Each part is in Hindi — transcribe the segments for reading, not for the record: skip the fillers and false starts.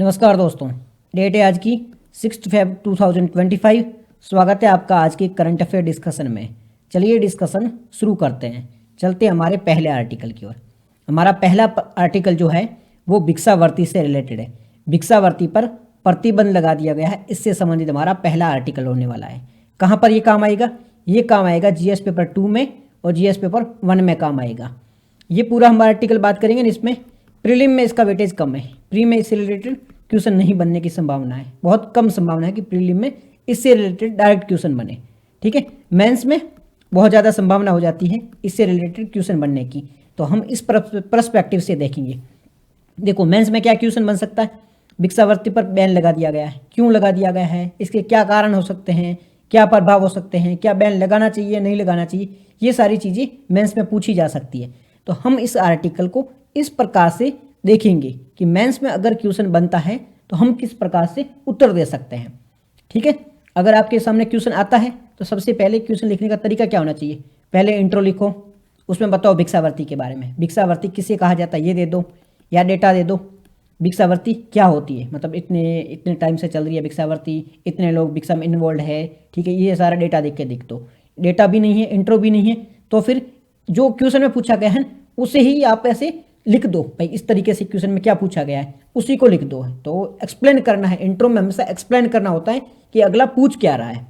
नमस्कार दोस्तों, डेट है आज की 6 Feb 2025। स्वागत है आपका आज के करंट अफेयर डिस्कशन में। चलिए डिस्कशन शुरू करते हैं। चलते हैं हमारे पहले आर्टिकल की ओर। हमारा पहला आर्टिकल जो है वो भिक्षावृत्ति से रिलेटेड है। भिक्षावृत्ति पर प्रतिबंध लगा दिया गया है, इससे संबंधित हमारा पहला आर्टिकल होने वाला है। कहाँ पर ये काम आएगा? ये काम आएगा जीएस पेपर 2 में और जीएस पेपर 1 में काम आएगा। ये पूरा हम आर्टिकल बात करेंगे। इसमें प्रीलिम में इसका वेटेज कम है, प्री में इससे रिलेटेड क्वेश्चन नहीं बनने की संभावना है। बहुत कम संभावना है कि प्रीलिम में इससे रिलेटेड डायरेक्ट क्वेश्चन बने। ठीक है, मेंस में बहुत ज़्यादा संभावना हो जाती है इससे रिलेटेड क्वेश्चन बनने की। तो हम इस पर्सपेक्टिव से देखेंगे। देखो, मेंस में क्या क्वेश्चन बन सकता है? भिक्षावृत्ति पर बैन लगा दिया गया है, क्यों लगा दिया गया है, इसके क्या कारण हो सकते हैं, क्या प्रभाव हो सकते हैं, क्या बैन लगाना चाहिए नहीं लगाना चाहिए, ये सारी चीज़ें मेंस में पूछी जा सकती है। तो हम इस आर्टिकल को इस प्रकार से देखेंगे कि मेंस में अगर क्वेश्चन बनता है तो हम किस प्रकार से उत्तर दे सकते हैं। ठीक है, अगर आपके सामने क्वेश्चन आता है तो सबसे पहले क्वेश्चन लिखने का तरीका क्या होना चाहिए? पहले इंट्रो लिखो, उसमें बताओ भिक्षावृत्ति के बारे में। भिक्षावृत्ति किसे कहा जाता है ये दे दो, या डेटा दे दो। भिक्षावृत्ति क्या होती है, मतलब इतने टाइम से चल रही है भिक्षावृत्ति, इतने लोग भिक्षा में इन्वॉल्व है। ठीक है, ये सारा डेटा देख के लिख दो। डेटा भी नहीं है, इंट्रो भी नहीं है, तो फिर जो क्वेश्चन में पूछा गया है उसे ही आप ऐसे लिख दो। भाई इस तरीके से क्वेश्चन में क्या पूछा गया है उसी को लिख दो। तो एक्सप्लेन करना है, इंट्रो में हमेशा एक्सप्लेन करना होता है कि अगला पूछ क्या रहा है।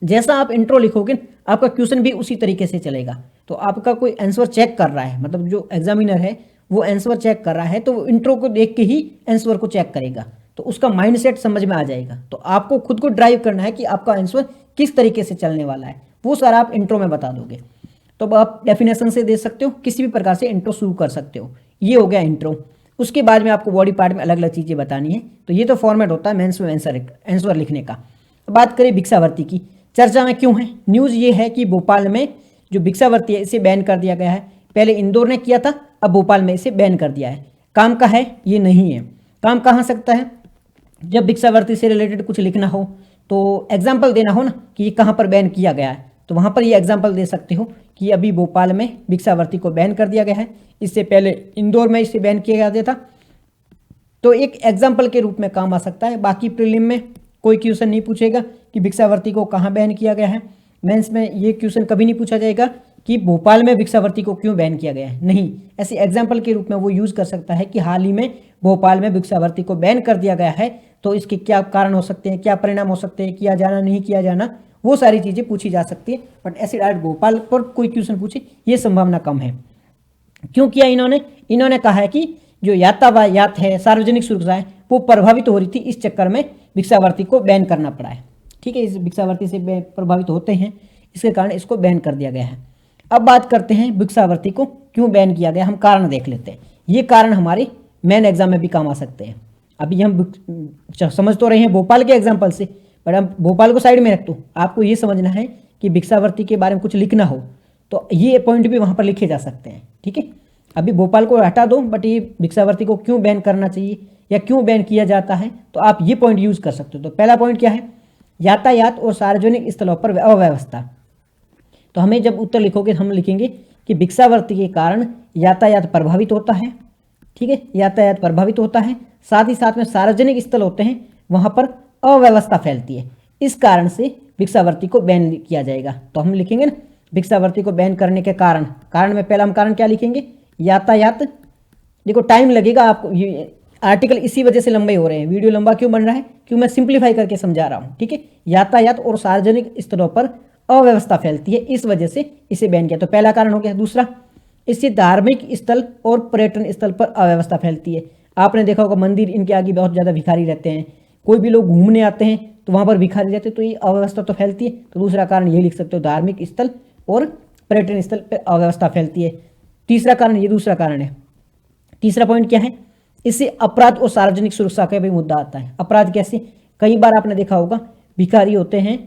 जैसा आप इंट्रो लिखोगे आपका क्वेश्चन भी उसी तरीके से चलेगा। तो आपका कोई आंसर चेक कर रहा है, मतलब जो एग्जामिनर है वो आंसर चेक कर रहा है, तो वो इंट्रो को देख के ही आंसर को चेक करेगा, तो उसका माइंडसेट समझ में आ जाएगा। तो आपको खुद को ड्राइव करना है कि आपका आंसर किस तरीके से चलने वाला है, वो सारा आप इंट्रो में बता दोगे। तो आप डेफिनेशन से दे सकते हो, किसी भी प्रकार से इंट्रो शुरू कर सकते हो। ये हो गया इंट्रो। उसके बाद में आपको बॉडी पार्ट में अलग अलग चीज़ें बतानी है। तो ये तो फॉर्मेट होता है मेंस में आंसर लिखने का। बात करें भिक्षावृत्ति की, चर्चा में क्यों है? न्यूज़ ये है कि भोपाल में जो भिक्षावृत्ति है इसे बैन कर दिया गया है। पहले इंदौर ने किया था, अब भोपाल में इसे बैन कर दिया है। काम का है ये नहीं है। काम कहाँ सकता है? जब भिक्षावृत्ति से रिलेटेड कुछ लिखना हो तो एग्जाम्पल देना हो ना कि ये कहाँ पर बैन किया गया है, तो वहाँ पर ये एग्जाम्पल दे सकते हो कि अभी भोपाल में भिक्षावृत्ति को बैन कर दिया गया है, इससे पहले इंदौर में इसे बैन किया गया था। तो एक एग्जाम्पल के रूप में काम आ सकता है। बाकी प्रीलिम में कोई क्वेश्चन नहीं पूछेगा कि भिक्षावृत्ति को कहाँ बैन किया गया है। मेंस में ये क्वेश्चन कभी नहीं पूछा जाएगा कि भोपाल में भिक्षावृत्ति को क्यों बैन किया गया है, नहीं। ऐसे एग्जाम्पल के रूप में वो यूज़ कर सकता है कि हाल ही में भोपाल में भिक्षावृत्ति को बैन कर दिया गया है, तो इसके क्या कारण हो सकते हैं, क्या परिणाम हो सकते हैं, किया जाना नहीं किया जाना, वो सारी चीज़ें पूछी जा सकती है। बट ऐसे डायरेक्ट भोपाल पर कोई क्वेश्चन पूछे ये संभावना कम है। क्यों किया इन्होंने कहा है कि जो यातायात है, सार्वजनिक सुरक्षा है, वो प्रभावित हो रही थी, इस चक्कर में भिक्षावृत्ति को बैन करना पड़ा है। ठीक है, इस भिक्षावृत्ति से प्रभावित होते हैं, इसके कारण इसको बैन कर दिया गया है। अब बात करते हैं भिक्षावृत्ति को क्यों बैन किया गया, हम कारण देख लेते हैं। ये कारण हमारे मेन एग्जाम में भी काम आ सकते हैं। अभी हम समझ तो रहे हैं भोपाल के एग्जाम्पल से, बट हम भोपाल को साइड में रख दो। आपको ये समझना है कि भिक्षावृत्ति के बारे में कुछ लिखना हो तो ये पॉइंट भी वहाँ पर लिखे जा सकते हैं। ठीक है, अभी भोपाल को हटा दो, बट ये भिक्षावृत्ति को क्यों बैन करना चाहिए या क्यों बैन किया जाता है, तो आप ये पॉइंट यूज कर सकते हो। तो पहला पॉइंट क्या है? यातायात और सार्वजनिक स्थलों पर अव्यवस्था। तो हमें जब उत्तर लिखोगे हम लिखेंगे कि भिक्षावृत्ति के कारण यातायात प्रभावित होता है। ठीक है, यातायात प्रभावित होता है, साथ ही साथ में सार्वजनिक स्थल होते हैं वहाँ पर अव्यवस्था फैलती है, इस कारण से भिक्षावृत्ति को बैन किया जाएगा। तो हम लिखेंगे ना भिक्षावृत्ति को बैन करने के कारण। कारण में पहला हम कारण क्या लिखेंगे? यातायात। देखो टाइम लगेगा आपको, ये आर्टिकल इसी वजह से लंबे हो रहे हैं। वीडियो लंबा क्यों बन रहा है? क्यों मैं सिंप्लीफाई करके समझा रहा हूँ। ठीक है, यातायात और सार्वजनिक स्थलों पर अव्यवस्था फैलती है, इस वजह से इसे बैन किया। तो पहला कारण हो गया। दूसरा, इससे धार्मिक स्थल और पर्यटन स्थल पर अव्यवस्था फैलती है। आपने देखा होगा मंदिर, इनके आगे बहुत ज़्यादा भिखारी रहते हैं, कोई भी लोग घूमने आते हैं तो वहाँ पर भिखारी रहते हैं, तो ये अव्यवस्था तो फैलती है। तो दूसरा कारण ये लिख सकते हो, धार्मिक स्थल और पर्यटन स्थल पर अव्यवस्था फैलती है। तीसरा कारण, ये दूसरा कारण है। तीसरा पॉइंट क्या है? इससे अपराध और सार्वजनिक सुरक्षा का भी मुद्दा आता है। अपराध कैसे? कई बार आपने देखा होगा भिखारी होते हैं,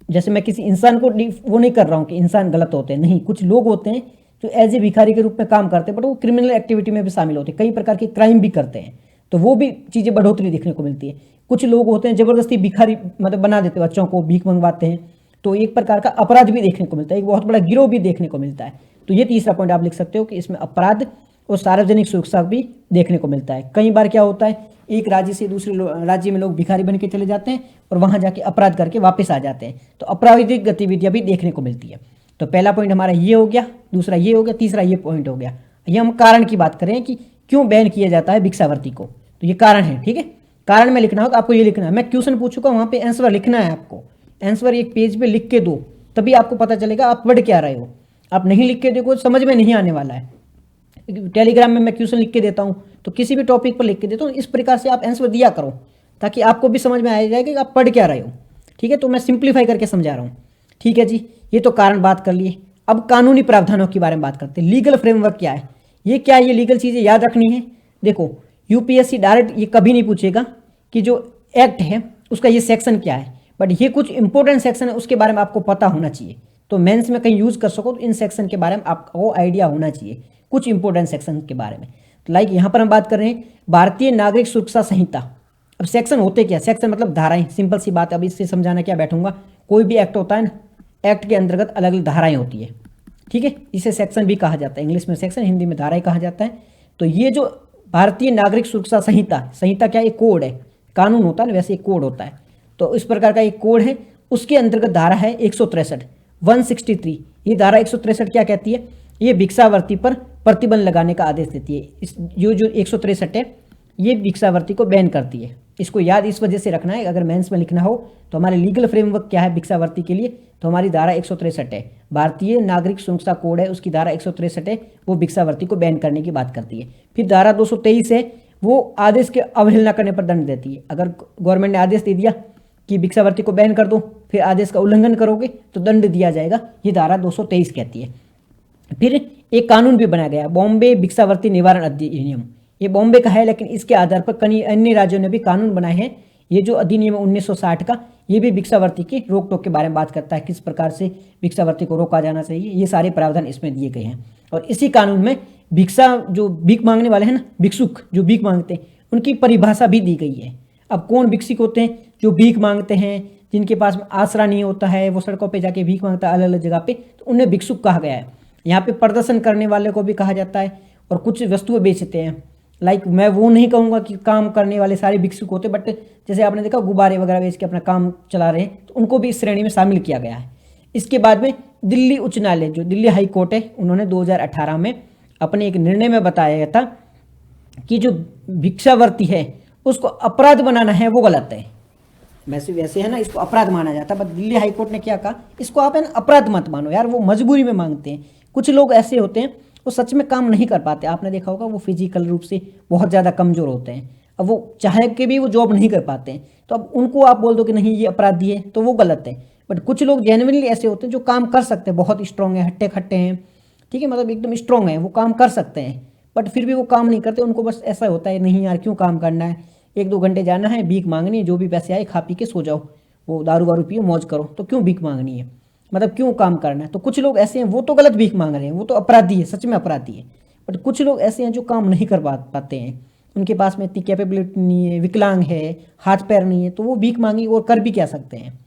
जैसे मैं किसी इंसान को वो नहीं कर रहा हूँ कि इंसान गलत होते हैं, नहीं, कुछ लोग होते हैं जो एज ए भिखारी के रूप में काम करते हैं, बट वो क्रिमिनल एक्टिविटी में भी शामिल होते हैं, कई प्रकार के क्राइम भी करते हैं, तो वो भी चीज़ें बढ़ोतरी देखने को मिलती है। कुछ लोग होते हैं जबरदस्ती भिखारी मतलब बना देते हैं, बच्चों को भीख मंगवाते हैं, तो एक प्रकार का अपराध भी देखने को मिलता है, एक बहुत बड़ा गिरोह भी देखने को मिलता है। तो ये तीसरा पॉइंट आप लिख सकते हो कि इसमें अपराध और सार्वजनिक सुरक्षा भी देखने को मिलता है। कई बार क्या होता है, एक राज्य से दूसरे राज्य में लोग भिखारी बन के चले जाते हैं और वहाँ जाके अपराध करके वापस आ जाते हैं, तो आपराधिक गतिविधियाँ भी देखने को मिलती है। तो पहला पॉइंट हमारा ये हो गया, दूसरा ये हो गया, तीसरा ये पॉइंट हो गया। ये हम कारण की बात करें कि क्यों बैन किया जाता है भिक्षावृत्ति को, तो ये कारण है। ठीक है, कारण में लिखना होगा आपको, ये लिखना है। मैं क्वेश्चन पूछूंगा, वहाँ पे आंसर लिखना है आपको। आंसर एक पेज पे लिख के दो, तभी आपको पता चलेगा आप पढ़ क्या रहे हो। आप नहीं लिख के देखो, समझ में नहीं आने वाला है। टेलीग्राम में मैं क्वेश्चन लिख के देता हूँ, तो किसी भी टॉपिक पर लिख के देता हूँ। इस प्रकार से आप आंसर दिया करो, ताकि आपको भी समझ में आ जाएगा कि आप पढ़ क्या रहे हो। ठीक है, तो मैं सिंप्लीफाई करके समझा रहा हूँ। ठीक है जी, ये तो कारण बात कर लिए। अब कानूनी प्रावधानों के बारे में बात करते हैं। लीगल फ्रेमवर्क क्या है, ये क्या है, ये लीगल चीज़ें याद रखनी है। देखो, यूपीएससी डायरेक्ट ये कभी नहीं पूछेगा कि जो एक्ट है उसका ये सेक्शन क्या है, बट ये कुछ इंपॉर्टेंट सेक्शन है, उसके बारे में आपको पता होना चाहिए। तो मेंस में कहीं यूज कर सको तो इन सेक्शन के बारे में आपको आइडिया होना चाहिए, कुछ इंपॉर्टेंट सेक्शन के बारे में। तो लाइक यहाँ पर हम बात कर रहे हैं भारतीय नागरिक सुरक्षा संहिता। अब सेक्शन होते क्या, सेक्शन मतलब धाराएं, सिंपल सी बात। अब इससे समझाना क्या बैठूंगा, कोई भी एक्ट होता है ना, एक्ट के अंतर्गत अलग अलग धाराएं होती है। ठीक है, इसे सेक्शन भी कहा जाता है, इंग्लिश में सेक्शन, हिंदी में धाराएं कहा जाता है। तो ये जो भारतीय नागरिक सुरक्षा संहिता, संहिता क्या, एक कोड है, कानून होता है ना, वैसे एक कोड होता है। तो इस प्रकार का एक कोड है, उसके अंतर्गत धारा है 163, 163। ये धारा 163 क्या कहती है, ये भिक्षावृत्ति पर प्रतिबंध लगाने का आदेश देती है। इस जो 163 है, ये भिक्षावृत्ति को बैन करती है। इसको याद इस वजह से रखना है, अगर मेंस में लिखना हो तो हमारे लीगल फ्रेमवर्क क्या है भिक्षावृत्ति के लिए, तो हमारी धारा 163 है, भारतीय नागरिक सुरक्षा कोड है, उसकी धारा 163 है, वो भिक्षावृत्ति को बैन करने की बात करती है। फिर धारा 223 है, वो आदेश के अवहेलना करने पर दंड देती है। अगर गवर्नमेंट ने आदेश दे दिया कि भिक्षावृत्ति को बैन कर दो, फिर आदेश का उल्लंघन करोगे तो दंड दिया जाएगा, ये धारा 223 कहती है। फिर एक कानून भी बनाया गया, बॉम्बे भिक्षावृत्ति निवारण अधिनियम। ये बॉम्बे का है, लेकिन इसके आधार पर कई अन्य राज्यों ने भी कानून बनाए हैं। ये जो अधिनियम 1960 का, ये भी भिक्षावृत्ति की रोक टोक के बारे में बात करता है, किस प्रकार से भिक्षावृत्ति को रोका जाना चाहिए, ये सारे प्रावधान इसमें दिए गए हैं। और इसी कानून में भिक्षा, जो भीख मांगने वाले हैं ना, भिक्षुक जो भीख मांगते हैं, उनकी परिभाषा भी दी गई है। अब कौन भिक्षुक होते हैं, जो भीख मांगते हैं, जिनके पास आसरा नहीं होता है, वो सड़कों पे जाके भीख मांगता है अलग अलग जगह पे, तो उन्हें भिक्षुक कहा गया है। यहाँ पे प्रदर्शन करने वाले को भी कहा जाता है, और कुछ वस्तुएं बेचते हैं। लाइक मैं वो नहीं कहूँगा कि काम करने वाले सारे भिक्षुक होते, बट जैसे आपने देखा गुब्बारे वगैरह बेच के अपना काम चला रहे हैं, तो उनको भी इस श्रेणी में शामिल किया गया है। इसके बाद में दिल्ली उच्च न्यायालय, जो दिल्ली हाई कोर्ट है, उन्होंने 2018 में अपने एक निर्णय में बताया गया था कि जो भिक्षावृत्ति है उसको अपराध बनाना है, वो गलत है। वैसे है ना, इसको अपराध माना जाता है, बट दिल्ली हाई कोर्ट ने क्या कहा, इसको आप है ना अपराध मत मानो यार, वो मजबूरी में मांगते हैं। कुछ लोग ऐसे होते हैं वो सच में काम नहीं कर पाते, आपने देखा होगा, वो फिजिकल रूप से बहुत ज़्यादा कमज़ोर होते हैं। अब वो चाहे के भी वो जॉब नहीं कर पाते हैं, तो अब उनको आप बोल दो कि नहीं ये अपराधी है, तो वो गलत है। बट कुछ लोग जेन्युइनली ऐसे होते हैं जो काम कर सकते हैं, बहुत स्ट्रांग है, हट्टे खट्टे हैं, ठीक है, मतलब एकदम स्ट्रांग है, वो काम कर सकते हैं, बट फिर भी वो काम नहीं करते। उनको बस ऐसा होता है, नहीं यार क्यों काम करना है, 1-2 घंटे जाना है, भीख मांगनी है, जो भी पैसे आए खा पी के सो जाओ, वो दारू वारू पियो, मौज करो, तो क्यों भीख मांगनी है, मतलब क्यों काम करना है। तो कुछ लोग ऐसे हैं, वो तो गलत भीख मांग रहे हैं, वो तो अपराधी है, सच में अपराधी है। बट कुछ लोग ऐसे हैं जो काम नहीं कर पाते हैं, उनके पास में इतनी कैपेबिलिटी नहीं है, विकलांग है, हाथ पैर नहीं है, तो वो भीख मांगी और कर भी क्या सकते हैं,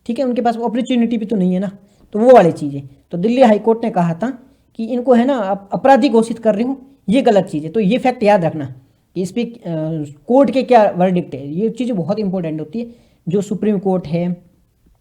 ठीक है, उनके पास अपॉर्चुनिटी भी तो नहीं है ना, तो वो वाली चीज़ें। तो दिल्ली हाईकोर्ट ने कहा था कि इनको है ना आप अपराधी घोषित कर रहे हो, ये गलत चीज़ है। तो ये फैक्ट याद रखना कि इस पर कोर्ट के क्या वर्डिक्ट है, ये चीज़ बहुत इंपॉर्टेंट होती है। जो सुप्रीम कोर्ट है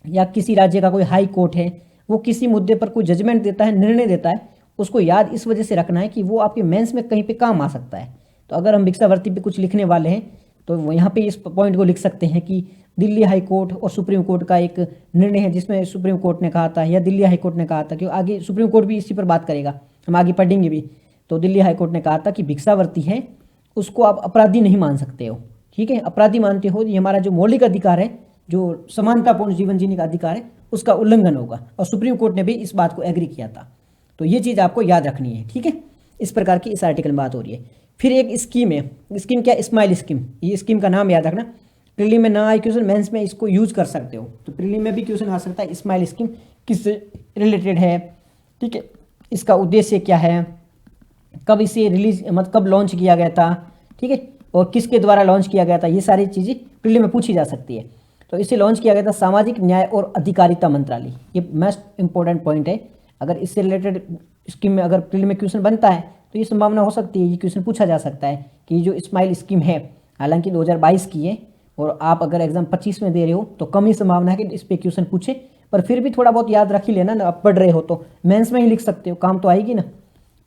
या किसी राज्य का कोई हाई कोर्ट है, वो किसी मुद्दे पर कोई जजमेंट देता है, निर्णय देता है, उसको याद इस वजह से रखना है कि वो आपके मेंस में कहीं पे काम आ सकता है। तो अगर हम भिक्षावृत्ति पे कुछ लिखने वाले हैं तो यहाँ पे इस पॉइंट को लिख सकते हैं कि दिल्ली हाई कोर्ट और सुप्रीम कोर्ट का एक निर्णय है, जिसमें सुप्रीम कोर्ट ने कहा था या दिल्ली हाई कोर्ट ने कहा था, क्योंकि आगे सुप्रीम कोर्ट भी इसी पर बात करेगा, हम आगे पढ़ेंगे भी। तो दिल्ली हाई कोर्ट ने कहा था कि भिक्षावृत्ति है उसको आप अपराधी नहीं मान सकते हो, ठीक है, अपराधी मानते हो, ये हमारा जो मौलिक अधिकार है, जो समानतापूर्ण जीवन जीने का अधिकार है, उसका उल्लंघन होगा। और सुप्रीम कोर्ट ने भी इस बात को एग्री किया था। तो ये चीज़ आपको याद रखनी है, ठीक है। इस प्रकार की इस आर्टिकल में बात हो रही है। फिर एक स्कीम है, स्कीम क्या, स्माइल स्कीम, ये स्कीम का नाम याद रखना। प्रीलिम में ना आए क्वेश्चन, मेंस में इसको यूज कर सकते हो, तो प्रीलिम में भी क्वेश्चन आ सकता है, स्माइल स्कीम किससे रिलेटेड है, ठीक है, इसका उद्देश्य क्या है, कब इसे रिलीज मतलब कब लॉन्च किया गया था, ठीक है, और किसके द्वारा लॉन्च किया गया था, ये सारी चीज़ें प्रीलिम में पूछी जा सकती है। तो इसे लॉन्च किया गया था सामाजिक न्याय और अधिकारिता मंत्रालय, ये मोस्ट इंपॉर्टेंट पॉइंट है। अगर इससे रिलेटेड स्कीम में अगर प्रीलिम में क्वेश्चन बनता है तो ये संभावना हो सकती है, ये क्वेश्चन पूछा जा सकता है कि जो स्माइल स्कीम है, हालांकि 2022 की है और आप अगर एग्जाम 25 में दे रहे हो तो कम ही संभावना है कि इस पे क्वेश्चन पूछे, पर फिर भी थोड़ा बहुत याद रख ही लेना ना, आप पढ़ रहे हो तो मेंस में ही लिख सकते हो, काम तो आएगी ना।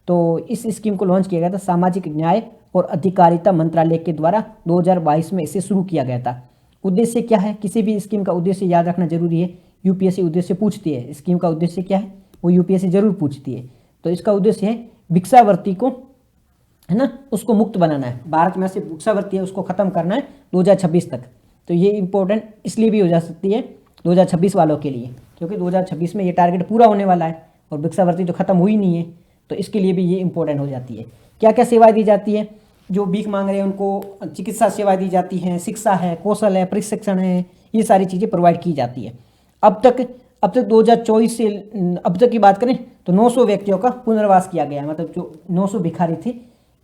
तो इस स्कीम को लॉन्च किया गया था सामाजिक न्याय और अधिकारिता मंत्रालय के द्वारा 2022 में इसे शुरू किया गया था। उद्देश्य क्या है, किसी भी स्कीम का उद्देश्य याद रखना जरूरी है, यूपीएससी उद्देश्य पूछती है, स्कीम का उद्देश्य क्या है वो यूपीएससी जरूर पूछती है। तो इसका उद्देश्य है भिक्षावृत्ति को, है ना, उसको मुक्त बनाना है, भारत में से भिक्षावृत्ति है उसको खत्म करना है 2026 तक। तो ये इंपॉर्टेंट इसलिए भी हो जा सकती है 2026 वालों के लिए, क्योंकि 2026 में ये टारगेट पूरा होने वाला है और भिक्षावृत्ति तो खत्म हुई नहीं है, तो इसके लिए भी ये इंपॉर्टेंट हो जाती है। क्या क्या सेवाएं दी जाती है, जो भीख मांग रहे हैं उनको चिकित्सा सेवाएं दी जाती हैं, शिक्षा है, कौशल है, प्रशिक्षण है, ये सारी चीज़ें प्रोवाइड की जाती है। अब तक 2024 से अब तक की बात करें तो 900 व्यक्तियों का पुनर्वास किया गया है, मतलब जो 900 भिखारी थे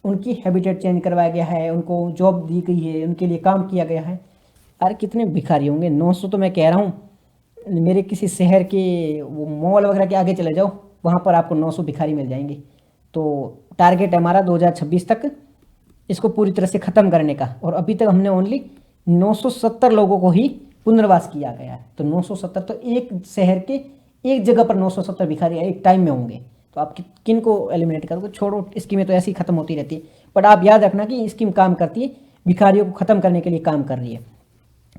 उनकी हैबिटेट चेंज करवाया गया है, उनको जॉब दी गई है, उनके लिए काम किया गया है। अरे कितने भिखारी होंगे, 900 तो मैं कह रहा हूँ, मेरे किसी शहर के वो मॉल वगैरह के आगे चले जाओ, वहाँ पर आपको 900 भिखारी मिल जाएंगे। तो टारगेट है हमारा 2026 तक इसको पूरी तरह से ख़त्म करने का, और अभी तक हमने ओनली 970 लोगों को ही पुनर्वास किया गया है। तो 970, तो एक शहर के एक जगह पर 970 भिखारी एक टाइम में होंगे, तो आप किन को एलिमिनेट करोगे, छोड़ो, स्कीमें तो ऐसी ख़त्म होती रहती है, बट आप याद रखना कि स्कीम काम करती है, भिखारियों को ख़त्म करने के लिए काम कर रही है।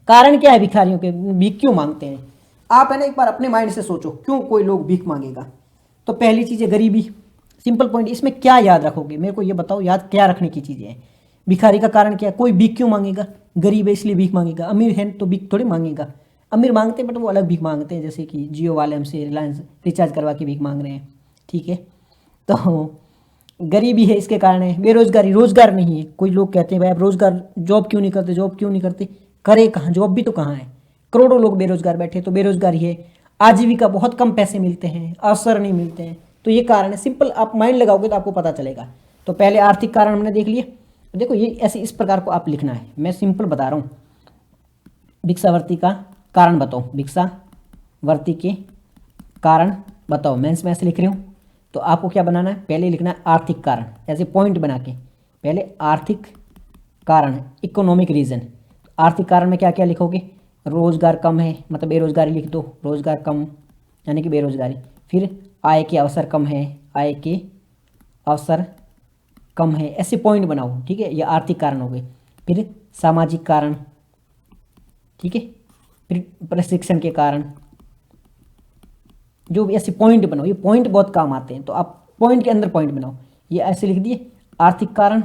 कारण क्या है भिखारियों के, भीख क्यों मांगते हैं, आप है ना एक बार अपने माइंड से सोचो, क्यों कोई लोग भीख मांगेगा। तो पहली चीज़ है गरीबी, सिंपल पॉइंट, इसमें क्या याद रखोगे, मेरे को ये बताओ, याद क्या रखने की चीज़ें हैं। भिखारी का कारण क्या है, कोई भीख क्यों मांगेगा, गरीब है इसलिए भीख मांगेगा, अमीर है तो भीख थोड़ी मांगेगा। अमीर मांगते हैं बट वो अलग भीख मांगते हैं, जैसे कि जियो वाले हमसे रिलायंस रिचार्ज करवा के भीख मांग रहे हैं, ठीक है। तो गरीबी है इसके कारण है, बेरोजगारी, रोजगार नहीं है। कोई लोग कहते हैं भाई आप रोजगार जॉब क्यों नहीं करते, जॉब क्यों नहीं करते, करे कहाँ, जॉब भी तो कहाँ है, करोड़ों लोग बेरोजगार बैठे, तो बेरोजगारी है। आजीविका, बहुत कम पैसे मिलते हैं, अवसर नहीं मिलते हैं, तो ये कारण है। सिंपल आप माइंड लगाओगे तो आपको पता चलेगा। तो पहले आर्थिक कारण हमने देख लिए, देखो ये ऐसे इस प्रकार को आप लिखना है, मैं सिंपल बता रहा हूँ। भिक्षावृत्ति का कारण बताओ, भिक्षावृत्ति के कारण बताओ, मेंस में ऐसे लिख रहे हो तो आपको क्या बनाना है, पहले लिखना है आर्थिक कारण, ऐसे पॉइंट बना के, पहले आर्थिक कारण, इकोनॉमिक रीजन। आर्थिक कारण में क्या क्या लिखोगे, रोजगार कम है मतलब बेरोजगारी लिख दो, रोजगार कम यानी कि बेरोजगारी। फिर आय के अवसर कम है, आय के अवसर कम है, ऐसे पॉइंट बनाओ, ठीक है, ये आर्थिक कारण हो गए। फिर सामाजिक कारण, ठीक है, फिर प्रशिक्षण के कारण, जो भी ऐसे पॉइंट बनाओ, ये पॉइंट बहुत काम आते हैं, तो आप पॉइंट के अंदर पॉइंट बनाओ। ये ऐसे लिख दिए, आर्थिक कारण,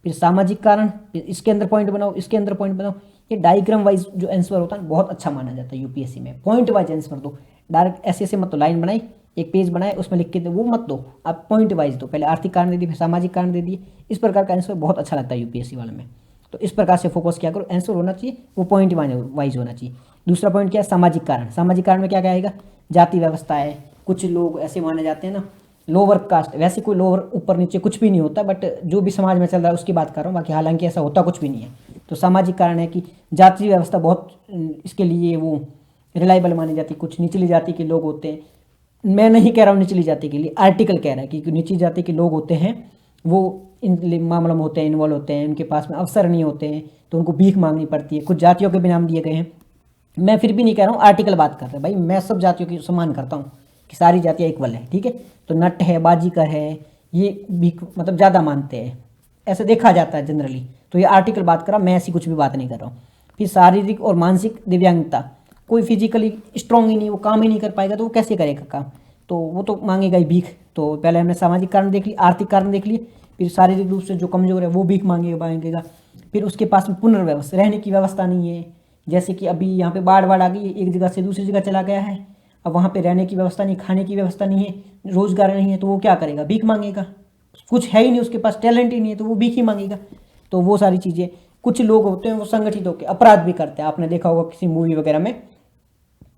फिर सामाजिक कारण, फिर इसके अंदर पॉइंट बनाओ, इसके अंदर पॉइंट बनाओ। ये डायग्राम वाइज जो आंसर होता है बहुत अच्छा माना जाता है यूपीएससी में, पॉइंट वाइज आंसर दो, डायरेक्ट ऐसे ऐसे मत दो, लाइन बनाई एक पेज बनाए उसमें लिख के दो, वो मत दो, आप पॉइंट वाइज दो, पहले आर्थिक कारण दे दिए, फिर सामाजिक कारण दे दिए। इस प्रकार का आंसर बहुत अच्छा लगता है यूपीएससी वाले में, तो इस प्रकार से फोकस किया करो, आंसर होना चाहिए वो पॉइंट वाइज होना चाहिए। दूसरा पॉइंट क्या है, सामाजिक कारण। सामाजिक कारण में क्या क्या आएगा, जाति व्यवस्था है, कुछ लोग ऐसे माने जाते हैं ना लोअर कास्ट, वैसे कोई लोअर ऊपर नीचे कुछ भी नहीं होता, बट जो भी समाज में चल रहा है उसकी बात कर रहा हूँ, बाकी हालांकि ऐसा होता कुछ भी नहीं है। तो सामाजिक कारण है कि जाति व्यवस्था बहुत इसके लिए वो रिलायबल मानी जाती है, कुछ निचली जाति के लोग होते हैं, मैं नहीं कह रहा हूँ निचली जाति के लिए, आर्टिकल कह रहा है कि निचली जाति के लोग होते हैं वो इन मामलों में होते हैं, इन्वॉल्व होते हैं, उनके पास में अवसर नहीं होते हैं, तो उनको भीख मांगनी पड़ती है। कुछ जातियों के भी नाम दिए गए हैं, मैं फिर भी नहीं कह रहा हूँ, आर्टिकल बात कर रहे हैं भाई, मैं सब जातियों की सम्मान करता हूँ कि सारी जातियाँ इक्वल है, ठीक है। तो नट है, बाजीकर है, ये भीख मतलब ज़्यादा मानते हैं, ऐसे देखा जाता है जनरली, तो ये आर्टिकल बात करा, मैं ऐसी कुछ भी बात नहीं कर रहा हूँ। फिर शारीरिक और मानसिक दिव्यांगता, कोई फिजिकली स्ट्रांग ही नहीं, वो काम ही नहीं कर पाएगा तो वो कैसे करेगा काम, तो वो तो मांगेगा ही भीख। तो पहले हमने सामाजिक कारण देख लिए, आर्थिक कारण देख लिए, फिर शारीरिक रूप से जो कमजोर है वो भीख मांगेगा। फिर उसके पास में पुनर्व्यवस्था, रहने की व्यवस्था नहीं है, जैसे कि अभी यहाँ पे बाढ़ आ गई, एक जगह से दूसरी जगह चला गया है, अब वहाँ पे रहने की व्यवस्था नहीं, खाने की व्यवस्था नहीं है, रोजगार नहीं है, तो वो क्या करेगा, भीख मांगेगा। कुछ है ही नहीं उसके पास, टैलेंट ही नहीं है, तो वो भीख ही मांगेगा। तो वो सारी चीज़ें, कुछ लोग होते हैं वो संगठित होकर अपराध भी करते हैं, आपने देखा होगा किसी मूवी वगैरह में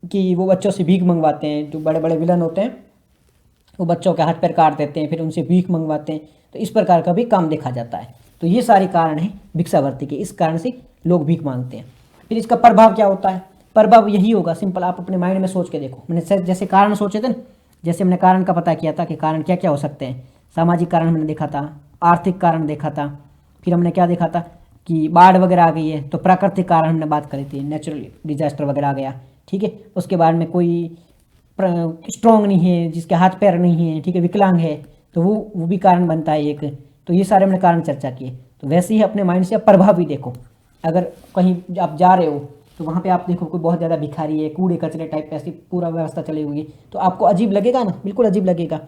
कि वो बच्चों से भीख मंगवाते हैं, जो बड़े बड़े विलन होते हैं वो बच्चों के हाथ पैर काट देते हैं, फिर उनसे भीख मंगवाते हैं, तो इस प्रकार का भी काम देखा जाता है। तो ये सारे कारण हैं भिक्षावृत्ति के, इस कारण से लोग भीख मांगते हैं। फिर इसका प्रभाव क्या होता है, प्रभाव यही होगा, सिंपल आप अपने माइंड में सोच के देखो, मैंने जैसे कारण सोचे थे ना, जैसे हमने कारण का पता किया था कि कारण क्या क्या हो सकते हैं, सामाजिक कारण हमने देखा था, आर्थिक कारण देखा था, फिर हमने क्या देखा था कि बाढ़ वगैरह आ गई है तो प्राकृतिक कारण हमने बात करी थी, नेचुरल डिजास्टर वगैरह आ गया, ठीक है। उसके बाद में कोई स्ट्रॉन्ग नहीं है, जिसके हाथ पैर नहीं है, ठीक है, विकलांग है, तो वो भी कारण बनता है एक। तो ये सारे हमने कारण चर्चा किए। तो वैसे ही अपने माइंड से आप प्रभाव भी देखो। अगर कहीं आप जा रहे हो तो वहाँ पे आप देखो कोई बहुत ज़्यादा भिखारी है, कूड़े कचरे टाइप ऐसी पूरा व्यवस्था चली हुई है, तो आपको अजीब लगेगा ना, बिल्कुल अजीब लगेगा।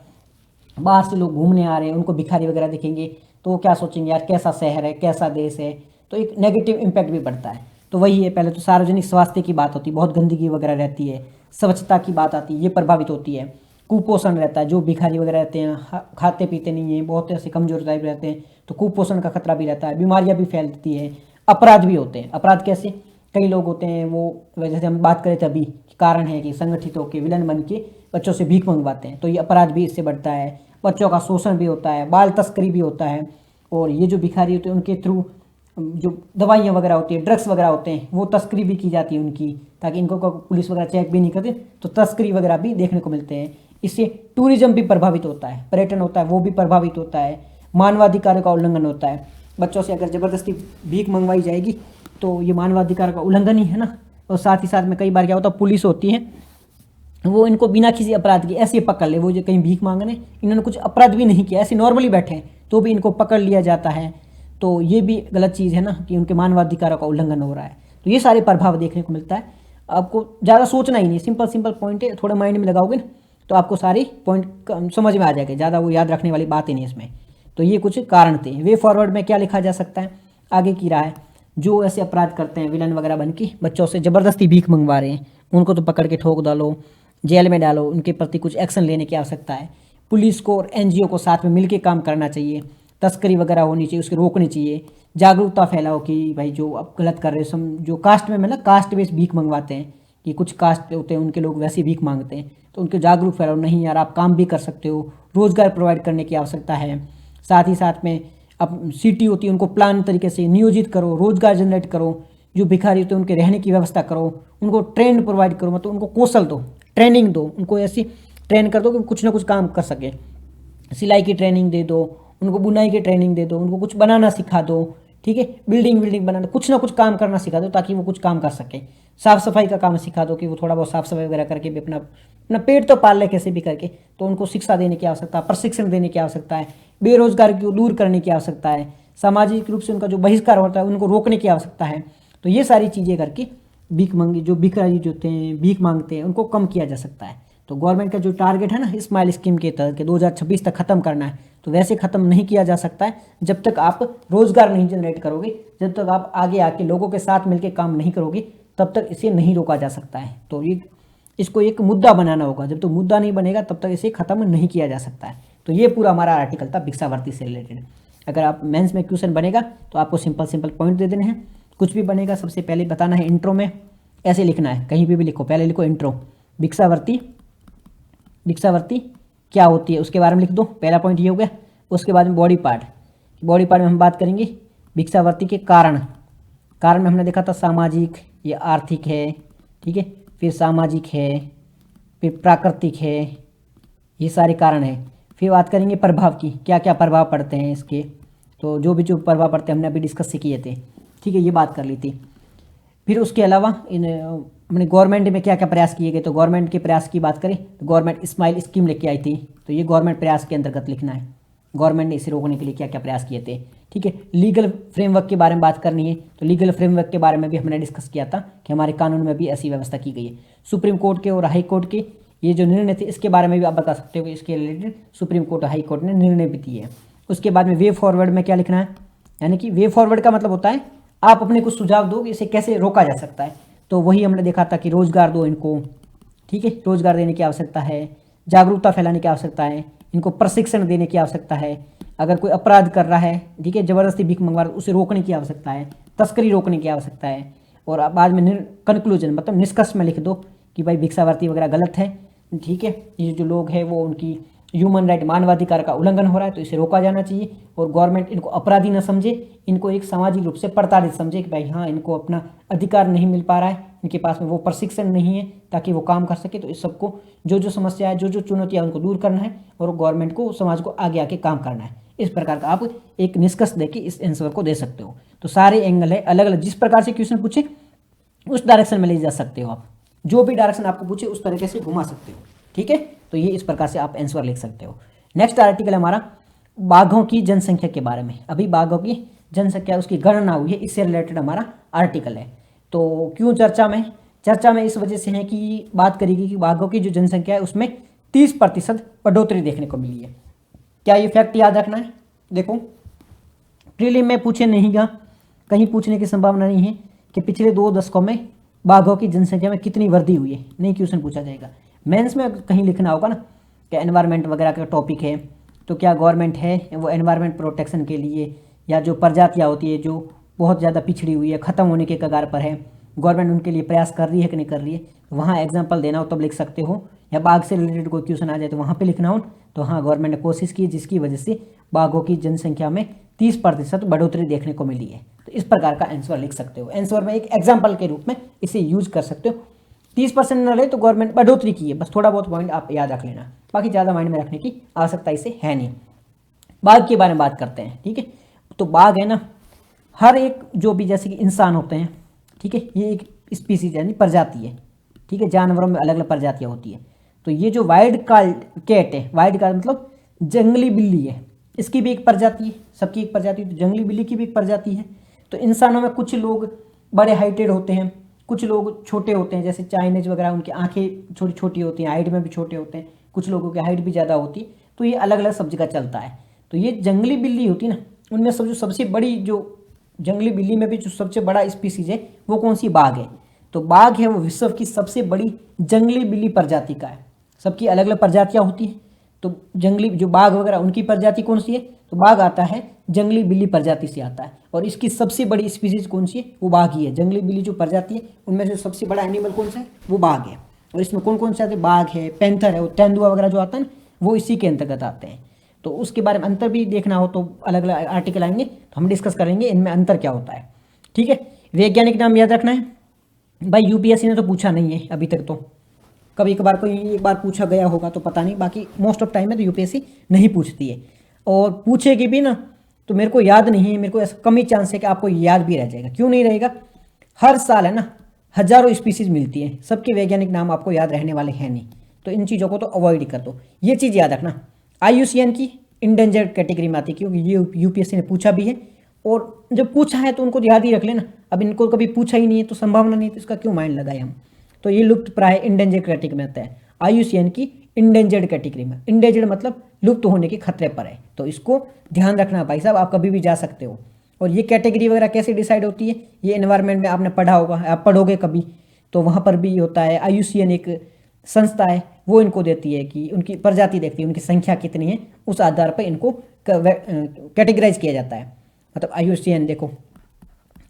बाहर से लोग घूमने आ रहे हैं, उनको भिखारी वगैरह दिखेंगे तो वो क्या सोचेंगे, यार कैसा शहर है, कैसा देश है, तो एक नेगेटिव इम्पैक्ट भी पड़ता है। तो वही है, पहले तो सार्वजनिक स्वास्थ्य की बात होती है, बहुत गंदगी वगैरह रहती है, स्वच्छता की बात आती है, ये प्रभावित होती है। कुपोषण रहता है, जो भिखारी वगैरह रहते हैं खाते पीते नहीं हैं, बहुत ऐसे कमजोर टाइप रहते हैं, तो कुपोषण का खतरा भी रहता है, बीमारियां भी फैलती है, अपराध भी होते हैं। अपराध कैसे, कई लोग होते हैं वो, जैसे हम बात करें थे अभी, कारण है कि संगठित होकर विलन बन के बच्चों से भीख मंगवाते हैं, तो ये अपराध भी इससे बढ़ता है। बच्चों का शोषण भी होता है, बाल तस्करी भी होता है, और ये जो भिखारी होते हैं उनके थ्रू जो दवाइयाँ वगैरह होती है, ड्रग्स वगैरह होते हैं, वो तस्करी भी की जाती है उनकी, ताकि इनको पुलिस वगैरह चेक भी नहीं करते, तो तस्करी वगैरह भी देखने को मिलते हैं। इससे टूरिज्म भी प्रभावित होता है, पर्यटन होता है वो भी प्रभावित होता है, मानवाधिकारों का उल्लंघन होता है। बच्चों से अगर ज़बरदस्ती भीख मंगवाई जाएगी तो ये मानवाधिकार का उल्लंघन ही है ना। और साथ ही साथ में कई बार क्या होता है, पुलिस होती है वो इनको बिना किसी अपराध के ऐसे पकड़ ले, वो जो कहीं भीख मांग रहे, इन्होंने कुछ अपराध भी नहीं किया, ऐसे नॉर्मली बैठे हैं तो भी इनको पकड़ लिया जाता है। तो ये भी गलत चीज़ है ना कि उनके मानवाधिकारों का उल्लंघन हो रहा है। तो ये सारे प्रभाव देखने को मिलता है। आपको ज़्यादा सोचना ही नहीं, सिंपल सिंपल पॉइंट है, थोड़ा माइंड में लगाओगे ना तो आपको सारी पॉइंट समझ में आ जाएगा, ज़्यादा वो याद रखने वाली बात ही नहीं इसमें। तो ये कुछ कारण थे। वे फॉरवर्ड में क्या लिखा जा सकता है, आगे की रहा है, जो ऐसे अपराध करते हैं विलन वगैरह बन के बच्चों से ज़बरदस्ती भीख मंगवा रहे हैं, उनको तो पकड़ के ठोक डालो, जेल में डालो, उनके प्रति कुछ एक्शन लेने की आवश्यकता है। पुलिस को और एनजीओ को साथ में मिलकर काम करना चाहिए, तस्करी वगैरह होनी चाहिए, उसको रोकनी चाहिए, जागरूकता फैलाओ कि भाई जो आप गलत कर रहे हो, जो कास्ट में ना कास्ट बेस्ड भीख मंगवाते हैं कि कुछ कास्ट होते हैं उनके लोग वैसे भीख मांगते हैं, तो उनके जागरूक फैलाओ, नहीं यार आप काम भी कर सकते हो, रोजगार प्रोवाइड करने की आवश्यकता है। साथ ही साथ में अब सिटी होती है उनको प्लान तरीके से नियोजित करो, रोजगार जनरेट करो, जो भिखारी होते हैं उनके रहने की व्यवस्था करो, उनको ट्रेन प्रोवाइड करो, मतलब उनको कौशल दो, ट्रेनिंग दो, उनको ऐसी ट्रेन कर दो कि कुछ ना कुछ काम कर सके। सिलाई की ट्रेनिंग दे दो उनको, बुनाई की ट्रेनिंग दे दो उनको, कुछ बनाना सिखा दो, ठीक है, बिल्डिंग बनाना, कुछ ना कुछ काम करना सिखा दो ताकि वो कुछ काम कर सके। साफ सफाई का काम सिखा दो कि वो थोड़ा बहुत साफ सफाई वगैरह करके भी अपना अपना पेट तो पाल ले कैसे भी करके। तो उनको शिक्षा देने की आवश्यकता, प्रशिक्षण देने की आवश्यकता है, बेरोजगार को दूर करने की आवश्यकता है, सामाजिक रूप से उनका जो बहिष्कार होता है उनको रोकने की आवश्यकता है। तो ये सारी चीज़ें करके भीख मंगी जो भिखारी जो होते हैं भीख मांगते हैं उनको कम किया जा सकता है। तो गवर्नमेंट का जो टारगेट है ना स्माइल स्कीम के तहत के 2026 तक ख़त्म करना है, तो वैसे ख़त्म नहीं किया जा सकता है जब तक आप रोज़गार नहीं जनरेट करोगे, जब तक आप आगे आके लोगों के साथ मिलकर काम नहीं करोगे तब तक इसे नहीं रोका जा सकता है। तो ये इसको एक मुद्दा बनाना होगा, जब तक मुद्दा नहीं बनेगा तब तक इसे ख़त्म नहीं किया जा सकता है। तो ये पूरा हमारा आर्टिकल था भिक्षावृत्ति से रिलेटेड। अगर आप मेंस में क्वेश्चन बनेगा तो आपको सिंपल सिंपल पॉइंट दे देने हैं, कुछ भी बनेगा सबसे पहले बताना है इंट्रो में ऐसे लिखना है, कहीं भी लिखो, पहले लिखो इंट्रो, भिक्षावृत्ति क्या होती है उसके बारे में लिख दो, पहला पॉइंट ये हो गया। उसके बाद में बॉडी पार्ट में हम बात करेंगे भिक्षावृत्ति के कारण में हमने देखा था सामाजिक या आर्थिक है, ठीक है, फिर सामाजिक है, फिर प्राकृतिक है, ये सारे कारण है। फिर बात करेंगे प्रभाव की, क्या क्या प्रभाव पड़ते हैं इसके, तो जो प्रभाव पड़ते हैं हमने अभी डिस्कस किए थे, ठीक है, ये बात कर ली थी। फिर उसके अलावा हमने गवर्नमेंट में क्या क्या प्रयास किए गए, तो गवर्नमेंट के प्रयास की बात करें तो गवर्नमेंट स्माइल स्कीम लेके आई थी, तो ये गवर्नमेंट प्रयास के अंतर्गत लिखना है, गवर्नमेंट ने इसे रोकने के लिए क्या क्या प्रयास किए थे, ठीक है। लीगल फ्रेमवर्क के बारे में बात करनी है, तो लीगल फ्रेमवर्क के बारे में भी हमने डिस्कस किया था कि हमारे कानून में भी ऐसी व्यवस्था की गई है। सुप्रीम कोर्ट के और हाई कोर्ट के ये जो निर्णय थे इसके बारे में भी आप बता सकते हो कि इसके रिलेटेड सुप्रीम कोर्ट और हाई कोर्ट ने निर्णय भी दिए। उसके बाद में वे फॉरवर्ड में क्या लिखना है, यानी कि वे फॉरवर्ड का मतलब होता है आप अपने कुछ सुझाव दो कि इसे कैसे रोका जा सकता है। तो वही हमने देखा था कि रोजगार दो इनको, ठीक है, रोजगार देने की आवश्यकता है, जागरूकता फैलाने की आवश्यकता है, इनको प्रशिक्षण देने की आवश्यकता है, अगर कोई अपराध कर रहा है, ठीक है, जबरदस्ती भीख मंगवा रहा है उसे रोकने की आवश्यकता है, तस्करी रोकने की आवश्यकता है, और बाद में कंक्लूजन मतलब निष्कर्ष में लिख दो कि भाई भिक्षावृत्ति वगैरह गलत है, ठीक है, ये जो लोग हैं वो उनकी ह्यूमन राइट मानवाधिकार का उल्लंघन हो रहा है, तो इसे रोका जाना चाहिए, और गवर्नमेंट इनको अपराधी न समझे, इनको एक सामाजिक रूप से प्रताड़ित समझे कि भाई हाँ इनको अपना अधिकार नहीं मिल पा रहा है, इनके पास में वो प्रशिक्षण नहीं है ताकि वो काम कर सके। तो इस सबको जो जो समस्या है, जो जो चुनौतियाँ उनको दूर करना है और गवर्नमेंट को, समाज को आगे आके काम करना है। इस प्रकार का आप एक निष्कर्ष देके इस आंसर को दे सकते हो। तो सारे एंगल है अलग अलग, जिस प्रकार से क्वेश्चन पूछे उस डायरेक्शन में ले जा सकते हो आप, जो भी डायरेक्शन आपको पूछे उस तरीके से घुमा सकते हो। ठीक है, तो ये इस प्रकार से आप आंसर लिख सकते हो। नेक्स्ट आर्टिकल हमारा बाघों की जनसंख्या के बारे में। अभी बाघों की जनसंख्या, उसकी गणना हुई है, इससे रिलेटेड हमारा आर्टिकल है। तो क्यों चर्चा में इस वजह से है कि बात करेगी कि बाघों की जो जनसंख्या है उसमें 30% बढ़ोतरी देखने को मिली है। क्या ये फैक्ट याद रखना है? देखो, प्रीलिम में पूछे नहीं गा, कहीं पूछने की संभावना नहीं है कि पिछले 2 दशकों में बाघों की जनसंख्या में कितनी वृद्धि हुई है, नहीं क्वेश्चन पूछा जाएगा। मेंस में कहीं लिखना होगा ना कि एनवायरनमेंट वगैरह का टॉपिक है, तो क्या गवर्नमेंट है वो एनवायरनमेंट प्रोटेक्शन के लिए, या जो प्रजातियाँ होती है जो बहुत ज़्यादा पिछड़ी हुई है, ख़त्म होने के कगार पर है, गवर्नमेंट उनके लिए प्रयास कर रही है कि नहीं कर रही है, वहाँ एग्जाम्पल देना हो तब लिख सकते हो। या बाघ से रिलेटेड कोई क्वेश्चन आ जाए तो वहाँ पे लिखना हो, तो हाँ गवर्नमेंट ने कोशिश की जिसकी वजह से बाघों की जनसंख्या में 30% बढ़ोतरी देखने को मिली है। तो इस प्रकार का आंसर लिख सकते हो। आंसर में एक एग्जाम्पल के रूप में इसे यूज कर सकते हो। 30% न रहे तो गवर्नमेंट बढ़ोतरी की है, बस थोड़ा बहुत पॉइंट आप याद रख लेना, बाकी ज़्यादा माइंड में रखने की आवश्यकता इसे है नहीं। बाघ के बारे में बात करते हैं। ठीक है, तो बाघ है ना, हर एक जो भी जैसे कि इंसान होते हैं, ठीक है, ये एक स्पीसीज यानी प्रजाति है। ठीक है, जानवरों में अलग अलग प्रजातियाँ होती है। तो ये जो वाइल्ड कैट है, वाइल्ड कैट मतलब जंगली बिल्ली है, इसकी भी एक प्रजाति है, सबकी एक प्रजाति, तो जंगली बिल्ली की भी एक प्रजाति है। तो इंसानों में कुछ लोग बड़े हाइटेड होते हैं, कुछ लोग छोटे होते हैं, जैसे चाइनीज वगैरह, उनकी आंखें छोटी छोटी होती हैं, हाइट में भी छोटे होते हैं, कुछ लोगों की हाइट भी ज़्यादा होती है। तो ये अलग अलग सब जगह चलता है। तो ये जंगली बिल्ली होती है ना, उनमें सबसे बड़ी जो जंगली बिल्ली में भी जो सबसे बड़ा स्पीसीज है वो कौन सी? बाघ है। तो बाघ है वो विश्व की सबसे बड़ी जंगली बिल्ली प्रजाति का है। सबकी अलग अलग प्रजातियाँ होती हैं, तो जंगली जो बाघ वगैरह उनकी प्रजाति कौन सी है? तो बाघ आता है जंगली बिल्ली प्रजाति से आता है, और इसकी सबसे बड़ी स्पीसीज कौन सी है? वो बाघ ही है। जंगली बिल्ली जो प्रजाति है उनमें से सबसे बड़ा एनिमल कौन सा है? वो बाघ है। और इसमें कौन कौन से आते हैं? बाघ है, पैंथर है, वो तेंदुआ वगैरह जो आता है ना, वो इसी के अंतर्गत आते हैं। तो उसके बारे में अंतर भी देखना हो तो अलग अलग आर्टिकल आएंगे, तो हम डिस्कस करेंगे इनमें अंतर क्या होता है। ठीक है, वैज्ञानिक नाम याद रखना है भाई। यूपीएससी ने तो पूछा नहीं है अभी तक, तो कभी कभार कोई एक बार पूछा गया होगा तो पता नहीं, बाकी मोस्ट ऑफ टाइम में तो यूपीएससी नहीं पूछती है। और पूछेगी भी ना तो मेरे को याद नहीं है, मेरे को ऐसा कम ही चांस है कि आपको याद भी रह जाएगा। क्यों नहीं रहेगा? हर साल है ना हजारों स्पीसीज मिलती है, सबके वैज्ञानिक नाम आपको याद रहने वाले हैं नहीं, तो इन चीज़ों को तो अवॉइड कर दो। ये चीज़ याद रखना, IUCN की इंडेंजर्ड कैटेगरी में आती है, क्योंकि ये यूपीएससी ने पूछा भी है, और जब पूछा है तो उनको याद ही रख लेना। अब इनको कभी पूछा ही नहीं है तो संभावना नहीं है, तो इसका क्यों माइंड लगाए हम। तो ये लुप्त प्राय इंडेंजर्ड कैटेगरी में आता है, IUCN की इंडेंजर्ड कैटेगरी में। इंडेंजर्ड मतलब लुप्त होने के खतरे पर है, तो इसको ध्यान रखना भाई साहब, आप कभी भी जा सकते हो। और ये कैटेगरी वगैरह कैसे डिसाइड होती है? ये एनवायरनमेंट में आपने पढ़ा होगा, आप पढ़ोगे कभी, तो वहाँ पर भी होता है। IUCN एक संस्था है, वो इनको देती है कि उनकी प्रजाति देखती है, उनकी संख्या कितनी है, उस आधार पर इनको कैटेगराइज किया जाता है। मतलब IUCN, देखो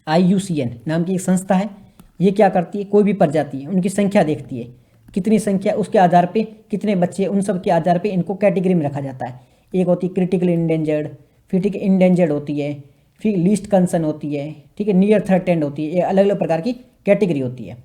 IUCN नाम की एक संस्था है, ये क्या करती है? कोई भी प्रजाति है उनकी संख्या देखती है, कितनी संख्या, उसके आधार पे कितने बच्चे, उन सब के आधार पे इनको कैटेगरी में रखा जाता है। एक होती है क्रिटिकल इंडेंजर्ड, फिर ठीक है इंडेंजर्ड होती है, फिर लीस्ट कंसर्न होती है, ठीक है नियर थ्रेटेंड होती है। ये अलग अलग प्रकार की कैटेगरी होती है।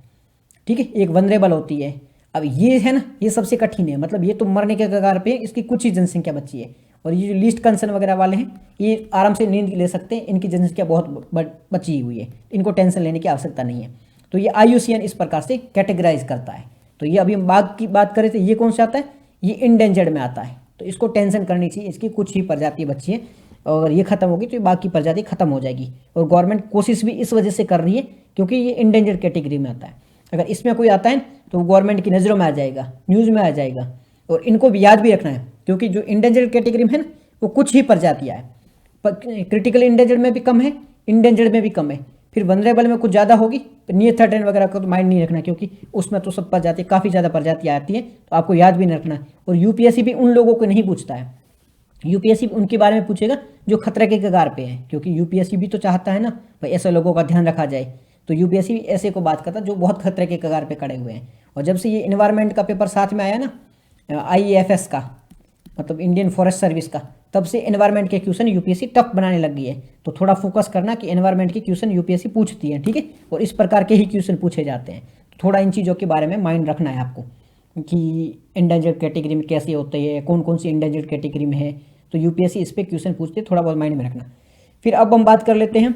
ठीक है, एक वनरेबल होती है। अब ये है ना, ये सबसे कठिन है, मतलब ये तो मरने के कगार पे, इसकी कुछ ही जनसंख्या बची है। और ये जो लीस्ट कंसर्न वगैरह वाले हैं, ये आराम से नींद ले सकते हैं, इनकी जनसंख्या बहुत बची हुई है, इनको टेंशन लेने की आवश्यकता नहीं है। तो ये IUCN इस प्रकार से कैटेगराइज करता है। तो ये अभी हम बाघ की बात करें तो ये कौन सा आता है? ये इंडेंजर्ड में आता है, तो इसको टेंशन करनी चाहिए, इसकी कुछ ही प्रजाति बची है, और ये खत्म होगी तो ये बाघ की प्रजाति खत्म हो जाएगी। और गवर्नमेंट कोशिश भी इस वजह से कर रही है क्योंकि ये इंडेंजर्ड कैटेगरी में आता है। अगर इसमें कोई आता है तो गवर्नमेंट की नज़रों में आ जाएगा, न्यूज़ में आ जाएगा। और इनको भी याद भी रखना है, क्योंकि जो इंडेंजर्ड कैटेगरी में है ना, वो कुछ ही प्रजातियाँ है। क्रिटिकल इंडेंजर्ड में भी कम है, इंडेंजर्ड में भी कम है, फिर वनरेबल में कुछ ज़्यादा होगी। नियर थ्रेटेंड वगैरह का तो माइंड नहीं रखना, क्योंकि उसमें तो सब प्रजाति, काफ़ी ज़्यादा प्रजातियाँ आती हैं, तो आपको याद भी नहीं रखना है। और यूपीएससी भी उन लोगों को नहीं पूछता है, यूपीएससी उनके बारे में पूछेगा जो खतरे के कगार पे हैं, क्योंकि यूपीएससी भी तो चाहता है ना भाई ऐसे लोगों का ध्यान रखा जाए। तो यूपीएससी भी ऐसे को बात करता है जो बहुत खतरे के कगार पे खड़े हुए हैं। और जब से ये इन्वायरमेंट का पेपर साथ में आया ना, IAFS का, मतलब इंडियन फॉरेस्ट सर्विस का, तब से एनवायरनमेंट के क्वेश्चन यूपीएससी टफ बनाने लग गई है। तो थोड़ा फोकस करना कि एनवायरनमेंट के क्वेश्चन यूपीएससी पूछती है, ठीक है, और इस प्रकार के ही क्वेश्चन पूछे जाते हैं। तो थोड़ा इन चीज़ों के बारे में माइंड रखना है आपको कि इंडेंजर्ड कैटेगरी में कैसे होते हैं, कौन कौन सी इंडेंजर्ड कैटेगरी में है, तो यूपीएससी इस पर क्वेश्चन पूछते हैं, थोड़ा बहुत माइंड में रखना। फिर अब हम बात कर लेते हैं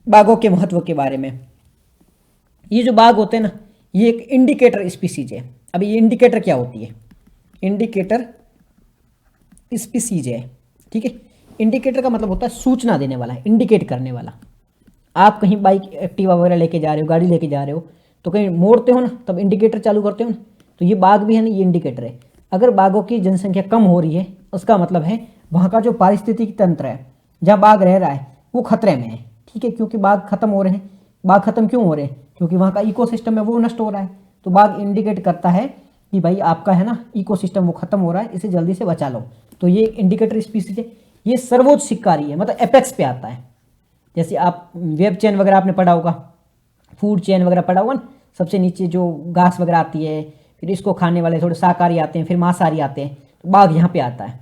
बाघों के महत्व के बारे में। ये जो बाघ होते हैं ना, ये एक इंडिकेटर स्पीसीज है। अब ये इंडिकेटर क्या होती है? इंडिकेटर स्पीसीज है, ठीक है। इंडिकेटर का मतलब होता है सूचना देने वाला, इंडिकेट करने वाला। आप कहीं बाइक एक्टिवा वगैरह लेके जा रहे हो, गाड़ी लेके जा रहे हो, तो कहीं मोड़ते हो ना, तब इंडिकेटर चालू करते हो ना, तो ये बाघ भी है ना, ये इंडिकेटर है। अगर बाघों की जनसंख्या कम हो रही है, उसका मतलब है वहाँ का जो पारिस्थितिक तंत्र है, जहाँ बाघ रह रहा है, वो खतरे में है, ठीक है, क्योंकि बाघ खत्म हो रहे हैं। बाघ खत्म क्यों हो रहे हैं? क्योंकि वहाँ का इकोसिस्टम है वो नष्ट हो रहा है। तो बाघ इंडिकेट करता है कि भाई आपका है ना इकोसिस्टम वो खत्म हो रहा है, इसे जल्दी से बचा लो। तो ये इंडिकेटर स्पीसीज है। ये सर्वोच्च शिकारी है, मतलब एपेक्स पे आता है। जैसे आप वेब चेन वगैरह आपने पढ़ा होगा, फूड चेन वगैरह पढ़ा होगा ना, सबसे नीचे जो घास वगैरह आती है, फिर इसको खाने वाले थोड़े शाकाहारी आते हैं, फिर मांसाहारी आते हैं, तो बाघ यहाँ पे आता है,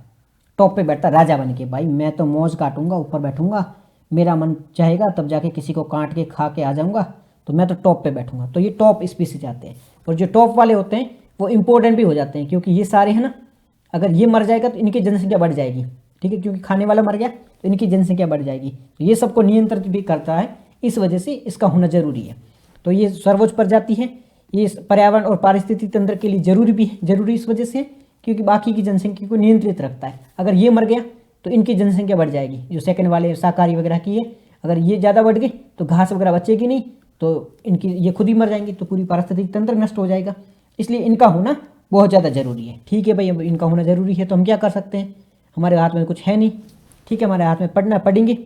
टॉप पे बैठता है राजा बन के। भाई मैं तो मौज काटूंगा, ऊपर बैठूंगा, मेरा मन चाहेगा तब जाके किसी को काट के खा के आ जाऊंगा, तो मैं तो टॉप पे बैठूंगा। तो ये टॉप स्पीसीज आते हैं। और जो टॉप वाले होते हैं वो इंपॉर्टेंट भी हो जाते हैं, क्योंकि ये सारे है ना, अगर ये मर जाएगा तो इनकी जनसंख्या बढ़ जाएगी, ठीक है, क्योंकि खाने वाला मर गया तो इनकी जनसंख्या बढ़ जाएगी। तो ये सबको नियंत्रित भी करता है, इस वजह से इसका होना जरूरी है। तो ये सर्वोच्च प्रजाति है, ये पर्यावरण और पारिस्थितिक तंत्र के लिए जरूरी भी है। जरूरी इस वजह से क्योंकि बाकी की जनसंख्या को नियंत्रित रखता है। अगर ये मर गया तो इनकी जनसंख्या बढ़ जाएगी, जो सेकंड वाले शाकाहारी वगैरह की है। अगर ये ज़्यादा बढ़ गई तो घास वगैरह बचेगी नहीं, तो इनकी ये खुद ही मर जाएंगी, तो पूरी पारिस्थितिक तंत्र नष्ट हो जाएगा। इसलिए इनका होना बहुत ज़्यादा जरूरी है, ठीक है भाई। अब इनका होना जरूरी है तो हम क्या कर सकते हैं? हमारे हाथ में कुछ है नहीं, ठीक है, हमारे हाथ में पढ़ेंगे,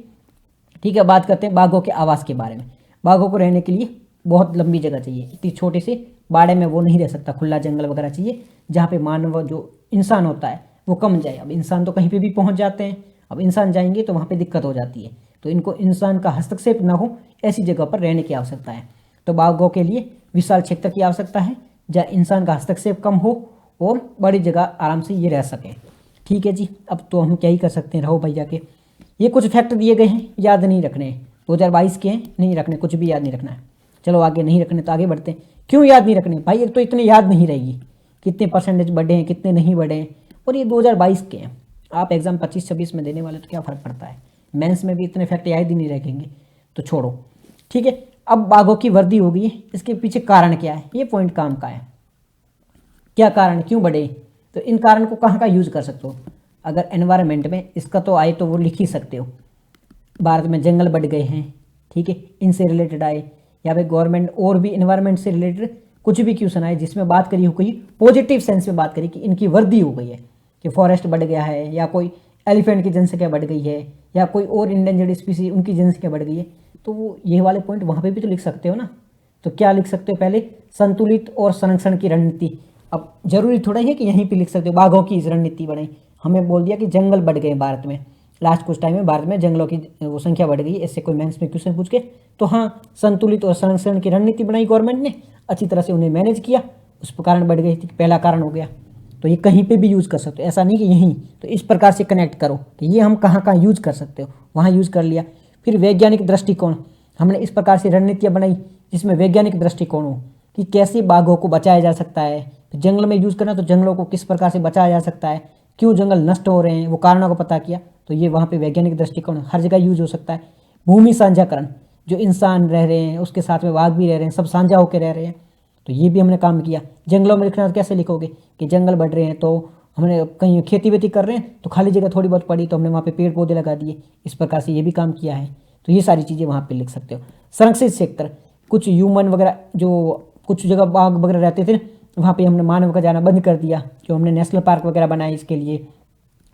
ठीक है। बात करते हैं बाघों के आवास के बारे में। बाघों को रहने के लिए बहुत लंबी जगह चाहिए, इतनी छोटे से बाड़े में वो नहीं रह सकता, खुला जंगल वगैरह चाहिए जहाँ पे मानव जो इंसान होता है वो कम जाए। अब इंसान तो कहीं पे भी पहुँच जाते हैं, अब इंसान जाएंगे तो वहाँ पे दिक्कत हो जाती है। तो इनको इंसान का हस्तक्षेप ना हो ऐसी जगह पर रहने की आवश्यकता है। तो बाघों के लिए विशाल क्षेत्र की आवश्यकता है जहाँ इंसान का हस्तक्षेप कम हो और बड़ी जगह आराम से ये रह सकें, ठीक है जी। अब तो हम क्या ही कर सकते हैं, रहो भैया के। ये कुछ फैक्ट दिए गए हैं, याद नहीं रखने, 2022 के हैं, नहीं रखने, कुछ भी याद नहीं रखना है। चलो आगे नहीं रखने तो आगे बढ़ते हैं। क्यों याद नहीं रखने भाई? एक तो इतने याद नहीं रहेगी, कितने परसेंटेज बढ़े हैं, कितने नहीं बढ़े हैं, और ये 2022 के हैं। आप एग्जाम 25-26 में देने वाले तो क्या फ़र्क पड़ता है? मेंस में भी इतने फैक्ट याद ही नहीं रखेंगे, तो छोड़ो, ठीक है। अब बाघों की वर्दी हो गई है, इसके पीछे कारण क्या है, ये पॉइंट काम का है। क्या कारण, क्यों बढ़े? तो इन कारण को कहाँ का यूज कर सकते हो? अगर एनवायरनमेंट में इसका तो आए तो वो लिख ही सकते हो। भारत में जंगल बढ़ गए हैं, ठीक है, इनसे रिलेटेड आए, या फिर गवर्नमेंट और भी एनवायरनमेंट से रिलेटेड कुछ भी क्वेश्चन आए जिसमें बात करी हो गई, पॉजिटिव सेंस में बात करी कि इनकी वृद्धि हो गई है, कि फॉरेस्ट बढ़ गया है, या कोई एलिफेंट की जनसंख्या बढ़ गई है, या कोई और इंडेंजर्ड स्पीसी उनकी जनसंख्या बढ़ गई है, तो वो ये वाले पॉइंट वहाँ पे भी तो लिख सकते हो ना। तो क्या लिख सकते हो? पहले संतुलित और संरक्षण की रणनीति। अब जरूरी थोड़ा ही है कि यहीं पे लिख सकते हो बाघों की रणनीति बढ़े। हमें बोल दिया कि जंगल बढ़ गए भारत में, लास्ट कुछ टाइम में भारत में जंगलों की वो संख्या बढ़ गई, इससे कोई मेंस में क्वेश्चन पूछ के, तो हाँ, संतुलित और संरक्षण की रणनीति बनाई गवर्नमेंट ने, अच्छी तरह से उन्हें मैनेज किया, उस कारण बढ़ गई थी, पहला कारण हो गया। तो ये कहीं पे भी यूज़ कर सकते हो, ऐसा नहीं कि यहीं। तो इस प्रकार से कनेक्ट करो कि ये हम कहाँ कहाँ यूज़ कर सकते हो, वहाँ यूज़ कर लिया। फिर वैज्ञानिक दृष्टिकोण, हमने इस प्रकार से रणनीतियाँ बनाई जिसमें वैज्ञानिक दृष्टिकोण हो कि कैसे बाघों को बचाया जा सकता है। जंगल में यूज़ करना तो जंगलों को किस प्रकार से बचाया जा सकता है, क्यों जंगल नष्ट हो रहे हैं, वो कारणों को पता किया। तो ये वहाँ पे वैज्ञानिक दृष्टिकोण हर जगह यूज हो सकता है। भूमि साझाकरण, जो इंसान रह रहे हैं उसके साथ में बाघ भी रह रहे हैं, सब साझा होकर रह रहे हैं, तो ये भी हमने काम किया। जंगलों में लिखना कैसे लिखोगे कि जंगल बढ़ रहे हैं, तो हमने कहीं खेती वेती कर रहे हैं तो खाली जगह थोड़ी बहुत पड़ी तो हमने वहाँ पे पेड़ पौधे लगा दिए, इस प्रकार से ये भी काम किया है। तो ये सारी चीज़ें वहाँ पे लिख सकते हो। संरक्षित क्षेत्र, कुछ ह्यूमन वगैरह जो कुछ जगह बाघ वगैरह रहते थे वहाँ पे हमने मानव का जाना बंद कर दिया, जो हमने नेशनल पार्क वगैरह बनाए इसके लिए।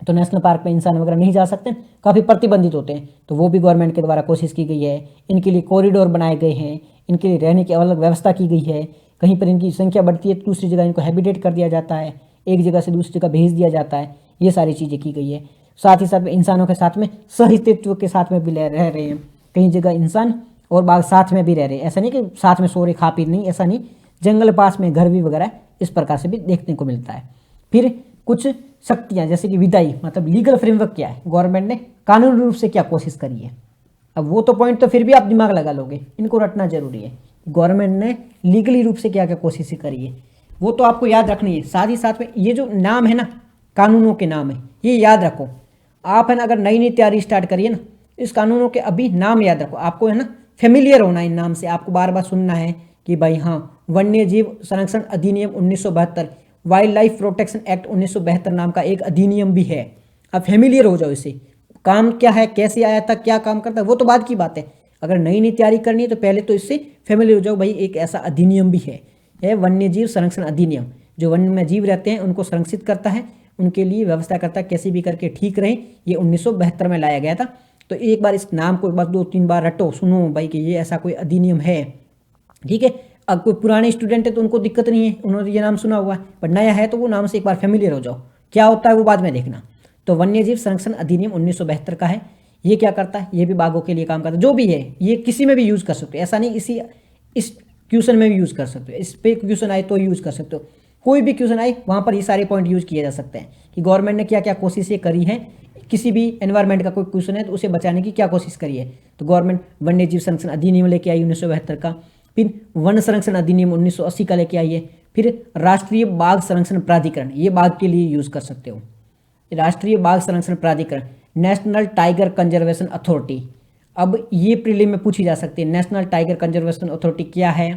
तो नेशनल पार्क में इंसान वगैरह नहीं जा सकते, काफ़ी प्रतिबंधित होते हैं, तो वो भी गवर्नमेंट के द्वारा कोशिश की गई है। इनके लिए कॉरिडोर बनाए गए हैं, इनके लिए रहने की अलग व्यवस्था की गई है। कहीं पर इनकी संख्या बढ़ती है तो दूसरी जगह इनको हैबिटेट कर दिया जाता है, एक जगह से दूसरी जगह भेज दिया जाता है, ये सारी चीज़ें की गई है। साथ ही साथ इंसानों के साथ में सहअस्तित्व के साथ में भी रह रहे हैं, कई जगह इंसान और बाघ साथ में भी रह रहे हैं। ऐसा नहीं कि साथ में सो रहे खा पी नहीं, ऐसा नहीं, जंगल पास में घर भी वगैरह इस प्रकार से भी देखने को मिलता है। फिर कुछ शक्तियाँ, जैसे कि विधायी मतलब लीगल फ्रेमवर्क क्या है, गवर्नमेंट ने कानूनी रूप से क्या कोशिश करी है। अब वो तो पॉइंट तो फिर भी आप दिमाग लगा लोगे, इनको रटना जरूरी है। गवर्नमेंट ने लीगली रूप से क्या क्या कोशिश करी है वो तो आपको याद रखनी है। साथ ही साथ में ये जो नाम है ना, कानूनों के नाम है, ये याद रखो। आप है ना अगर नई नई तैयारी स्टार्ट करिए ना, इस कानूनों के अभी नाम याद रखो। आपको है ना फेमिलियर होना है इन नाम से, आपको बार बार सुनना है कि भाई हाँ, वन्य जीव संरक्षण अधिनियम 1972, वाइल्ड लाइफ प्रोटेक्शन एक्ट 1972 नाम का एक अधिनियम भी है। आप फेमिलियर हो जाओ इससे, काम क्या है, कैसे आया था, क्या काम करता है, वो तो बाद की बात है। अगर नई नई तैयारी करनी है तो पहले तो इससे फेमिलियर हो जाओ, भाई एक ऐसा अधिनियम भी है वन्य जीव संरक्षण अधिनियम, जो वन्य में जीव रहते हैं उनको संरक्षित करता है, उनके लिए व्यवस्था करता है कैसे भी करके ठीक रहे। ये 1972 में लाया गया था। तो एक बार इस नाम को बस 2-3 बार रटो, सुनो भाई कि ये ऐसा कोई अधिनियम है, ठीक है। अब कोई पुराने स्टूडेंट है तो उनको दिक्कत नहीं है, उन्होंने ये नाम सुना हुआ है, पर नया है तो वो नाम से एक बार फेमिलियर हो जाओ, क्या होता है वो बाद में देखना। तो वन्यजीव संरक्षण अधिनियम 1972 का है। ये क्या करता है, ये भी बाघों के लिए काम करता है। जो भी है ये किसी में भी यूज़ कर सकते हो, ऐसा नहीं इस क्वेश्चन में भी यूज़ कर सकते हो, इस पे क्वेश्चन आए तो यूज़ कर सकते हो, कोई भी क्वेश्चन आए वहाँ पर ये सारे पॉइंट यूज़ किए जा सकते हैं कि गवर्नमेंट ने क्या क्या कोशिशें करी हैं। किसी भी एनवायरनमेंट का कोई क्वेश्चन है तो उसे बचाने की क्या कोशिश करी है, तो गवर्नमेंट वन्य जीव संरक्षण अधिनियम लेके आई 1972 का। फिर वन संरक्षण अधिनियम 1980 का लेके आई है। फिर राष्ट्रीय बाघ संरक्षण प्राधिकरण, ये बाघ के लिए यूज़ कर सकते हो, राष्ट्रीय बाघ संरक्षण प्राधिकरण, नेशनल टाइगर कंजर्वेशन अथॉरिटी। अब ये प्रीलिम में पूछी जा सकती है, नेशनल टाइगर कंजर्वेशन अथॉरिटी क्या है,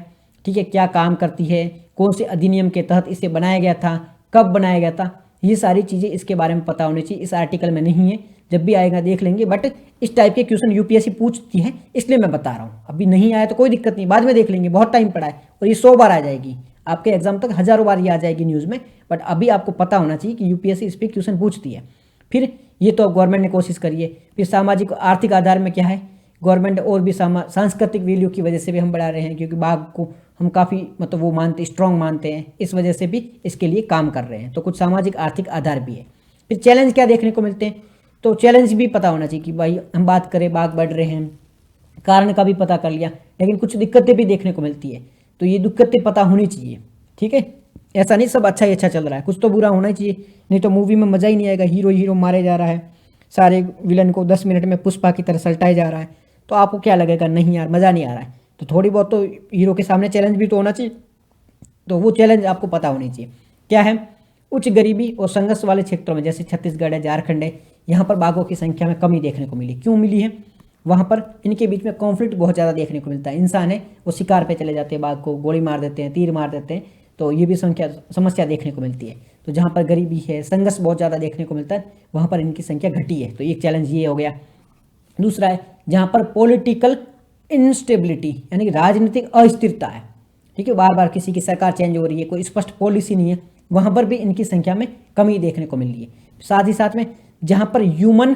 ठीक है, क्या काम करती है, कौन से अधिनियम के तहत इसे बनाया गया था, कब बनाया गया था, ये सारी चीज़ें इसके बारे में पता होनी चाहिए। इस आर्टिकल में नहीं है, जब भी आएगा देख लेंगे, बट इस टाइप के क्वेश्चन यूपीएससी पूछती है इसलिए मैं बता रहा हूँ। अभी नहीं आया तो कोई दिक्कत नहीं, बाद में देख लेंगे, बहुत टाइम पड़ा है और ये 100 बार आ जाएगी आपके एग्जाम तक, हज़ारों बार ये आ जाएगी न्यूज़ में, बट अभी आपको पता होना चाहिए कि यूपीएससी इस पर क्वेश्चन पूछती है। फिर ये तो गवर्नमेंट ने कोशिश करी है। फिर सामाजिक आर्थिक आधार में क्या है, गवर्नमेंट और भी सांस्कृतिक वैल्यू की वजह से भी हम बढ़ा रहे हैं, क्योंकि बाघ को हम काफ़ी मतलब वो मानते, स्ट्रॉन्ग मानते हैं, इस वजह से भी इसके लिए काम कर रहे हैं। तो कुछ सामाजिक आर्थिक आधार भी है। फिर चैलेंज क्या देखने को मिलते हैं, तो चैलेंज भी पता होना चाहिए कि भाई हम बात करें बाघ बढ़ रहे हैं, कारण का भी पता कर लिया, लेकिन कुछ दिक्कतें भी देखने को मिलती है, तो ये दिक्कतें पता होनी चाहिए, ठीक है। ऐसा नहीं सब अच्छा ही अच्छा चल रहा है, कुछ तो बुरा होना ही चाहिए, नहीं तो मूवी में मज़ा ही नहीं आएगा। हीरो मारे जा रहा है, सारे विलन को 10 मिनट में पुष्पा की तरह सल्टाया जा रहा है, तो आपको क्या लगेगा, नहीं यार मज़ा नहीं आ रहा है। तो थोड़ी बहुत तो हीरो के सामने चैलेंज भी तो होना चाहिए, तो वो चैलेंज आपको पता होनी चाहिए क्या है। उच्च गरीबी और संघर्ष वाले क्षेत्रों में जैसे छत्तीसगढ़ है, झारखंड है, यहाँ पर बाघों की संख्या में कमी देखने को मिली। क्यों मिली है, वहाँ पर इनके बीच में कॉन्फ्लिक्ट बहुत ज़्यादा देखने को मिलता है। इंसान है वो शिकार पे चले जाते हैं, बाघ को गोली मार देते हैं, तीर मार देते हैं, तो ये भी समस्या देखने को मिलती है। तो जहाँ पर गरीबी है, संघर्ष बहुत ज़्यादा देखने को मिलता है, वहाँ पर इनकी संख्या घटी है, तो एक चैलेंज ये हो गया। दूसरा है जहाँ पर पॉलिटिकल इंस्टेबिलिटी यानी कि राजनीतिक अस्थिरता है, ठीक है, बार बार किसी की सरकार चेंज हो रही है, कोई स्पष्ट पॉलिसी नहीं है, वहाँ पर भी इनकी संख्या में कमी देखने को मिल रही है। साथ ही साथ में जहाँ पर ह्यूमन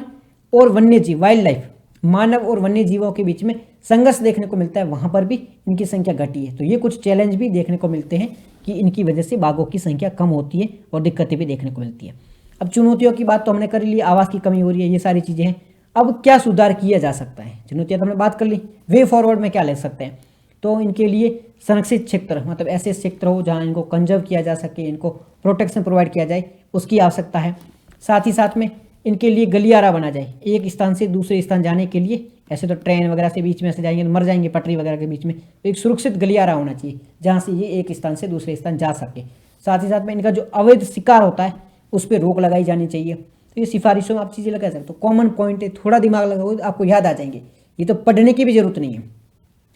और वन्य जीव, वाइल्ड लाइफ, मानव और वन्य जीवों के बीच में संघर्ष देखने को मिलता है, वहाँ पर भी इनकी संख्या घटी है। तो ये कुछ चैलेंज भी देखने को मिलते हैं कि इनकी वजह से बाघों की संख्या कम होती है और दिक्कतें भी देखने को मिलती है। अब चुनौतियों की बात तो हमने कर ली, आवास की कमी हो रही है, ये सारी चीज़ें हैं। अब क्या सुधार किया जा सकता है, चुनौतियाँ तो हमने बात कर ली, वे फॉरवर्ड में क्या ले सकते हैं, तो इनके लिए संरक्षित क्षेत्र मतलब ऐसे क्षेत्र हो जहाँ इनको कंजर्व किया जा सके, इनको प्रोटेक्शन प्रोवाइड किया जाए, उसकी आवश्यकता है। साथ ही साथ में इनके लिए गलियारा बना जाए, एक स्थान से दूसरे स्थान जाने के लिए, ऐसे तो ट्रेन वगैरह से बीच में से जाएंगे तो मर जाएंगे, पटरी वगैरह के बीच में, तो एक सुरक्षित गलियारा होना चाहिए जहाँ से ये एक स्थान से दूसरे स्थान जा सके। साथ ही साथ में इनका जो अवैध शिकार होता है उस पर रोक लगाई जानी चाहिए। तो ये सिफारिशों में आप चीज़ें लगा सकते हो, कॉमन पॉइंट है, थोड़ा दिमाग लगाओ आपको याद आ जाएंगे, ये तो पढ़ने की भी जरूरत नहीं है।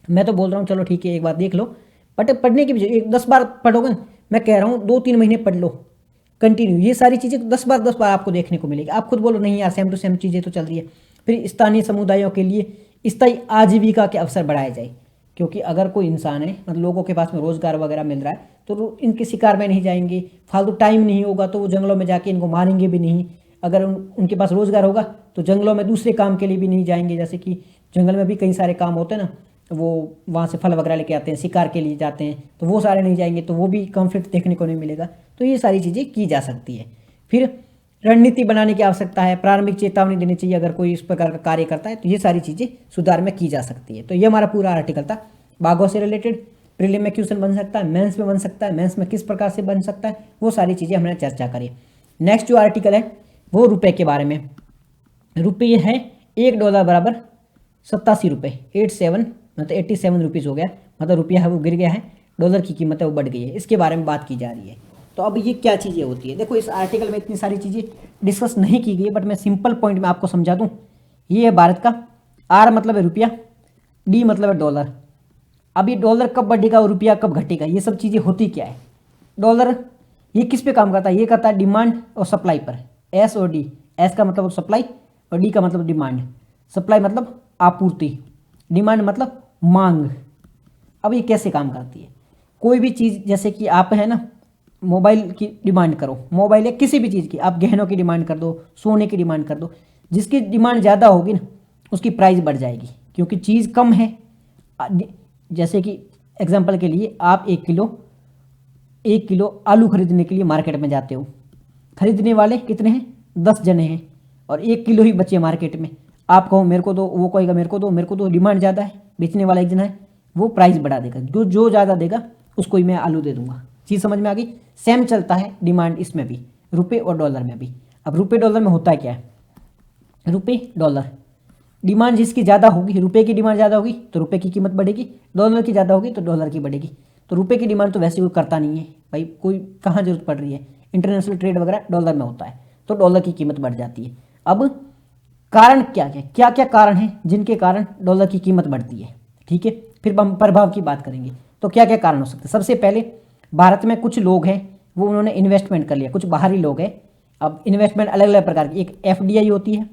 मैं तो बोल रहा हूँ चलो ठीक है एक बार देख लो, बट पढ़ने की भी एक 10 बार पढ़ोगे ना, मैं कह रहा हूँ 2-3 महीने पढ़ लो कंटिन्यू, ये सारी चीज़ें 10 बार आपको देखने को मिलेगी। आप खुद बोलो नहीं यार सेम टू सेम चीज़ें तो चल रही है। फिर स्थानीय समुदायों के लिए स्थायी आजीविका के अवसर बढ़ाए जाए, क्योंकि अगर कोई इंसान है मतलब लोगों के पास में रोजगार वगैरह मिल रहा है तो इनके शिकार में नहीं जाएंगे, फालतू टाइम नहीं होगा तो वो जंगलों में जाके इनको मारेंगे भी नहीं। अगर उनके पास रोजगार होगा तो जंगलों में दूसरे काम के लिए भी नहीं जाएंगे, जैसे कि जंगल में भी कई सारे काम होते हैं ना, वो वहाँ से फल वगैरह लेके आते हैं, शिकार के लिए जाते हैं, तो वो सारे नहीं जाएंगे, तो वो भी कॉन्फ्लिक्ट देखने को नहीं मिलेगा। तो ये सारी चीज़ें की जा सकती है। फिर रणनीति बनाने की आवश्यकता है, प्रारंभिक चेतावनी देनी चाहिए अगर कोई इस प्रकार का कार्य करता है, तो ये सारी चीज़ें सुधार में की जा सकती है। तो ये हमारा पूरा आर्टिकल था बाघों से रिलेटेड। प्रीलिम में क्वेश्चन बन सकता है, मेंस में बन सकता है, मेंस में किस प्रकार से बन सकता है, वो सारी चीज़ें हमने चर्चा करी। नेक्स्ट जो आर्टिकल है वो रुपए के बारे में। रुपये है $1 बराबर 87 रुपये, 87 मतलब 87 रुपीज़ हो गया, मतलब रुपया है वो गिर गया है, डॉलर की कीमत है वो बढ़ गई है, इसके बारे में बात की जा रही है। तो अब ये क्या चीज़ें होती है, देखो इस आर्टिकल में इतनी सारी चीज़ें डिस्कस नहीं की गई, बट मैं सिंपल पॉइंट में आपको समझा दूँ। ये है भारत का, आर मतलब है रुपया, डी मतलब है डॉलर। अब ये डॉलर कब बढ़ेगा और रुपया कब घटेगा, ये सब चीज़ें होती क्या है। डॉलर ये किस पे काम करता है, ये करता है डिमांड और सप्लाई पर, एस और डी। एस का मतलब सप्लाई और डी का मतलब डिमांड। सप्लाई मतलब आपूर्ति, डिमांड मतलब मांग। अब ये कैसे काम करती है, कोई भी चीज़ जैसे कि आप है ना मोबाइल की डिमांड करो, मोबाइल या किसी भी चीज़ की, आप गहनों की डिमांड कर दो, सोने की डिमांड कर दो, जिसकी डिमांड ज़्यादा होगी ना उसकी प्राइस बढ़ जाएगी, क्योंकि चीज़ कम है। जैसे कि एग्जांपल के लिए आप एक किलो आलू खरीदने के लिए मार्केट में जाते हो, खरीदने वाले कितने हैं, 10 जने हैं, और 1 किलो ही बचे मार्केट में। आप कहो मेरे को दो, वो कहेगा मेरे को दो, डिमांड ज़्यादा है, बेचने वाला एक जना है, वो प्राइस बढ़ा देगा, जो ज़्यादा देगा उसको ही मैं आलू दे दूंगा। चीज़ समझ में आ गई। सेम चलता है डिमांड इसमें भी, रुपये और डॉलर में भी। अब रुपये डॉलर में होता है क्या है, रुपये डॉलर, डिमांड जिसकी ज़्यादा होगी, रुपये की डिमांड ज़्यादा होगी तो रुपये की कीमत बढ़ेगी, डॉलर की ज़्यादा होगी तो डॉलर की बढ़ेगी। तो रुपये की डिमांड तो वैसे कोई करता नहीं है भाई, कोई कहाँ जरूरत पड़ रही है, इंटरनेशनल ट्रेड वगैरह डॉलर में होता है, तो डॉलर की कीमत बढ़ जाती है। अब कारण क्या क्या कारण हैं जिनके कारण डॉलर की कीमत बढ़ती है, ठीक है, फिर हम प्रभाव की बात करेंगे। तो क्या क्या कारण हो सकते हैं। सबसे पहले भारत में कुछ लोग हैं वो उन्होंने इन्वेस्टमेंट कर लिया, कुछ बाहरी लोग हैं। अब इन्वेस्टमेंट अलग अलग प्रकार की, एक FDI होती है,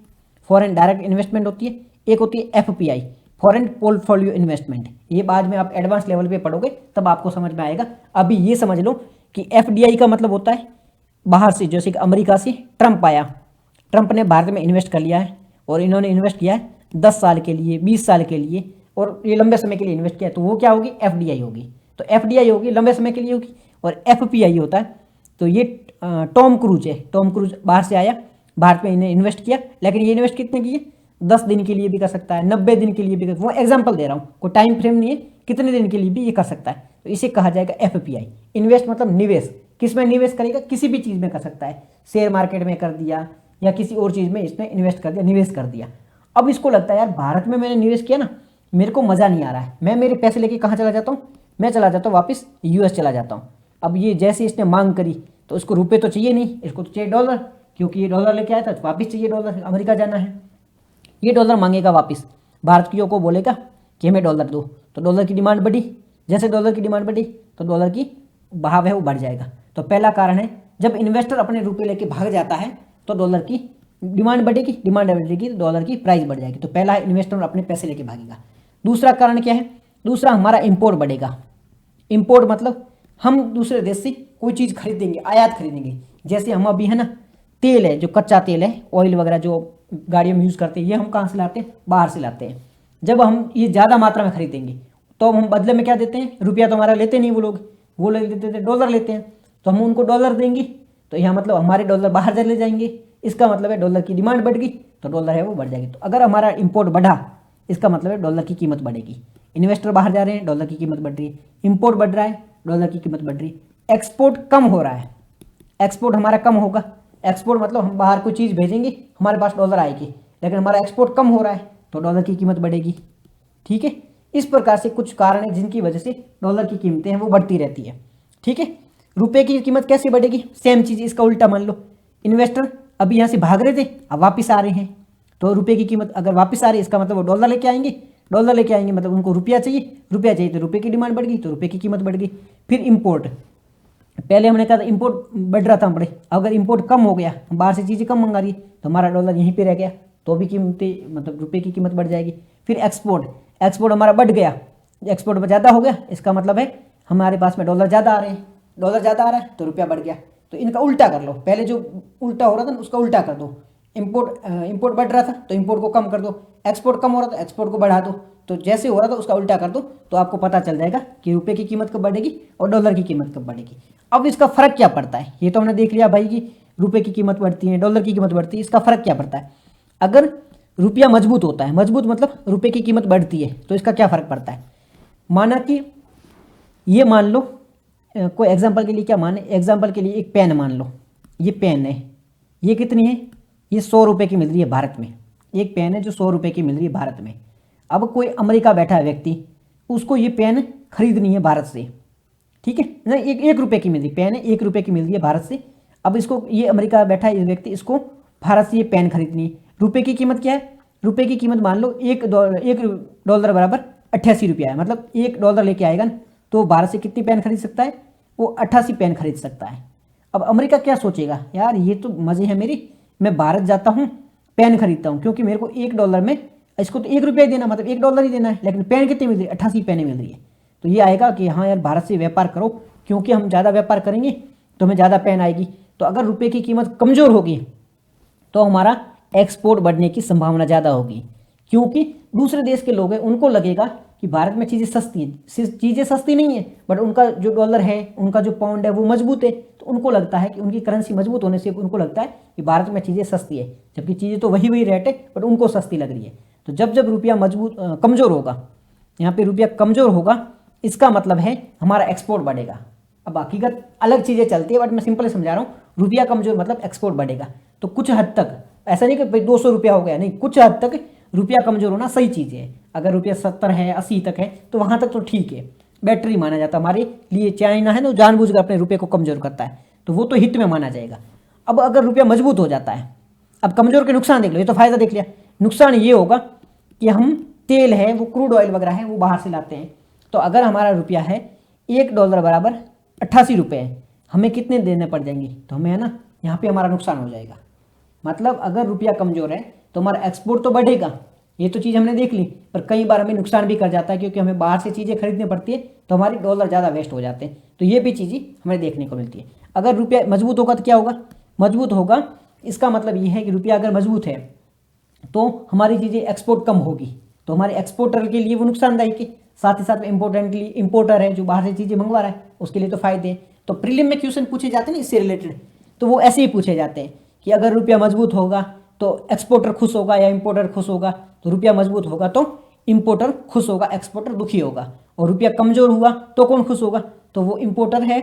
फॉरेन डायरेक्ट इन्वेस्टमेंट होती है, एक होती है FPI, फॉरेन पोर्टफोलियो इन्वेस्टमेंट। ये बाद में आप एडवांस लेवल पे पढ़ोगे तब आपको समझ में आएगा। अभी ये समझ लो कि FDI का मतलब होता है बाहर से, जैसे कि अमेरिका से ट्रंप आया, ट्रंप ने भारत में इन्वेस्ट कर लिया है, और इन्होंने इन्वेस्ट किया है 10 साल के लिए, 20 साल के लिए, और ये लंबे समय के लिए इन्वेस्ट किया है, तो वो क्या होगी, FDI होगी। तो FDI होगी, लंबे समय के लिए होगी। और FPI होता है, तो ये टॉम क्रूज है, टॉम क्रूज बाहर से आया, भारत में इन्हें इन्वेस्ट किया, लेकिन ये इन्वेस्ट कितने किए, 10 दिन के लिए भी कर सकता है, 90 दिन के लिए भी कर, वो एग्जाम्पल दे रहा हूँ, कोई टाइम फ्रेम नहीं है, कितने दिन के लिए भी ये कर सकता है। तो इसे कहा जाएगा FPI। इन्वेस्ट मतलब निवेश, किस में निवेश करेगा, किसी भी चीज़ में कर सकता है, शेयर मार्केट में कर दिया या किसी और चीज़ में इसने इन्वेस्ट कर दिया, निवेश कर दिया। अब इसको लगता है यार भारत में मैंने निवेश किया ना, मेरे को मज़ा नहीं आ रहा है, मैं मेरे पैसे लेके कहाँ चला जाता हूँ, मैं चला जाता हूँ वापस US चला जाता हूँ। अब ये जैसे इसने मांग करी तो इसको रुपये तो चाहिए नहीं, इसको तो चाहिए डॉलर, क्योंकि ये डॉलर लेके आया था तो वापस चाहिए डॉलर, अमेरिका जाना है, ये डॉलर मांगेगा वापस, भारतीयों को बोलेगा कि हमें डॉलर दो, तो डॉलर की डिमांड बढ़ी, जैसे डॉलर की डिमांड बढ़ी तो डॉलर की भाव है वो बढ़ जाएगा। तो पहला कारण है, जब इन्वेस्टर अपने रुपये लेके भाग जाता है तो डॉलर की डिमांड बढ़ेगी, डिमांड बढ़ेगी तो डॉलर की प्राइस बढ़ जाएगी। तो पहला है इन्वेस्टर अपने पैसे लेके भागेगा। दूसरा कारण क्या है, दूसरा हमारा इंपोर्ट बढ़ेगा। इंपोर्ट मतलब हम दूसरे देश से कोई चीज़ खरीदेंगे, आयात खरीदेंगे। जैसे हम अभी है ना तेल है, जो कच्चा तेल है, ऑयल वगैरह जो गाड़ियों में यूज़ करते हैं, ये हम कहाँ से लाते हैं, बाहर से लाते हैं। जब हम ये ज़्यादा मात्रा में खरीदेंगे तो हम बदले में क्या देते हैं, रुपया तो हमारा लेते नहीं वो लोग देते थे डॉलर लेते हैं, तो हम उनको डॉलर देंगे, तो यहाँ मतलब हमारे डॉलर बाहर चले जाएंगे, इसका मतलब है डॉलर की डिमांड बढ़ गई तो डॉलर है वो बढ़ जाएगी। तो अगर हमारा इंपोर्ट बढ़ा इसका मतलब है डॉलर की कीमत बढ़ेगी। इन्वेस्टर बाहर जा रहे हैं, डॉलर की कीमत बढ़ रही है, इंपोर्ट बढ़ रहा है, डॉलर की कीमत बढ़ रही है। एक्सपोर्ट कम हो रहा है, एक्सपोर्ट हमारा कम होगा, एक्सपोर्ट मतलब हम बाहर कोई चीज़ भेजेंगे हमारे पास डॉलर आएगी, लेकिन हमारा एक्सपोर्ट कम हो रहा है तो डॉलर की कीमत बढ़ेगी, ठीक है। इस प्रकार से कुछ कारण है जिनकी वजह से डॉलर की कीमतें हैं वो बढ़ती रहती है, ठीक है। रुपये की कीमत कैसे बढ़ेगी, सेम चीज़, इसका उल्टा मान लो, इन्वेस्टर अभी यहाँ से भाग रहे थे अब वापस आ रहे हैं, तो रुपये की कीमत अगर वापस आ रही है इसका मतलब वो डॉलर लेके आएंगे, डॉलर लेके आएंगे मतलब उनको रुपया चाहिए तो रुपये की डिमांड बढ़ गई तो रुपये की कीमत बढ़ गई। फिर इंपोर्ट, पहले हमने कहा था इंपोर्ट बढ़ रहा था बड़े, अगर इंपोर्ट कम हो गया, हम बाहर से चीज़ें कम मंगा रही तो हमारा डॉलर यहीं पे रह गया तो भी कीमतें मतलब रुपये की कीमत बढ़ जाएगी। फिर एक्सपोर्ट हमारा बढ़ गया, एक्सपोर्ट ज़्यादा हो गया, इसका मतलब है हमारे पास में डॉलर ज़्यादा आ रहे हैं, डॉलर ज़्यादा आ रहा है तो रुपया बढ़ गया। तो इनका उल्टा कर लो, पहले जो उल्टा हो रहा था ना उसका उल्टा कर दो, इंपोर्ट बढ़ रहा था तो इंपोर्ट को कम कर दो, एक्सपोर्ट कम हो रहा था एक्सपोर्ट को बढ़ा दो, तो जैसे हो रहा था उसका उल्टा कर दो तो आपको पता चल जाएगा कि रुपये की कीमत कब बढ़ेगी और डॉलर की कीमत कब बढ़ेगी। अब इसका फ़र्क क्या पड़ता है, ये तो हमने देख लिया भाई कि रुपये की कीमत बढ़ती है, डॉलर की कीमत बढ़ती है, इसका फ़र्क क्या पड़ता है। अगर रुपया मजबूत होता है, मजबूत मतलब रुपये की कीमत बढ़ती है, तो इसका क्या फ़र्क पड़ता है। माना कि ये मान लो कोई एग्जाम्पल के लिए क्या माने, एग्जाम्पल के लिए एक पेन मान लो, ये पेन है, ये कितनी है, ये 100 रुपये की मिल रही है भारत में। एक पेन है जो 100 रुपये की मिल रही है भारत में। अब कोई अमेरिका बैठा है व्यक्ति, उसको ये पेन खरीदनी है भारत से, ठीक है ना, 1 रुपये की मिल रही पेन है, 1 रुपये की मिल रही है भारत से। अब इसको, ये अमेरिका बैठा है ये व्यक्ति, इसको भारत से ये पेन खरीदनी है। रुपये की कीमत क्या है, रुपये की कीमत मान लो $1 बराबर 88 रुपया है, मतलब $1 लेके आएगा ना, तो भारत से कितनी पेन खरीद सकता है, वो 88 पेन खरीद सकता है। अब अमेरिका क्या सोचेगा, यार ये तो मज़े है मेरी, मैं भारत जाता हूँ पेन खरीदता हूँ, क्योंकि मेरे को $1 में, इसको तो ₹1 ही देना, मतलब $1 ही देना है, लेकिन पेन कितनी मिल रही है, 88 पेनें मिल रही है। तो ये आएगा कि हाँ यार भारत से व्यापार करो, क्योंकि हम ज़्यादा व्यापार करेंगे तो हमें ज़्यादा पेन आएगी। तो अगर रुपये की कीमत कमज़ोर होगी तो हमारा एक्सपोर्ट बढ़ने की संभावना ज़्यादा होगी, क्योंकि दूसरे देश के लोग हैं उनको लगेगा कि भारत में चीज़ें सस्ती हैं। चीज़ें सस्ती नहीं है, बट उनका जो डॉलर है, उनका जो पाउंड है वो मजबूत है, तो उनको लगता है कि उनकी करेंसी मजबूत होने से उनको लगता है कि भारत में चीज़ें सस्ती है, जबकि चीज़ें तो वही रेट है, बट उनको सस्ती लग रही है। तो जब जब रुपया कमज़ोर होगा, यहाँ पे रुपया कमज़ोर होगा, इसका मतलब है हमारा एक्सपोर्ट बढ़ेगा। अब हकीकत अलग चीज़ें चलती है, बट मैं सिंपल समझा रहा हूँ, रुपया कमज़ोर मतलब एक्सपोर्ट बढ़ेगा। तो कुछ हद तक, ऐसा नहीं कि भाई 200 रुपया हो गया, नहीं, कुछ हद तक रुपया कमज़ोर होना सही चीज़ है। अगर रुपया 70 है, 80 तक है, तो वहाँ तक तो ठीक है, बेटर ही माना जाता है हमारे लिए। चाइना है ना, जानबूझकर अपने रुपये को कमज़ोर करता है, तो वो तो हित में माना जाएगा। अब अगर रुपया मजबूत हो जाता है, अब कमज़ोर के नुकसान देख लो, ये तो फ़ायदा देख लिया। नुकसान ये होगा कि हम तेल है, वो क्रूड ऑयल वगैरह है, वो बाहर से लाते हैं। तो अगर हमारा रुपया है $1 बराबर 88 रुपये है, हमें कितने देने पड़ जाएंगे, तो हमें है ना यहाँ पे हमारा नुकसान हो जाएगा। मतलब अगर रुपया कमज़ोर है तो हमारा एक्सपोर्ट तो बढ़ेगा, ये तो चीज़ हमने देख ली, पर कई बार हमें नुकसान भी कर जाता है, क्योंकि हमें बाहर से चीज़ें खरीदनी पड़ती है, तो हमारे डॉलर ज़्यादा वेस्ट हो जाते हैं। तो ये भी चीज़ें हमें देखने को मिलती है। अगर रुपया मजबूत होगा तो क्या होगा, मजबूत होगा, इसका मतलब ये है कि रुपया अगर मजबूत है तो हमारी चीज़ें एक्सपोर्ट कम होगी, तो हमारे एक्सपोर्टर के लिए वो नुकसानदायक है। साथ ही साथ में इम्पोर्टर है जो बाहर से चीज़ें मंगवा रहा है, उसके लिए तो फ़ायदे हैं। तो प्रीलिम में क्वेश्चन पूछे जाते हैं ना इससे रिलेटेड, तो वो ऐसे ही पूछे जाते हैं कि अगर रुपया मजबूत होगा तो एक्सपोर्टर खुश होगा या इंपोर्टर खुश होगा। तो रुपया मजबूत होगा तो इंपोर्टर खुश होगा, एक्सपोर्टर दुखी होगा। और रुपया कमज़ोर हुआ तो कौन खुश होगा, तो वो इंपोर्टर है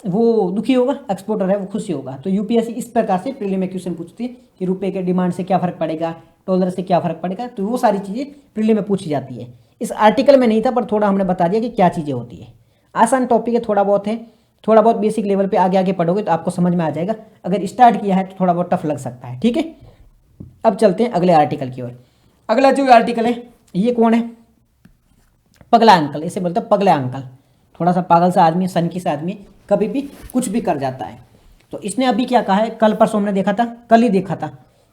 वो दुखी होगा, एक्सपोर्टर है वो खुशी होगा। तो यूपीएससी इस प्रकार से प्रीलिम में क्वेश्चन पूछती है कि रुपये के डिमांड से क्या फ़र्क पड़ेगा, डॉलर से क्या फ़र्क पड़ेगा। तो वो सारी चीज़ें प्रीलिम में पूछी जाती है। इस आर्टिकल में नहीं था, पर थोड़ा हमने बता दिया कि क्या चीज़ें होती है। आसान टॉपिक है, थोड़ा बहुत है, थोड़ा बहुत बेसिक लेवल पे आगे आगे पढ़ोगे तो आपको समझ में आ जाएगा। अगर स्टार्ट किया है तो थोड़ा बहुत टफ लग सकता है, ठीक है। अब चलते हैं अगले आर्टिकल की ओर। अगला जो आर्टिकल है, ये कौन है, पगला अंकल, इसे बोलते हैं पगला अंकल। थोड़ा सा पागल सा आदमी, सनकी सा आदमी, कभी भी कुछ भी कर जाता है। तो इसने अभी क्या कहा है, कल परसों हमने देखा था, कल ही देखा था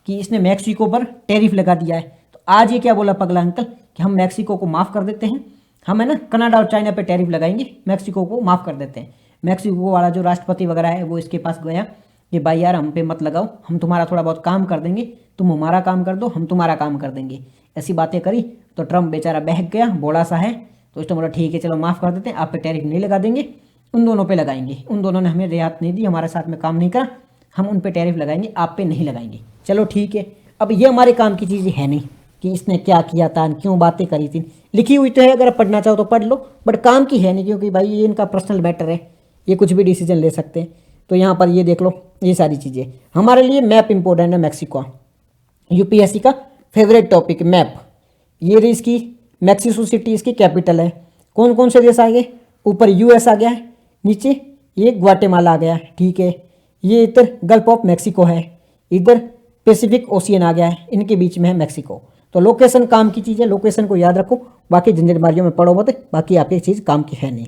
कि इसने मैक्सिको पर टैरिफ लगा दिया है। तो आज ये क्या बोला पगला अंकल कि हम मैक्सिको को माफ़ कर देते हैं, हम है ना कनाडा और चाइना पे टैरिफ लगाएंगे, मैक्सिको को माफ़ कर देते हैं। मैक्सिको वाला जो राष्ट्रपति वगैरह है वो इसके पास गया कि भाई यार हम पे मत लगाओ, हम तुम्हारा थोड़ा बहुत काम कर देंगे, तुम हमारा काम कर दो, हम तुम्हारा काम कर देंगे। ऐसी बातें करी तो ट्रम्प बेचारा बहक गया, बड़ा सा है। तो उसने बोला ठीक है चलो माफ़ कर देते हैं, आप पे टैरिफ नहीं लगा देंगे, उन दोनों पे लगाएंगे। उन दोनों ने हमें रियायत नहीं दी, हमारे साथ में काम नहीं करा, हम उन पे टैरिफ लगाएंगे, आप पे नहीं लगाएंगे। चलो ठीक है। अब ये हमारे काम की चीज़ें है नहीं कि इसने क्या किया था, क्यों बातें करी थी, लिखी हुई तो है, अगर आप पढ़ना चाहो तो पढ़ लो, बट काम की है नहीं, क्योंकि भाई ये इनका पर्सनल मैटर है, ये कुछ भी डिसीजन ले सकते हैं। तो यहाँ पर ये देख लो, ये सारी चीज़ें हमारे लिए मैप इंपॉर्टेंट है। मैक्सिको यूपीएससी का फेवरेट टॉपिक मैप। ये रही इसकी मैक्सिको सिटी, इसकी कैपिटल है। कौन कौन से देश आ गए, ऊपर यूएस आ गया है, नीचे ये ग्वाटेमाला आ गया है, ठीक है। ये इधर गल्फ ऑफ मैक्सिको है, इधर पैसिफिक ओशियन आ गया है, इनके बीच में है मैक्सिको। तो लोकेशन काम की चीज़ है, लोकेशन को याद रखो, बाकी झंझटमारियों में पढ़ो मत, बाकी आपकी चीज़ काम की है नहीं,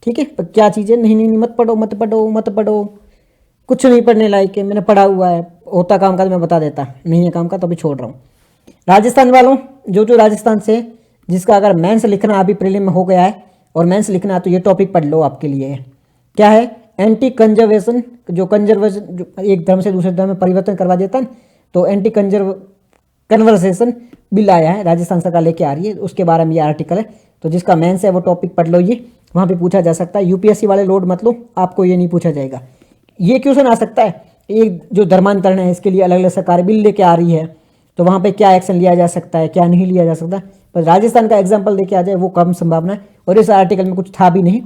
ठीक है। पर क्या चीज़ है, नहीं मत पढ़ो मत पढ़ो मत पढ़ो, कुछ नहीं पढ़ने लायक है, मैंने पढ़ा हुआ है, होता काम का तो मैं बता देता, नहीं है काम का तो अभी छोड़ रहा हूँ। राजस्थान वालों, जो राजस्थान से जिसका अगर मेंस लिखना अभी प्रीलिम में हो गया है और मेंस लिखना है तो ये टॉपिक पढ़ लो, आपके लिए क्या है, एंटी कंजर्वेशन, जो कंजर्वेशन जो एक धर्म से दूसरे धर्म में परिवर्तन करवा देता है, तो एंटी कन्वर्सेशन बिल आया है, राजस्थान सरकार लेके आ रही है, उसके बारे में ये आर्टिकल है। तो जिसका मेंस है वो टॉपिक पढ़ लो, ये वहाँ पे पूछा जा सकता है। यूपीएससी वाले लोड मत लो, आपको ये नहीं पूछा जाएगा। ये क्वेश्चन आ सकता है, एक जो धर्मांतरण है इसके लिए अलग अलग सरकार बिल लेके आ रही है, तो वहाँ पे क्या एक्शन लिया जा सकता है, क्या नहीं लिया जा सकता। पर राजस्थान का एग्जाम्पल लेके आ जाए वो कम संभावना है, और इस आर्टिकल में कुछ था भी नहीं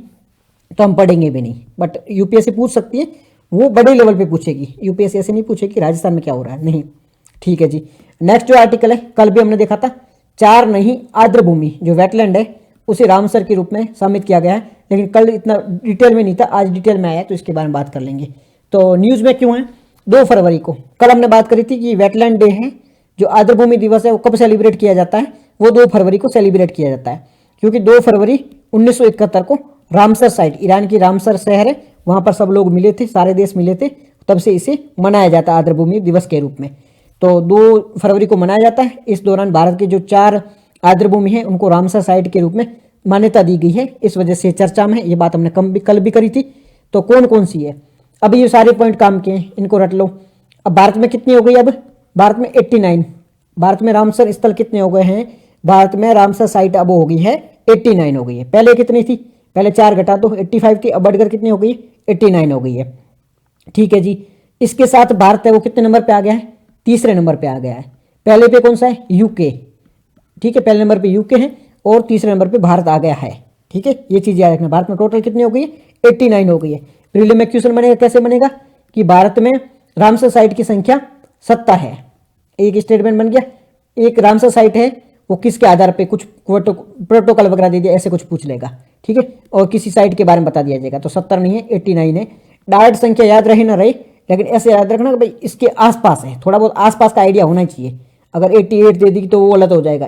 तो हम पढ़ेंगे भी नहीं, बट यूपीएससी पूछ सकती है, वो बड़े लेवल पे पूछेगी, यूपीएससी ऐसे नहीं पूछेगी राजस्थान में क्या हो रहा है, नहीं। ठीक है जी। नेक्स्ट जो आर्टिकल है कल भी हमने देखा था, 4 नहीं आर्द्र भूमि जो वेटलैंड है उसे रामसर के रूप में सम्मिलित किया गया है, लेकिन कल इतना डिटेल में नहीं था, आज डिटेल में आया है तो इसके बारे में बात कर लेंगे। तो न्यूज़ में क्यों है 2 फरवरी को, कल हमने बात करी थी कि वेटलैंड डे है, जो आर्द्र भूमि दिवस है वो कब सेलिब्रेट किया जाता है, वो 2 फरवरी को सेलिब्रेट किया जाता है, क्योंकि 2 फरवरी 1971 को रामसर साइट, ईरान की रामसर शहर है, वहां पर सब लोग मिले थे, सारे देश मिले थे, तब से इसे मनाया जाता है आर्द्र भूमि दिवस के रूप में। तो 2 फरवरी को मनाया जाता है। इस दौरान भारत के जो 4 आर्द्र भूमि है उनको रामसर साइट के रूप में मान्यता दी गई है, इस वजह से चर्चा में है। ये बात हमने कल भी करी थी। तो कौन कौन सी है, अभी ये सारे पॉइंट काम के हैं, इनको रट लो। अब भारत में कितनी हो गई, अब भारत में 89, भारत में रामसर स्थल कितने हो गए हैं, भारत में रामसर साइट अब हो गई है 89 हो गई है। पहले कितनी थी, पहले 4 घटा दो 85 थी, अब बढ़कर कितनी हो गई है 89 हो गई है। ठीक है जी। इसके साथ भारत है वो कितने नंबर पे आ गया है, तीसरे नंबर पे आ गया है। पहले पे कौन सा है, यूके। ठीक है, पहले नंबर पे यूके है और तीसरे नंबर पे भारत आ गया है। ठीक है, ये चीज याद रखना। भारत में टोटल कितनी हो गई है 89 हो गई है। प्रीलिम में क्वेश्चन बनेगा, कैसे बनेगा कि भारत में रामसर साइट की संख्या 70 है, एक स्टेटमेंट बन गया। एक रामसर साइट है वो किसके आधार पे कुछ प्रोटोकॉल वगैरह दे दिया, ऐसे कुछ पूछ लेगा। ठीक है, और किसी साइट के बारे में बता दिया जाएगा। तो 70 नहीं है 89 है। डायरेक्ट संख्या याद रहे ना रहे, लेकिन ऐसे याद रखना कि भाई इसके आसपास है, थोड़ा बहुत आसपास का आइडिया होना चाहिए। अगर 88 दे दी तो वो गलत हो जाएगा,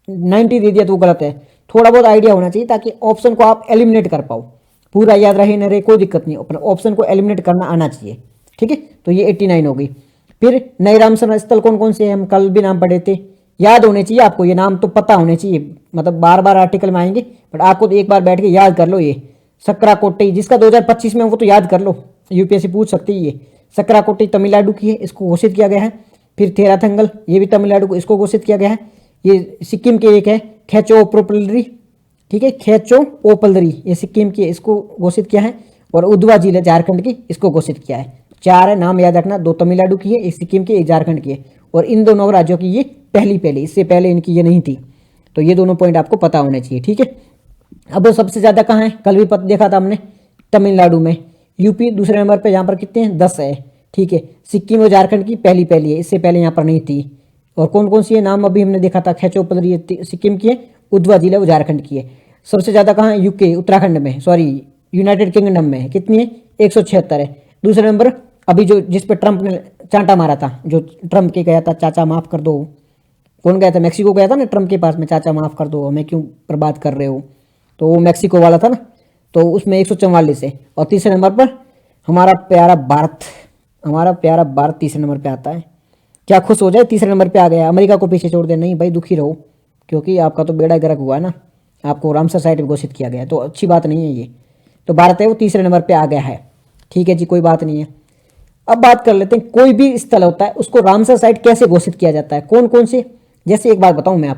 90 दे दिया तो वो गलत है। थोड़ा बहुत आइडिया होना चाहिए ताकि ऑप्शन को आप एलिमिनेट कर पाओ। पूरा याद रहे न रहे कोई दिक्कत नहीं, अपना ऑप्शन को एलिमिनेट करना आना चाहिए। ठीक है, तो ये 89 हो गई। फिर नए रामसर स्थल कौन कौन से हैं, हम कल भी नाम पढ़े थे, याद होने चाहिए आपको, ये नाम तो पता होने चाहिए, मतलब बार बार आर्टिकल में आएंगे, बट आपको तो एक बार बैठ के याद कर लो। ये सक्राकोटई, जिसका 2025 में वो तो याद कर लो, यूपीएससी पूछ सकती है। ये सक्राकोटई तमिलनाडु की है, इसको घोषित किया गया है। फिर थेराथंगल, ये भी तमिलनाडु को, इसको घोषित किया गया है। ये सिक्किम के एक है खेचोपोपलरी, ठीक है, खेचोपोपलरी, ये सिक्किम की है, इसको घोषित किया है। और उधवा जिला झारखंड की, इसको घोषित किया है। 4 है, नाम याद रखना, 2 तमिलनाडु की है, एक सिक्किम की, एक झारखंड की है। और इन दोनों राज्यों की ये पहले, इससे पहले इनकी ये नहीं थी। तो ये दोनों पॉइंट आपको पता होने चाहिए। ठीक है, अब वो सबसे ज़्यादा कहाँ है, कल भी देखा था हमने, तमिलनाडु में। यूपी दूसरे नंबर पे, यहाँ पर कितने हैं 10 है। ठीक है, सिक्किम और झारखंड की पहली है, इससे पहले यहाँ पर नहीं थी। और कौन कौन सी है नाम अभी हमने देखा था, खेचोपलरी सिक्किम की है, उधवा जिला वो झारखंड की है। सबसे ज़्यादा कहाँ है, यूके उत्तराखंड में, सॉरी यूनाइटेड किंगडम में कितनी है 176 है। दूसरे नंबर अभी जो जिस पे ट्रंप ने चांटा मारा था, जो ट्रंप के गया था चाचा माफ़ कर दो, कौन गया था, मैक्सिको गया था ना ट्रंप के पास में, चाचा माफ़ कर दो हमें क्यों बर्बाद कर रहे हो, तो वो मैक्सिको वाला था ना, तो उसमें 144 है। और तीसरे नंबर पर हमारा प्यारा भारत तीसरे नंबर पे आता है। क्या खुश हो जाए, तीसरे नंबर पे आ गया, अमेरिका को पीछे छोड़ दे, नहीं भाई दुखी रहो, क्योंकि आपका तो बेड़ा गर्क हुआ है ना, आपको रामसर साइट में घोषित किया गया, तो अच्छी बात नहीं है ये। तो भारत है वो तीसरे नंबर पे आ गया है। ठीक है जी, कोई बात नहीं है। अब बात कर लेते हैं, कोई भी स्थल होता है उसको रामसर साइट कैसे घोषित किया जाता है, कौन कौन से। जैसे एक बात बताऊं मैं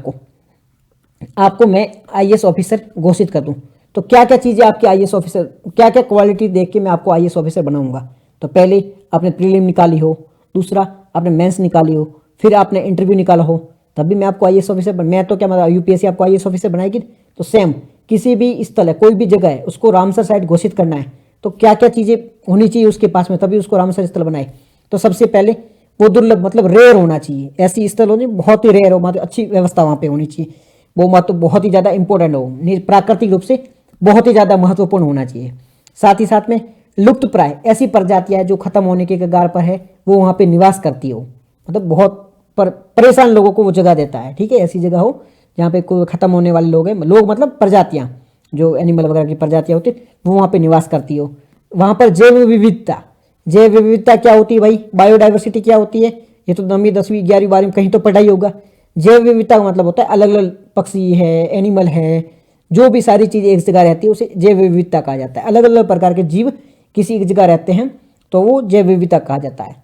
आपको मैं आईएएस ऑफिसर घोषित कर दूं, तो क्या क्या चीज़ें आपके आईएएस ऑफिसर, क्या क्या क्वालिटी देख के मैं आपको आईएएस ऑफिसर बनाऊंगा। तो पहले आपने प्रीलिम निकाली हो, दूसरा आपने मेंस निकाली हो, फिर आपने इंटरव्यू निकाला हो, तभी मैं आपको आईएएस ऑफिसर मैं तो क्या मतलब यूपीएससी आपको आईएएस ऑफिसर बनाएगी। तो सेम किसी भी स्थल है, कोई भी जगह है, उसको रामसर साइट घोषित करना है, तो क्या क्या चीज़ें होनी चाहिए उसके पास में, तभी उसको रामसर स्थल बनाए। तो सबसे पहले वो दुर्लभ मतलब रेयर होना चाहिए, ऐसी स्थल होनी बहुत ही रेयर हो, मतलब अच्छी व्यवस्था वहाँ पे होनी चाहिए, वो मतलब बहुत ही ज़्यादा इंपॉर्टेंट हो, प्राकृतिक रूप से बहुत ही ज़्यादा महत्वपूर्ण होना चाहिए। साथ ही साथ में लुप्त प्राय ऐसी प्रजातियाँ जो खत्म होने के कगार पर है, वो वहाँ पे निवास करती हो, मतलब बहुत परेशान लोगों को वो जगह देता है। ठीक है, ऐसी जगह हो जहाँ पे कोई खत्म होने वाले लोग हैं, लोग मतलब प्रजातियाँ, जो एनिमल वगैरह की प्रजातियाँ होती है वो वहाँ पे निवास करती हो। वहाँ पर जैव विविधता क्या होती है भाई, बायोडाइवर्सिटी क्या होती है, ये तो 9वीं 10वीं 11वीं 12वीं कहीं तो पढ़ाई होगा। जैव विविधता का मतलब होता है अलग अलग पक्षी है, एनिमल है, जो भी सारी चीज़ें एक जगह रहती है उसे जैव विविधता कहा जाता है। अलग अलग प्रकार के जीव किसी एक जगह रहते हैं तो वो जैव विविधता कहा जाता है।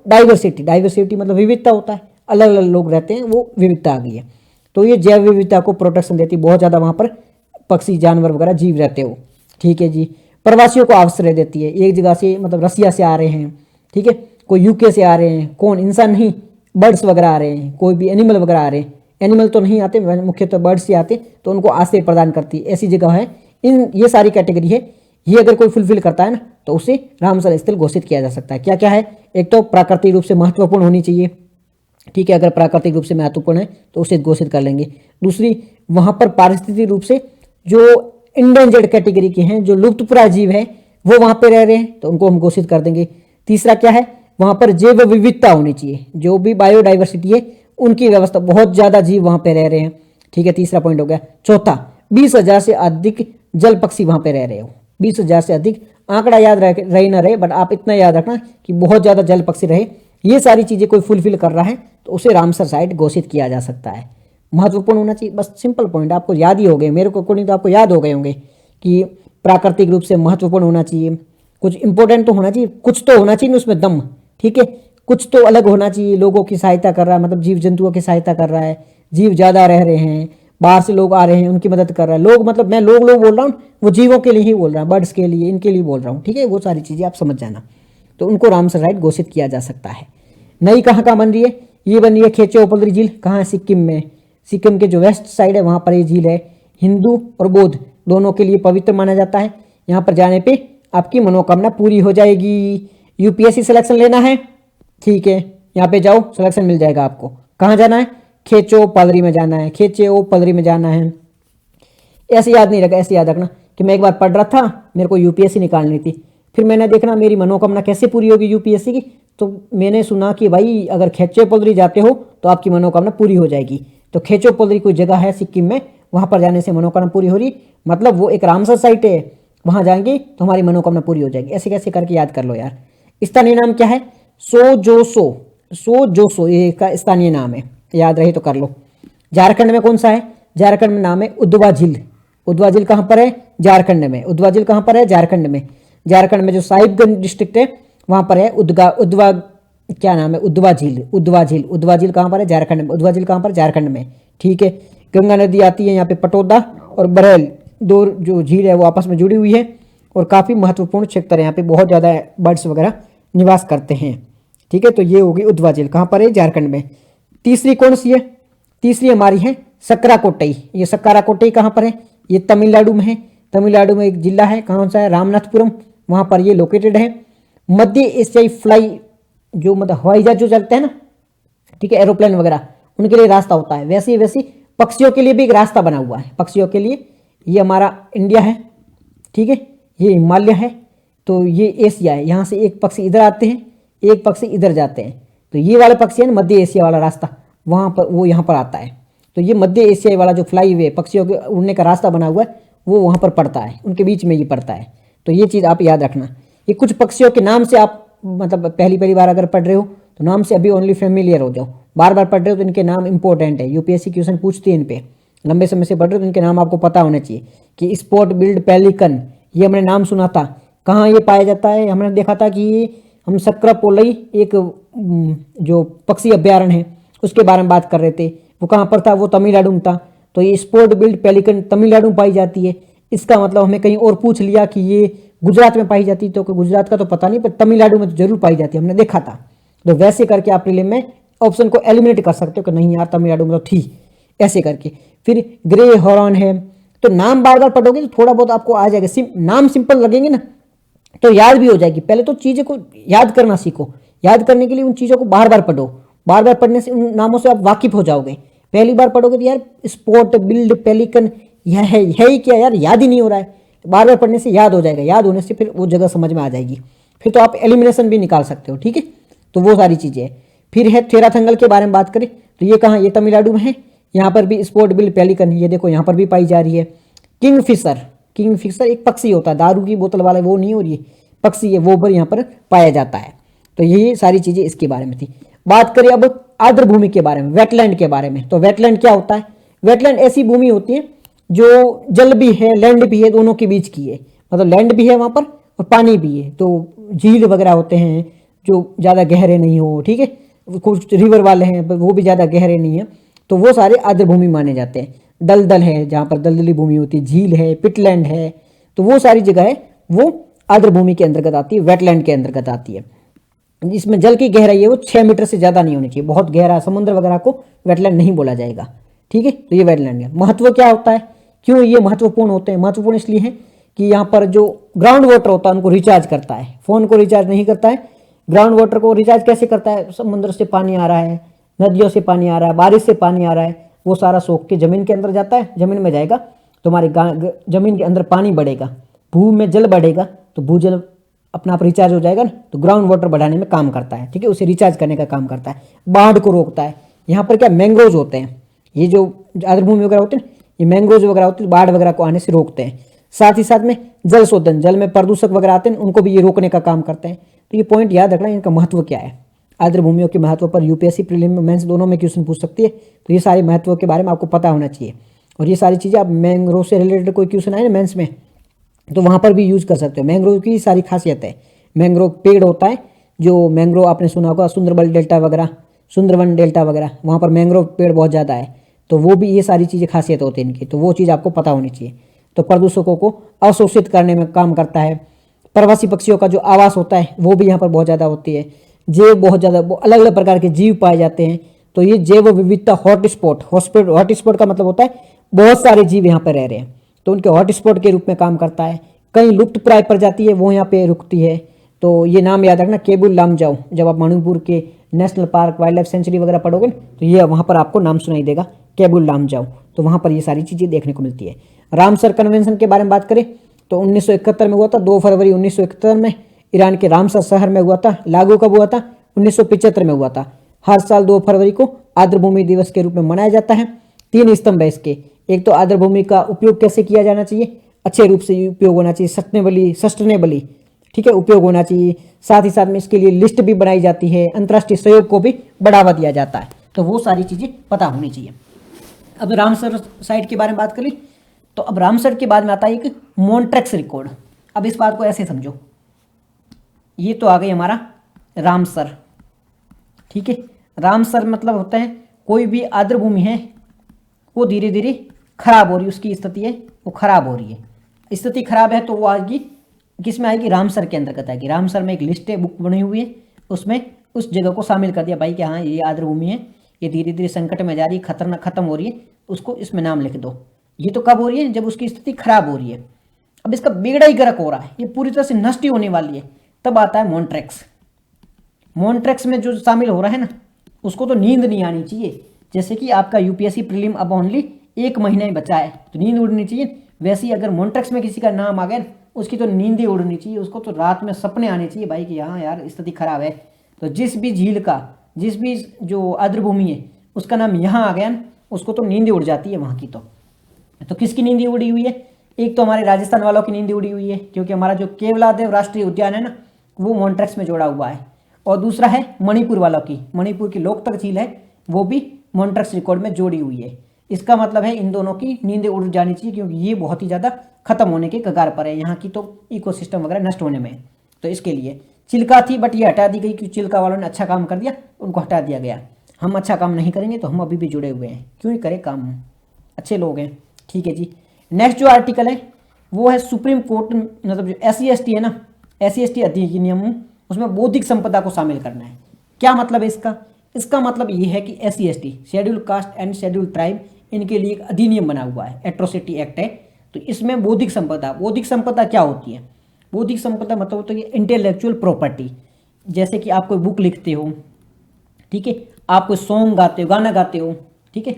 डाइवर्सिटी मतलब विविधता होता है, अलग अलग लोग रहते हैं, वो विविधता आ गई है। तो ये जैव विविधता को प्रोटेक्शन देती है, बहुत ज़्यादा वहाँ पर पक्षी जानवर वगैरह जीव रहते हो। ठीक है जी, प्रवासियों को आश्रय देती है, एक जगह से मतलब रसिया से आ रहे हैं, ठीक है, कोई यूके से आ रहे हैं, कौन इंसान नहीं बर्ड्स वगैरह आ रहे हैं, कोई भी एनिमल वगैरह आ रहे हैं, एनिमल तो नहीं आते मुख्यतः बर्ड्स से आते, तो उनको आश्रय प्रदान करती है, ऐसी जगह है। ये सारी कैटेगरी है, ये अगर कोई फुलफिल करता है ना तो उसे रामसर स्थल घोषित किया जा सकता है। क्या क्या है? एक तो प्राकृतिक रूप से महत्वपूर्ण होनी चाहिए, ठीक है, अगर प्राकृतिक रूप से महत्वपूर्ण है तो उसे घोषित कर लेंगे। दूसरी, वहां पर पारिस्थितिक रूप से जो इंडेंजर्ड कैटेगरी के हैं, जो लुप्तप्राय जीव है, वो वहां पर रह रहे हैं तो उनको हम घोषित कर देंगे। तीसरा क्या है? वहां पर जैव विविधता होनी चाहिए, जो भी बायोडाइवर्सिटी है उनकी व्यवस्था, बहुत ज्यादा जीव वहां पे रह रहे हैं, ठीक है, तीसरा पॉइंट हो गया। चौथा, 20,000 से अधिक जल पक्षी वहां पे रह रहे हो। 20,000 से अधिक, आंकड़ा याद रहे ना रहे, बट आप इतना याद रखना कि बहुत ज्यादा जल पक्षी रहे। ये सारी चीजें कोई फुलफिल कर रहा है तो उसे रामसर साइट घोषित किया जा सकता है। महत्वपूर्ण होना चाहिए, बस सिंपल पॉइंट आपको याद ही हो गए, मेरे को अकॉर्डिंग तो आपको याद हो गए होंगे कि प्राकृतिक रूप से महत्वपूर्ण होना चाहिए, कुछ इंपॉर्टेंट तो होना चाहिए, कुछ तो होना चाहिए उसमें दम, ठीक है, कुछ तो अलग होना चाहिए। लोगों की सहायता कर रहा है, मतलब जीव जंतुओं की सहायता कर रहा है, जीव ज्यादा रह रहे हैं, बाहर से लोग आ रहे हैं, उनकी मदद कर रहा है। लोग मतलब मैं लोग बोल रहा हूँ, वो जीवों के लिए ही बोल रहा हूँ, बर्ड्स के लिए, इनके लिए बोल रहा हूँ, ठीक है, वो सारी चीजें आप समझ जाना। तो उनको रामसर साइट घोषित किया जा सकता है। नई कहाँ बन रही है? ये बन रही है खेचो उपलरी झील। कहाँ है? सिक्किम में। सिक्किम के जो वेस्ट साइड है वहां पर ये झील है। हिंदू और बौद्ध दोनों के लिए पवित्र माना जाता है। यहाँ पर जाने पे आपकी मनोकामना पूरी हो जाएगी। यूपीएससी सिलेक्शन लेना है, ठीक है, यहाँ पे जाओ, सिलेक्शन मिल जाएगा आपको। कहाँ जाना है? खेचो पलरी में जाना है, खेचे ओ पलरी में जाना है। ऐसे याद नहीं रखा, ऐसे याद रखना कि मैं एक बार पढ़ रहा था, मेरे को यूपीएससी निकालनी थी, फिर मैंने देखना मेरी मनोकामना कैसे पूरी होगी यूपीएससी की, तो मैंने सुना कि भाई अगर खेचो पलरी जाते हो तो आपकी मनोकामना पूरी हो जाएगी। तो खेचो पलरी कोई जगह है सिक्किम में, वहां पर जाने से मनोकामना पूरी हो रही, मतलब वो एक रामसर साइट है, वहां जाएंगे तो हमारी मनोकामना पूरी हो जाएगी। ऐसे कैसे करके याद कर लो यार। स्थानीय नाम क्या है? सो ये का स्थानीय नाम है, याद रहे तो कर लो। झारखंड में कौन सा है? झारखंड में नाम है उद्वा झील। उद्वा झील कहाँ पर है? झारखंड में। उद्वा झील कहाँ पर है? झारखंड में। झारखंड में जो साहिबगंज डिस्ट्रिक्ट है वहां पर है उद्वा क्या नाम है? उद्वा झील। उद्वा झील कहाँ पर है? झारखंड में। उद्वा झील कहाँ पर? झारखंड में, ठीक है। गंगा नदी आती है यहाँ पे, पटोदा और बरेल दो जो झील है वो आपस में जुड़ी हुई है और काफी महत्वपूर्ण क्षेत्र है, यहाँ पे बहुत ज्यादा बर्ड्स वगैरह निवास करते हैं, ठीक है। तो ये होगी उद्वा झील, कहाँ पर है? झारखंड में। तीसरी कौन सी है? तीसरी हमारी है सक्राकोटई। ये सक्राकोटई कहाँ पर है? ये तमिलनाडु में है। तमिलनाडु में एक जिला है, कौन सा है? रामनाथपुरम, वहां पर ये लोकेटेड है। मध्य एशियाई फ्लाई, जो मतलब हवाई जहाज जो चलते हैं ना, ठीक है, एरोप्लेन वगैरह, उनके लिए रास्ता होता है, वैसे वैसे पक्षियों के लिए भी एक रास्ता बना हुआ है। पक्षियों के लिए ये हमारा इंडिया है, ठीक है, ये हिमालय है, तो ये एशिया है। यहाँ से एक पक्षी इधर आते हैं, एक पक्षी इधर जाते हैं, तो ये वाला पक्षी है ना, मध्य एशिया वाला रास्ता, वहाँ पर वो यहाँ पर आता है। तो ये मध्य एशियाई वाला जो फ्लाई वे पक्षियों के उड़ने का रास्ता बना हुआ है वो वहाँ पर पड़ता है, उनके बीच में ये पड़ता है। तो ये चीज़ आप याद रखना। ये कुछ पक्षियों के नाम से आप मतलब पहली बार अगर पढ़ रहे हो तो नाम से अभी ओनली फेमिलियर हो जाओ। बार बार पढ़ रहे हो तो इनके नाम इंपॉर्टेंट है, यूपीएससी क्वेश्चन पूछती है इन पे। लंबे समय से पढ़ रहे हो तो इनके नाम आपको पता होने चाहिए कि स्पॉट बिल्ड पेलिकन, ये हमने नाम सुना था। कहाँ ये पाया जाता है? हमने देखा था कि हम सक्रापोलई एक जो पक्षी अभ्यारण्य है उसके बारे में बात कर रहे थे, वो कहाँ पर था? वो तमिलनाडु में था। तो ये स्पॉट बिल्ड पेलिकन तमिलनाडु में पाई जाती है। इसका मतलब हमें कहीं और पूछ लिया कि ये गुजरात में पाई जाती है, तो गुजरात का तो पता नहीं, पर तमिलनाडु में तो जरूर पाई जाती है, हमने देखा था। तो वैसे करके आप प्रीलिम में ऑप्शन को एलिमिनेट कर सकते हो कि नहीं यार तमिलनाडु में तो थी, ऐसे करके। फिर ग्रे हॉर्न है, तो नाम बार बार पढ़ोगे तो थोड़ा बहुत आपको आ जाएगा। नाम सिंपल लगेंगे ना तो याद भी हो जाएगी। पहले तो चीज़ों को याद करना सीखो, याद करने के लिए उन चीज़ों को बार बार पढ़ो, बार बार पढ़ने से उन नामों से आप वाकिफ हो जाओगे। पहली बार पढ़ोगे तो यार स्पॉट बिल्ड पेलिकन यह है ही क्या यार, याद ही नहीं हो रहा है। बार बार पढ़ने से याद हो जाएगा, याद होने से फिर वो जगह समझ में आ जाएगी, फिर तो आप एलिमिनेशन भी निकाल सकते हो, ठीक है। तो वो सारी चीज़ें हैं। फिर है थेराथंगल के बारे में बात करें तो ये कहाँ? ये तमिलनाडु में है। यहाँ पर भी स्पॉट बिल पेलिकन, ये देखो यहाँ पर भी पाई जा रही है। किंगफिशर एक पक्षी होता है, दारू की बोतल वाला वो नहीं हो रही है, पक्षी है, वो पर यहाँ पर पाया जाता है। तो ये सारी चीज़ें इसके बारे में थी। बात करें अब आर्द्र भूमि के बारे में, वेटलैंड के बारे में। तो वेटलैंड क्या होता है? वेटलैंड ऐसी भूमि होती है जो जल भी है लैंड भी है, दोनों के बीच की है, मतलब लैंड भी है वहाँ पर और पानी भी है। तो झील वगैरह होते हैं जो ज़्यादा गहरे नहीं हो, ठीक है, कुछ रिवर वाले हैं वो भी ज़्यादा गहरे नहीं है, तो वो सारे आर्द्र भूमि माने जाते हैं। दलदल है जहाँ पर दलदली भूमि होती है, झील है, पिटलैंड है, तो वो सारी जगह है वो आर्द्र भूमि के अंतर्गत आती है, वेटलैंड के अंतर्गत आती है। इसमें जल की गहराई है वो 6 मीटर से ज़्यादा नहीं होनी चाहिए, बहुत गहरा समुद्र वगैरह को वेटलैंड नहीं बोला जाएगा, ठीक है। तो ये वेटलैंड है। महत्व क्या होता है, क्यों ये महत्वपूर्ण होते हैं? महत्वपूर्ण इसलिए है कि यहाँ पर जो ग्राउंड वाटर होता है उनको रिचार्ज करता है, फ़ोन को रिचार्ज नहीं करता है। ग्राउंड वाटर को रिचार्ज कैसे करता है? समुद्र से पानी आ रहा है, नदियों से पानी आ रहा है, बारिश से पानी आ रहा है, वो सारा सोख के ज़मीन के अंदर जाता है, ज़मीन में जाएगा तुम्हारी ज़मीन के अंदर पानी बढ़ेगा, भू में जल बढ़ेगा, तो भूजल अपना आप रिचार्ज हो जाएगा ना, तो ग्राउंड वाटर बढ़ाने में काम करता है। ठीक है, उसे रिचार्ज करने का काम करता है, बाढ़ को रोकता है। यहाँ पर क्या मैंग्रोव होते हैं, ये जो आर्द्रभूमि वगैरह होते हैं, ये मैंग्रोव वगैरह होते हैं, बाढ़ वगैरह को आने से रोकते हैं। साथ ही साथ में जल शोधन, जल में प्रदूषक वगैरह आते हैं, उनको भी ये रोकने का काम करते हैं। तो ये पॉइंट याद रखना, इनका महत्व क्या है। आर्द्रभूमियों के महत्व पर यूपीएससी प्रीलिम मेंस दोनों में क्वेश्चन पूछ सकती है, तो ये सारे महत्व के बारे में आपको पता होना चाहिए। और ये सारी चीज़ें आप मैंग्रोव से रिलेटेड कोई क्वेश्चन आए ना मेंस में, तो वहाँ पर भी यूज कर सकते हो। मैंग्रोव की सारी खासियत है, मैंग्रोव पेड़ होता है, जो मैंग्रोव आपने सुना होगा सुंदरबन डेल्टा वगैरह, सुंदरवन डेल्टा वगैरह, वहाँ पर मैंग्रोव पेड़ बहुत ज़्यादा है, तो वो भी ये सारी चीज़ें खासियत होती है इनकी, तो वो चीज़ आपको पता होनी चाहिए। तो प्रदूषकों को अवशोषित करने में काम करता है। प्रवासी पक्षियों का जो आवास होता है वो भी यहाँ पर बहुत ज़्यादा होती है। जीव बहुत ज़्यादा, अलग अलग प्रकार के जीव पाए जाते हैं, तो ये जैव विविधता हॉटस्पॉट, हॉटस्पॉट का मतलब होता है बहुत सारे जीव यहाँ पर रह रहे हैं, तो उनके हॉटस्पॉट के रूप में काम करता है। कई लुप्त प्राय प्रजाति है वो यहाँ पे रुकती है, तो ये नाम याद रखना, केबुल लामजाओ। जब आप मणिपुर के national park, wild life sanctuary वगैरह पढ़ोगे तो ये वहाँ पर आपको नाम सुनाई देगा, केबुल लामजाओ, तो वहाँ पर ये सारी चीज़ें देखने को मिलती है। रामसर कन्वेंशन के बारे में बात करें तो 1971 में हुआ था, 2 फरवरी 1971 में ईरान के रामसर शहर में हुआ था। लागू कब हुआ था? 1975 में हुआ था। हर साल 2 फरवरी को आर्द्रभूमि दिवस के रूप में मनाया जाता है। 3 स्तंभ है इसके। एक तो आर्द्रभूमि का उपयोग कैसे किया जाना चाहिए, अच्छे रूप से उपयोग होना चाहिए, सस्टेनेबली, ठीक है, उपयोग होना चाहिए। साथ ही साथ में इसके लिए लिस्ट भी बनाई जाती है, अंतर्राष्ट्रीय सहयोग को भी बढ़ावा दिया जाता है, तो वो सारी चीज़ें पता होनी चाहिए। अब रामसर साइट के बारे में बात करें तो अब रामसर के बाद में आता है एक मॉन्ट्रेक्स रिकॉर्ड। अब इस बात को ऐसे समझो, ये तो आ गई हमारा रामसर, ठीक है। रामसर मतलब होता है कोई भी आर्द्रभूमि है वो धीरे धीरे खराब हो रही है, उसकी स्थिति है वो खराब हो रही है, स्थिति खराब है, तो वो आएगी किस में आएगी? रामसर के अंतर्गत आएगी। रामसर में एक लिस्ट है, बुक बनी हुई है, उसमें उस जगह को शामिल कर दिया भाई कि हाँ ये आर्द्रभूमि है, ये धीरे धीरे संकट में जा रही है, खतरनाक खत्म हो रही है, उसको इसमें नाम लिख दो। ये तो कब हो रही है? जब उसकी स्थिति खराब हो रही है। अब इसका बेड़ा ही गर्क हो रहा है, ये पूरी तरह से नष्ट ही होने वाली है, तब आता है मॉन्ट्रेक्स। मॉन्ट्रेक्स में जो शामिल हो रहा है ना, उसको तो नींद नहीं आनी चाहिए। जैसे कि आपका यूपीएससी प्रीलिम अब ओनली 1 महीना ही बचा है, तो नींद उड़नी चाहिए। वैसे ही अगर मॉन्ट्रेक्स में किसी का नाम आ गया, उसकी तो नींद ही उड़नी चाहिए, उसको तो रात में सपने आने चाहिए भाई कि हाँ यार स्थिति खराब है। तो जिस भी झील का, जिस भी जो आर्द्रभूमि है उसका नाम यहाँ आ गया ना, उसको तो नींद उड़ जाती है वहाँ की। तो किसकी नींद उड़ी हुई है? एक तो हमारे राजस्थान वालों की नींद उड़ी हुई है, क्योंकि हमारा जो केवलादेव राष्ट्रीय उद्यान है ना, वो मॉन्ट्रेक्स में जोड़ा हुआ है। और दूसरा है मणिपुर वालों की, मणिपुर की लोकतक झील है, वो भी मॉन्ट्रेक्स रिकॉर्ड में जोड़ी हुई है। इसका मतलब है इन दोनों की नींद उड़ जानी चाहिए, क्योंकि ये बहुत ही ज़्यादा खत्म होने के कगार पर है, यहाँ की तो इकोसिस्टम वगैरह नष्ट होने में। तो इसके लिए चिल्का थी, बट ये हटा दी गई, क्योंकि चिल्का वालों ने अच्छा काम कर दिया, उनको हटा दिया गया। हम अच्छा काम नहीं करेंगे तो हम अभी भी जुड़े हुए हैं, क्यों ही करें काम, अच्छे लोग हैं, ठीक है जी। नेक्स्ट जो आर्टिकल है वो है सुप्रीम कोर्ट, मतलब जो SC/ST है ना, SC/ST अधिनियम, उसमें बौद्धिक संपदा को शामिल करना है। क्या मतलब है इसका? इसका मतलब ये है कि SC/ST, schedule caste and schedule tribe, इनके लिए एक अधिनियम बना हुआ है, एट्रोसिटी एक्ट है। तो इसमें बौद्धिक संपदा क्या होती है? बौद्धिक संपदा मतलब होता है इंटेलेक्चुअल प्रॉपर्टी। जैसे कि आप कोई बुक लिखते हो, ठीक है, आप कोई सॉन्ग गाते हो, गाना गाते हो, ठीक है,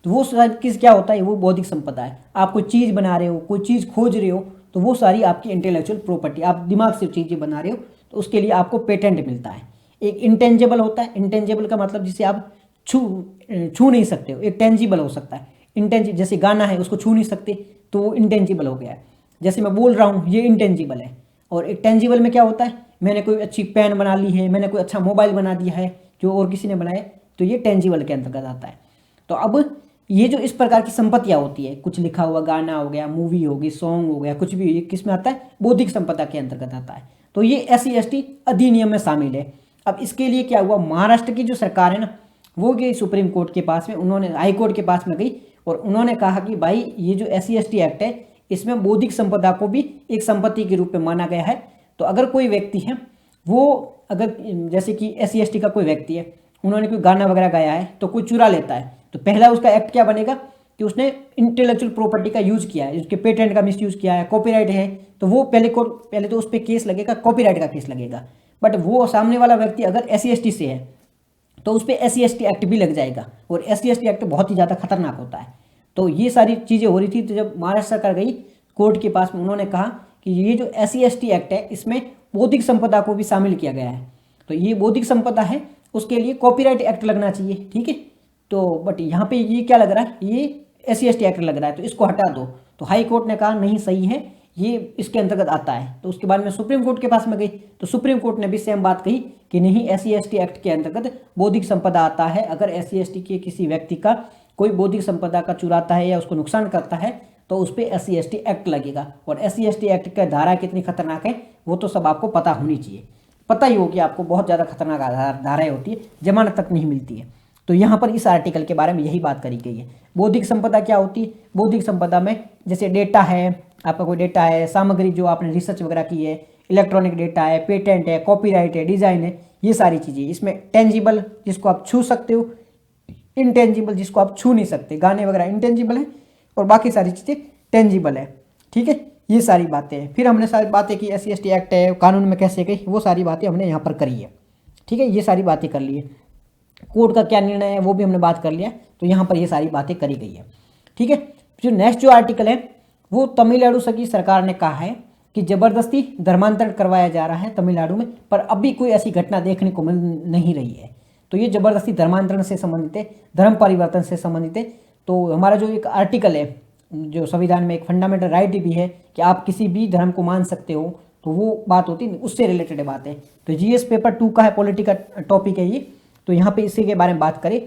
तो वो किस क्या होता है? वो बौद्धिक संपदा है। आप कोई चीज़ बना रहे हो, कोई चीज़ खोज रहे हो, तो वो सारी आपकी इंटेलेक्चुअल प्रॉपर्टी, आप दिमाग से चीज़ें बना रहे हो, तो उसके लिए आपको पेटेंट मिलता है। एक इंटेंजिबल होता है, इंटेंजिबल का मतलब जिसे आप छू नहीं सकते हो। एक टेंजिबल हो सकता है, इंटेंजिबल, जैसे गाना है उसको छू नहीं सकते तो वो इंटेंजिबल हो गया है। जैसे मैं बोल रहा हूँ, ये इंटेंजिबल है। और एक टेंजिबल में क्या होता है? मैंने कोई अच्छी पेन बना ली है, मैंने कोई अच्छा मोबाइल बना दिया है जो और किसी ने बनाया, तो ये टेंजिबल के अंतर्गत आता है। तो अब ये जो इस प्रकार की संपत्तियाँ होती है, कुछ लिखा हुआ गाना हो गया, मूवी होगी, सॉन्ग हो गया, कुछ भी, ये किस में आता है? बौद्धिक संपदा के अंतर्गत आता है। तो ये SC/ST अधिनियम में शामिल है। अब इसके लिए क्या हुआ, महाराष्ट्र की जो सरकार है ना, वो गई सुप्रीम कोर्ट के पास में, उन्होंने हाई कोर्ट के पास में गई और उन्होंने कहा कि भाई ये जो SC/ST एक्ट है, इसमें बौद्धिक संपदा को भी एक संपत्ति के रूप में माना गया है। तो अगर कोई व्यक्ति है, वो अगर जैसे कि SC/ST का कोई व्यक्ति है, उन्होंने कोई गाना वगैरह गाया है, तो कोई चुरा लेता है, तो पहला उसका एक्ट क्या बनेगा? कि उसने इंटेलेक्चुअल प्रॉपर्टी का यूज किया है, उसके पेटेंट का मिसयूज किया है, कॉपीराइट है, तो वो पहले तो उस पर केस लगेगा, कॉपीराइट का केस लगेगा। बट वो सामने वाला व्यक्ति अगर SC/ST से है तो उस पर SC/ST एक्ट भी लग जाएगा, और SC/ST एक्ट बहुत ही ज़्यादा खतरनाक होता है। तो ये सारी चीज़ें हो रही थी। तो जब महाराष्ट्र सरकार गई कोर्ट के पास में, उन्होंने कहा कि ये जो SC/ST एक्ट है इसमें बौद्धिक संपदा को भी शामिल किया गया है, तो ये बौद्धिक संपदा है, उसके लिए कॉपीराइट एक्ट लगना चाहिए, ठीक है। तो बट यहाँ पे ये क्या लग रहा है, ये SC/ST एक्ट लग रहा है, तो इसको हटा दो। तो हाई कोर्ट ने कहा नहीं सही है, ये इसके अंतर्गत आता है। तो उसके बाद में सुप्रीम कोर्ट के पास में गई, तो सुप्रीम कोर्ट ने भी सेम बात कही कि नहीं, SC/ST एक्ट के अंतर्गत बौद्धिक संपदा आता है। अगर SC/ST के किसी व्यक्ति का कोई बौद्धिक संपदा का चुराता है या उसको नुकसान करता है तो उस पर SC/ST एक्ट लगेगा। और SC/ST एक्ट का धारा कितनी खतरनाक है वो तो सब आपको पता होनी चाहिए, पता ही हो कि आपको बहुत ज़्यादा खतरनाक धाराएं होती है, जमानत तक नहीं मिलती है। तो यहाँ पर इस आर्टिकल के बारे में यही बात करी गई है। बौद्धिक संपदा क्या होती है, बौद्धिक संपदा में जैसे डेटा है, आपका कोई डेटा है, सामग्री जो आपने रिसर्च वगैरह की है, इलेक्ट्रॉनिक डेटा है, पेटेंट है, कॉपीराइट है, डिजाइन है, ये सारी चीज़ें। इसमें टेंजिबल जिसको आप छू सकते हो, इंटेंजिबल जिसको आप छू नहीं सकते, गाने वगैरह इंटेंजिबल है और बाकी सारी चीज़ें टेंजिबल है, ठीक है। ये सारी बातें हैं। फिर हमने सारी बातें की, SC/ST एक्ट है, कानून में कैसे गई, वो सारी बातें हमने यहाँ पर करी है, ठीक है। ये सारी बातें कर ली है, कोर्ट का क्या निर्णय है वो भी हमने बात कर लिया। तो यहाँ पर ये सारी बातें करी गई है, ठीक है। जो नेक्स्ट जो आर्टिकल है वो तमिलनाडु की सरकार ने कहा है कि जबरदस्ती धर्मांतरण करवाया जा रहा है तमिलनाडु में, पर अभी कोई ऐसी घटना देखने को मिल नहीं रही है। तो ये जबरदस्ती धर्मांतरण से संबंधित है, धर्म परिवर्तन से संबंधित है। तो हमारा जो एक आर्टिकल है, जो संविधान में एक फंडामेंटल राइट भी है कि आप किसी भी धर्म को मान सकते हो, तो वो बात होती है, उससे रिलेटेड बात है। तो GS पेपर 2 का है, पॉलिटिकल टॉपिक है ये। तो यहाँ पे इसी के बारे में बात करें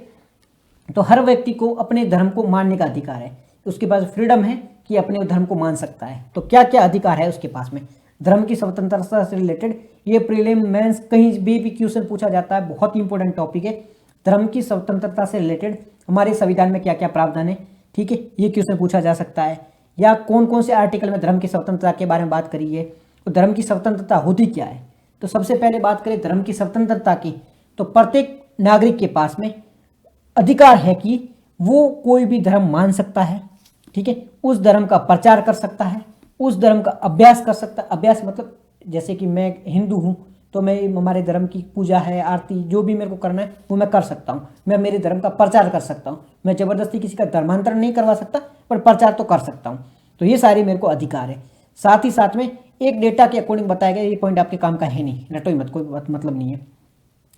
तो हर व्यक्ति को अपने धर्म को मानने का अधिकार है, उसके पास फ्रीडम है कि अपने धर्म को मान सकता है। तो क्या क्या अधिकार है उसके पास में, धर्म की स्वतंत्रता से रिलेटेड ये प्रीलिम मेंस कहीं भी क्वेश्चन पूछा जाता है, बहुत ही इंपॉर्टेंट टॉपिक है। धर्म की स्वतंत्रता से रिलेटेड हमारे संविधान में क्या क्या प्रावधान है, ठीक है, ये क्वेश्चन पूछा जा सकता है। या कौन कौन से आर्टिकल में धर्म की स्वतंत्रता के बारे में बात करी है, तो धर्म की स्वतंत्रता होती क्या है। तो सबसे पहले बात करें धर्म की स्वतंत्रता की, तो प्रत्येक नागरिक के पास में अधिकार है कि वो कोई भी धर्म मान सकता है, ठीक है, उस धर्म का प्रचार कर सकता है, उस धर्म का अभ्यास कर सकता है। अभ्यास मतलब जैसे कि मैं हिंदू हूँ तो मैं हमारे धर्म की पूजा है, आरती, जो भी मेरे को करना है वो मैं कर सकता हूँ, मैं मेरे धर्म का प्रचार कर सकता हूँ। मैं जबरदस्ती किसी का धर्मांतरण नहीं करवा सकता, पर प्रचार तो कर सकता हूँ। तो ये सारे मेरे को अधिकार है। साथ ही साथ में एक डेटा के अकॉर्डिंग बताया गया, ये पॉइंट आपके काम का है नहीं, रटो ही मत, कोई मतलब नहीं है,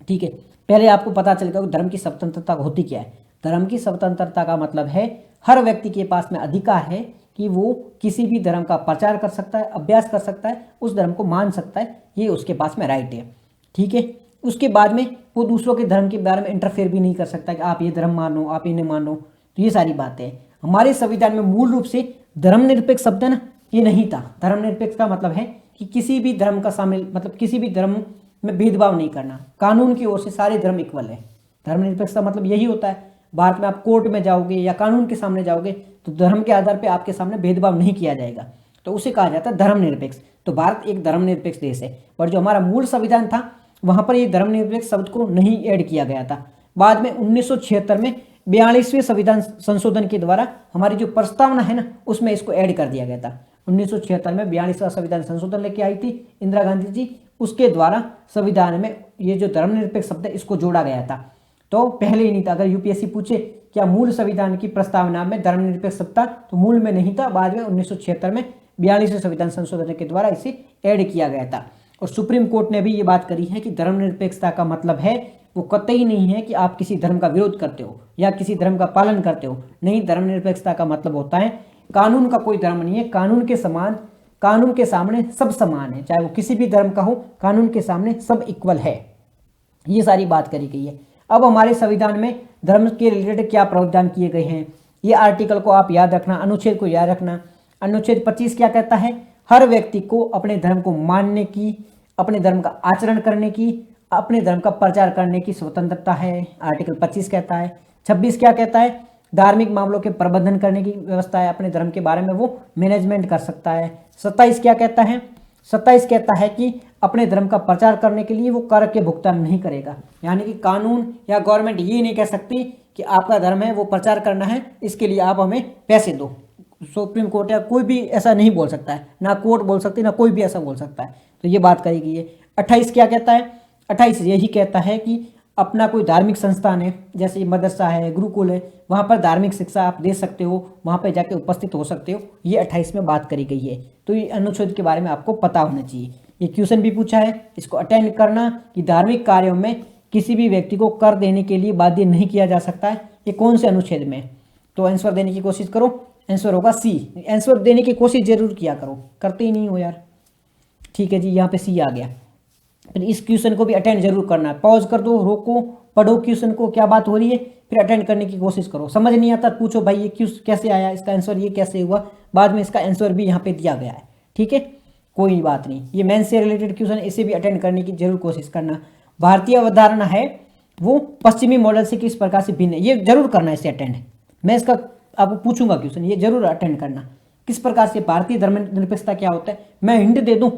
ठीक है। पहले आपको पता चलेगा कि धर्म की स्वतंत्रता होती क्या है। धर्म की स्वतंत्रता का मतलब है हर व्यक्ति के पास में अधिकार है कि वो किसी भी धर्म का प्रचार कर सकता है, अभ्यास कर सकता है, उस धर्म को मान सकता है, ये उसके पास में राइट है, ठीक है। उसके बाद में वो दूसरों के धर्म के बारे में इंटरफेयर भी नहीं कर सकता कि आप ये धर्म मानो, आप इन्हें मानो। तो ये सारी बातें हैं। हमारे संविधान में मूल रूप से धर्मनिरपेक्ष शब्द है ना, ये नहीं था। धर्मनिरपेक्ष का मतलब है कि किसी भी धर्म का शामिल, मतलब किसी भी धर्म में भेदभाव नहीं करना, कानून की ओर से सारे धर्म इक्वल है। धर्मनिरपेक्ष का मतलब यही होता है। भारत में आप कोर्ट में जाओगे या कानून के सामने जाओगे तो धर्म के आधार पे आपके सामने भेदभाव नहीं किया जाएगा, तो उसे कहा जाता है धर्मनिरपेक्ष। तो भारत एक धर्मनिरपेक्ष देश है, पर जो हमारा मूल संविधान था वहां पर ये धर्मनिरपेक्ष शब्द को नहीं ऐड किया गया था। बाद में 1976 में 42वें संविधान संशोधन के द्वारा हमारी जो प्रस्तावना है ना, उसमें इसको ऐड कर दिया गया था। 1976 में 42वां संविधान संशोधन लेके आई थी इंदिरा गांधी जी, उसके द्वारा संविधान में ये जो धर्मनिरपेक्ष शब्द है इसको जोड़ा गया था। तो पहले ही नहीं था। अगर यूपीएससी पूछे क्या मूल संविधान की प्रस्तावना में धर्मनिरपेक्ष शब्द था, तो मूल में नहीं था, बाद में 1976 में 42वें संविधान संशोधन के द्वारा इसे ऐड किया गया था। और सुप्रीम कोर्ट ने भी ये बात करी है कि धर्मनिरपेक्षता का मतलब है वो कतई नहीं है कि आप किसी धर्म का विरोध करते हो या किसी धर्म का पालन करते हो। नहीं, धर्मनिरपेक्षता का मतलब होता है कानून का कोई धर्म नहीं है, कानून के समान, कानून के सामने सब समान है, चाहे वो किसी भी धर्म का हो, कानून के सामने सब इक्वल है। ये सारी बात करी गई है। अब हमारे संविधान में धर्म के रिलेटेड क्या प्रावधान किए गए हैं, ये आर्टिकल को आप याद रखना, अनुच्छेद को याद रखना। अनुच्छेद 25 क्या कहता है, हर व्यक्ति को अपने धर्म को मानने की, अपने धर्म का आचरण करने की, अपने धर्म का प्रचार करने की स्वतंत्रता है, आर्टिकल 25 कहता है। 26 क्या कहता है, धार्मिक मामलों के प्रबंधन करने की व्यवस्था है, अपने धर्म के बारे में वो मैनेजमेंट कर सकता है। 27 क्या कहता है, 27 कहता है कि अपने धर्म का प्रचार करने के लिए वो कर के भुगतान नहीं करेगा। यानी कि कानून या गवर्नमेंट ये नहीं कह सकती कि आपका धर्म है वो प्रचार करना है, इसके लिए आप हमें पैसे दो। सुप्रीम कोर्ट या कोई भी ऐसा नहीं बोल सकता है, ना कोर्ट बोल सकती, ना कोई भी ऐसा बोल सकता है। तो ये बात कही गई है। 28 क्या कहता है? 28 यही कहता है कि अपना कोई धार्मिक संस्थान है, जैसे मदरसा है, गुरुकुल है, वहाँ पर धार्मिक शिक्षा आप दे सकते हो, वहाँ पर जाके उपस्थित हो सकते हो। ये 28 में बात करी गई है। तो ये अनुच्छेद के बारे में आपको पता होना चाहिए। ये क्वेश्चन भी पूछा है, इसको अटेंड करना कि धार्मिक कार्यों में किसी भी व्यक्ति को कर देने के लिए बाध्य नहीं किया जा सकता है। ये कौन से अनुच्छेद में? तो आंसर देने की कोशिश करो। आंसर होगा सी। आंसर देने की कोशिश जरूर किया करो, करते ही नहीं हो यार। ठीक है जी, यहाँ पे सी आ गया। फिर इस क्वेश्चन को भी अटेंड जरूर करना है। पॉज कर दो, रोको, पढ़ो क्वेश्चन को, क्या बात हो रही है, फिर अटेंड करने की कोशिश करो। समझ नहीं आता पूछो भाई ये क्वेश्चन कैसे आया, इसका आंसर ये कैसे हुआ, बाद में इसका आंसर भी यहाँ पे दिया गया है। ठीक है, कोई बात नहीं। ये मेंस से रिलेटेड क्वेश्चन, इसे भी अटेंड करने की जरूर कोशिश करना। भारतीय अवधारणा है वो पश्चिमी मॉडल से किस प्रकार से भिन्न है, ये जरूर करना है इसे अटेंड। मैं इसका आपको पूछूंगा क्वेश्चन, ये जरूर अटेंड करना। किस प्रकार से भारतीय धर्मनिरपेक्षता क्या होता है, मैं हिंट दे दूं।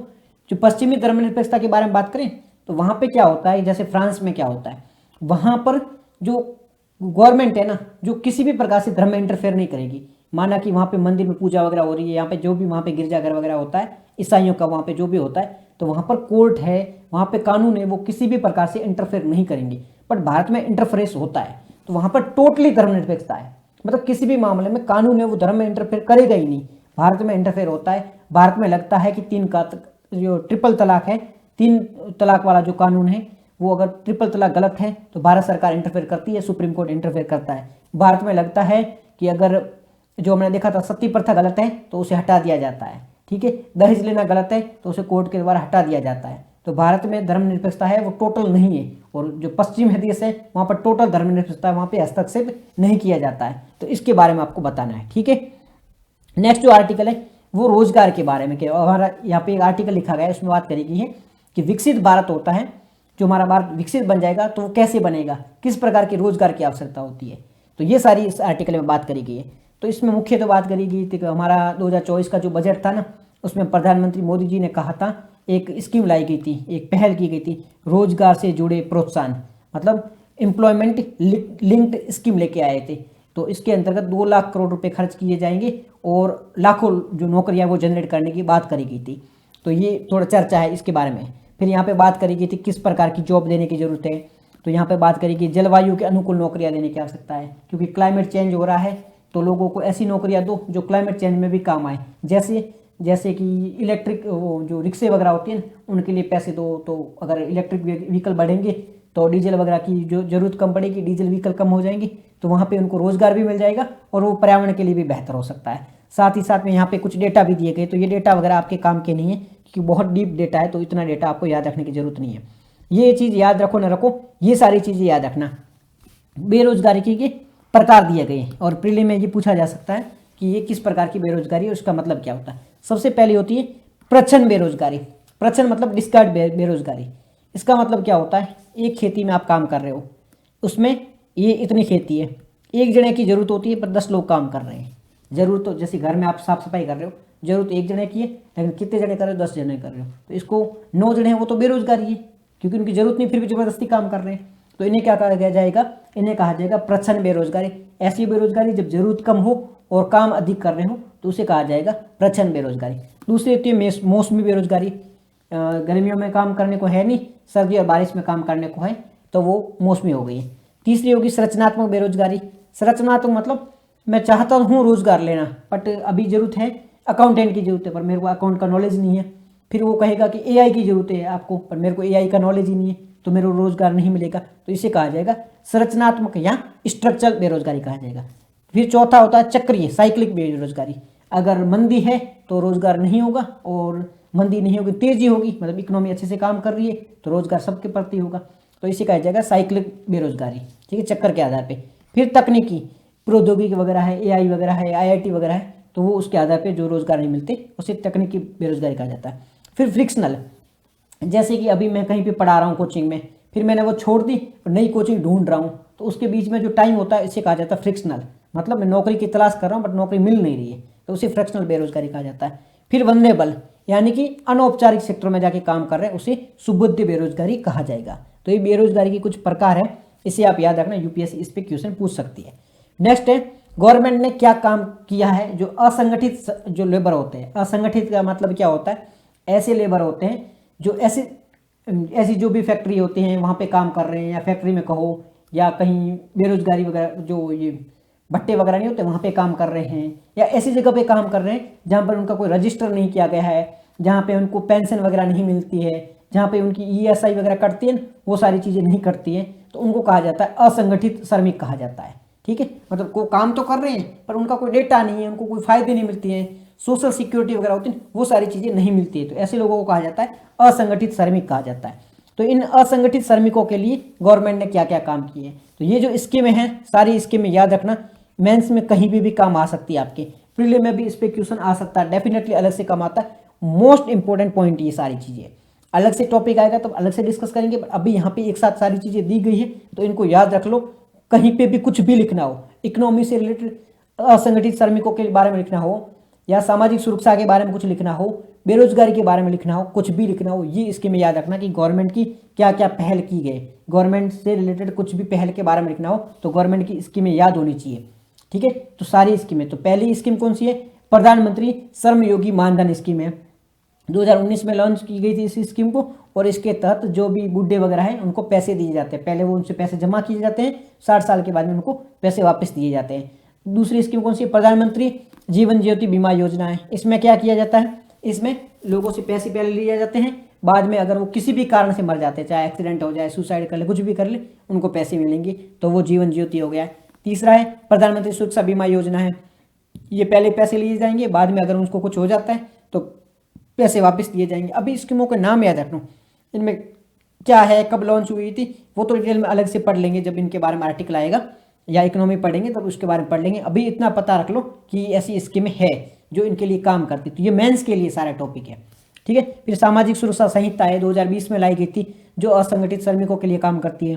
जो पश्चिमी धर्मनिरपेक्षता के बारे में बात करें तो वहाँ पे क्या होता है, जैसे फ्रांस में क्या होता है, वहाँ पर जो गवर्नमेंट है ना, जो किसी भी प्रकार से धर्म में इंटरफेयर नहीं करेगी। माना कि वहाँ पे मंदिर में पूजा वगैरह हो रही है, यहाँ पे जो भी वहाँ पे गिरजाघर वगैरह होता है ईसाइयों का, वहाँ पे जो भी होता है, तो वहाँ पर कोर्ट है, वहाँ पे कानून है, वो किसी भी प्रकार से इंटरफेयर नहीं करेंगे। बट भारत में इंटरफेरेंस होता है, तो वहाँ पर टोटली धर्मनिरपेक्षता है। मतलब किसी भी मामले में कानून है वो धर्म में इंटरफेयर करेगा ही नहीं। भारत में इंटरफेयर होता है। भारत में लगता है कि जो ट्रिपल तलाक है, 3 तलाक वाला जो कानून है, वो अगर ट्रिपल तलाक गलत है तो भारत सरकार इंटरफेयर करती है, सुप्रीम कोर्ट इंटरफेयर करता है। भारत में लगता है कि अगर जो हमने देखा था सती प्रथा गलत है तो उसे हटा दिया जाता है। ठीक है, दहेज लेना गलत है तो उसे कोर्ट के द्वारा हटा दिया जाता है। तो भारत में धर्मनिरपेक्षता है वो टोटल नहीं है। और जो पश्चिम है देश है वहाँ पर टोटल धर्मनिरपेक्षता है, वहाँ पे हस्तक्षेप नहीं किया जाता है। तो इसके बारे में आपको बताना है। ठीक है, नेक्स्ट जो आर्टिकल है वो रोजगार के बारे में। क्या हमारा यहाँ पे एक आर्टिकल लिखा गया है, उसमें बात करी गई है कि विकसित भारत होता है, जो हमारा भारत विकसित बन जाएगा तो वो कैसे बनेगा, किस प्रकार के रोजगार की आवश्यकता होती है। तो ये सारी इस आर्टिकल में बात करी गई है। तो इसमें मुख्य तो बात करी गई थी कि हमारा 2024 का जो बजट था ना, उसमें प्रधानमंत्री मोदी जी ने कहा था, एक स्कीम लाई गई थी, एक पहल की गई थी, रोजगार से जुड़े प्रोत्साहन, मतलब एम्प्लॉयमेंट लिंक्ड स्कीम लेके आए थे। तो इसके अंतर्गत 2 लाख करोड़ रुपए खर्च किए जाएंगे और लाखों जो नौकरियां वो जनरेट करने की बात करी गई थी। तो ये थोड़ा चर्चा है इसके बारे में। फिर यहाँ पे बात करी गई थी किस प्रकार की जॉब देने की जरूरत है। तो यहाँ पे बात करी गई जलवायु के अनुकूल नौकरियां देने की आवश्यकता है, क्योंकि क्लाइमेट चेंज हो रहा है, तो लोगों को ऐसी नौकरियां दो जो क्लाइमेट चेंज में भी काम आए। जैसे कि इलेक्ट्रिक वो जो रिक्शे वगैरह होती हैं उनके लिए पैसे दो। तो अगर इलेक्ट्रिक व्हीकल बढ़ेंगे तो डीजल वगैरह की जो जरूरत कम पड़ेगी, डीजल व्हीकल कम हो जाएंगी, तो वहाँ पे उनको रोजगार भी मिल जाएगा और वो पर्यावरण के लिए भी बेहतर हो सकता है। साथ ही साथ में यहाँ पे कुछ डेटा भी दिए गए। तो ये डेटा वगैरह आपके काम के नहीं है, क्योंकि बहुत डीप डेटा है, तो इतना डेटा आपको याद रखने की जरूरत नहीं है। ये चीज़ याद रखो ना रखो, ये सारी चीज़ें याद रखना। बेरोजगारी के प्रकार दिए गए हैं और प्रीलिम में ये पूछा जा सकता है कि ये किस प्रकार की बेरोजगारी है, उसका मतलब क्या होता है। सबसे पहली होती है प्रच्छन्न बेरोजगारी। प्रच्छन्न मतलब डिस्कार्ड बेरोजगारी। इसका मतलब क्या होता है, एक खेती में आप काम कर रहे हो, उसमें ये इतनी खेती है, एक जने की जरूरत होती है पर 10 लोग काम कर रहे हैं। जरूरत तो जैसे घर में आप साफ सफाई कर रहे हो, जरूरत एक जने की है, लेकिन कितने जने कर रहे हो, 10 जने कर रहे हो, तो इसको 9 जने हैं वो तो बेरोजगारी है, क्योंकि उनकी जरूरत नहीं फिर भी जबरदस्ती काम कर रहे हैं। तो इन्हें क्या कहा जाएगा, इन्हें कहा जाएगा प्रच्छन्न बेरोजगारी। ऐसी बेरोजगारी जब जरूरत कम हो और काम अधिक कर रहे हो तो उसे कहा जाएगा प्रच्छन्न बेरोजगारी। दूसरी होती है मौसमी बेरोजगारी। गर्मियों में काम करने को है नहीं, सर्दी और बारिश में काम करने को है, तो वो मौसमी हो गई है। तीसरी होगी संरचनात्मक बेरोजगारी। संरचनात्मक मतलब मैं चाहता हूँ रोजगार लेना, बट अभी जरूरत है अकाउंटेंट की जरूरत है पर मेरे को अकाउंट का नॉलेज नहीं है। फिर वो कहेगा कि एआई की जरूरत है आपको, पर मेरे को एआई का नॉलेज ही नहीं है, तो मेरे को रोजगार नहीं मिलेगा। तो इसे कहा जाएगा संरचनात्मक या स्ट्रक्चरल बेरोजगारी कहा जाएगा। फिर चौथा होता है चक्रीय साइक्लिक बेरोजगारी। अगर मंदी है तो रोजगार नहीं होगा, और मंदी नहीं होगी तेजी होगी, मतलब इकोनॉमी अच्छे से काम कर रही है तो रोजगार सबके प्रति होगा। तो इसे कहा जाएगा साइक्लिक बेरोजगारी। ठीक है, चक्कर के आधार पे। फिर तकनीकी प्रौद्योगिकी वगैरह है, एआई वगैरह है, आईआईटी वगैरह है, तो वो उसके आधार पे जो रोजगार नहीं मिलते उसे तकनीकी बेरोजगारी कहा जाता है। फिर फ्रिक्शनल, जैसे कि अभी मैं कहीं पे पढ़ा रहा हूँ कोचिंग में, फिर मैंने वो छोड़ दी और नई कोचिंग ढूंढ रहा हूँ, तो उसके बीच में जो टाइम होता है इसे कहा जाता है फ्रिक्शनल। मतलब मैं नौकरी की तलाश कर रहा हूँ बट नौकरी मिल नहीं रही है, तो उसे फ्रिक्शनल बेरोजगारी कहा जाता है। फिर वल्नरेबल, यानी कि अनौपचारिक सेक्टर में जाके काम कर रहे हैं, उसे सुबुद्ध बेरोजगारी कहा जाएगा। तो ये बेरोजगारी के कुछ प्रकार है इसे आप याद रखना, यूपीएससी इस पे क्वेश्चन पूछ सकती है। नेक्स्ट है, गवर्नमेंट ने क्या काम किया है जो असंगठित जो लेबर होते हैं। असंगठित का मतलब क्या होता है, ऐसे लेबर होते हैं जो ऐसी जो भी फैक्ट्री होती हैं वहाँ पे काम कर रहे हैं, या फैक्ट्री में कहो या कहीं बेरोजगारी वगैरह जो ये भट्टे वगैरह नहीं होते वहाँ पे काम कर रहे हैं, या ऐसी जगह पे काम कर रहे हैं जहाँ पर उनका कोई रजिस्टर नहीं किया गया है, जहाँ पे उनको पेंशन वगैरह नहीं मिलती है, जहाँ पे उनकी ईएसआई वगैरह कटती है, वो सारी चीज़ें नहीं कटती हैं, तो उनको कहा जाता है असंगठित श्रमिक कहा जाता है। ठीक है, मतलब को काम तो कर रहे हैं पर उनका कोई डेटा नहीं है, उनको कोई फायदे नहीं मिलती हैं, सोशल सिक्योरिटी वगैरह होती है, वो सारी चीज़ें नहीं मिलती है, तो ऐसे लोगों को कहा जाता है असंगठित श्रमिक कहा जाता है। तो इन असंगठित श्रमिकों के लिए गवर्नमेंट ने क्या क्या काम किए हैं, तो ये जो स्कीमें हैं सारी स्कीमें याद रखना, मेंस में कहीं भी काम आ सकती है, आपके प्रीलिम में भी इस पर क्वेश्चन आ सकता है, डेफिनेटली अलग से कम आता है। मोस्ट इंपॉर्टेंट पॉइंट ये सारी चीज़ें, अलग से टॉपिक आएगा तो अलग से डिस्कस करेंगे, पर अभी यहाँ पे एक साथ सारी चीज़ें दी गई है तो इनको याद रख लो। कहीं पे भी कुछ भी लिखना हो, इकोनॉमी से रिलेटेड असंगठित श्रमिकों के बारे में लिखना हो, या सामाजिक सुरक्षा के बारे में कुछ लिखना हो, बेरोजगारी के बारे में लिखना हो, कुछ भी लिखना हो, ये इसके में याद रखना कि गवर्नमेंट की क्या क्या पहल की गई। गवर्नमेंट से रिलेटेड कुछ भी पहल के बारे में लिखना हो तो गवर्नमेंट की स्कीमें याद होनी चाहिए। ठीक है, तो सारी स्कीमें, तो पहली स्कीम कौन सी है, प्रधानमंत्री श्रमयोगी मानधन स्कीम है, 2019 में लॉन्च की गई थी इस स्कीम को, और इसके तहत जो भी बूढ़े वगैरह हैं उनको पैसे दिए जाते हैं, पहले वो उनसे पैसे जमा किए जाते हैं, 60 साल के बाद में उनको पैसे वापस दिए जाते हैं। दूसरी स्कीम कौन सी है, प्रधानमंत्री जीवन ज्योति बीमा योजना है। इसमें क्या किया जाता है, इसमें लोगों से पैसे पहले लिए जाते हैं, बाद में अगर वो किसी भी कारण से मर जाते हैं, चाहे एक्सीडेंट हो जाए, सुसाइड कर ले, कुछ भी कर ले, उनको पैसे मिलेंगे, तो वो जीवन ज्योति हो गया। तीसरा है प्रधानमंत्री सुरक्षा बीमा योजना है, ये पहले पैसे लिए जाएंगे, बाद में अगर उनको कुछ हो जाता है तो पैसे वापस दिए जाएंगे। अभी स्कीमों के नाम याद रखना, इनमें क्या है, कब लॉन्च हुई थी, वो तो डिटेल में अलग से पढ़ लेंगे जब इनके बारे में आर्टिकल आएगा, या इकोनॉमी पढ़ेंगे तब उसके बारे में पढ़ लेंगे। अभी इतना पता रख लो कि ऐसी स्कीमें है जो इनके लिए काम करती, तो ये मेंस के लिए सारा टॉपिक है। ठीक है, फिर सामाजिक सुरक्षा संहिता है, 2020 में लाई गई थी, जो असंगठित श्रमिकों के लिए काम करती है।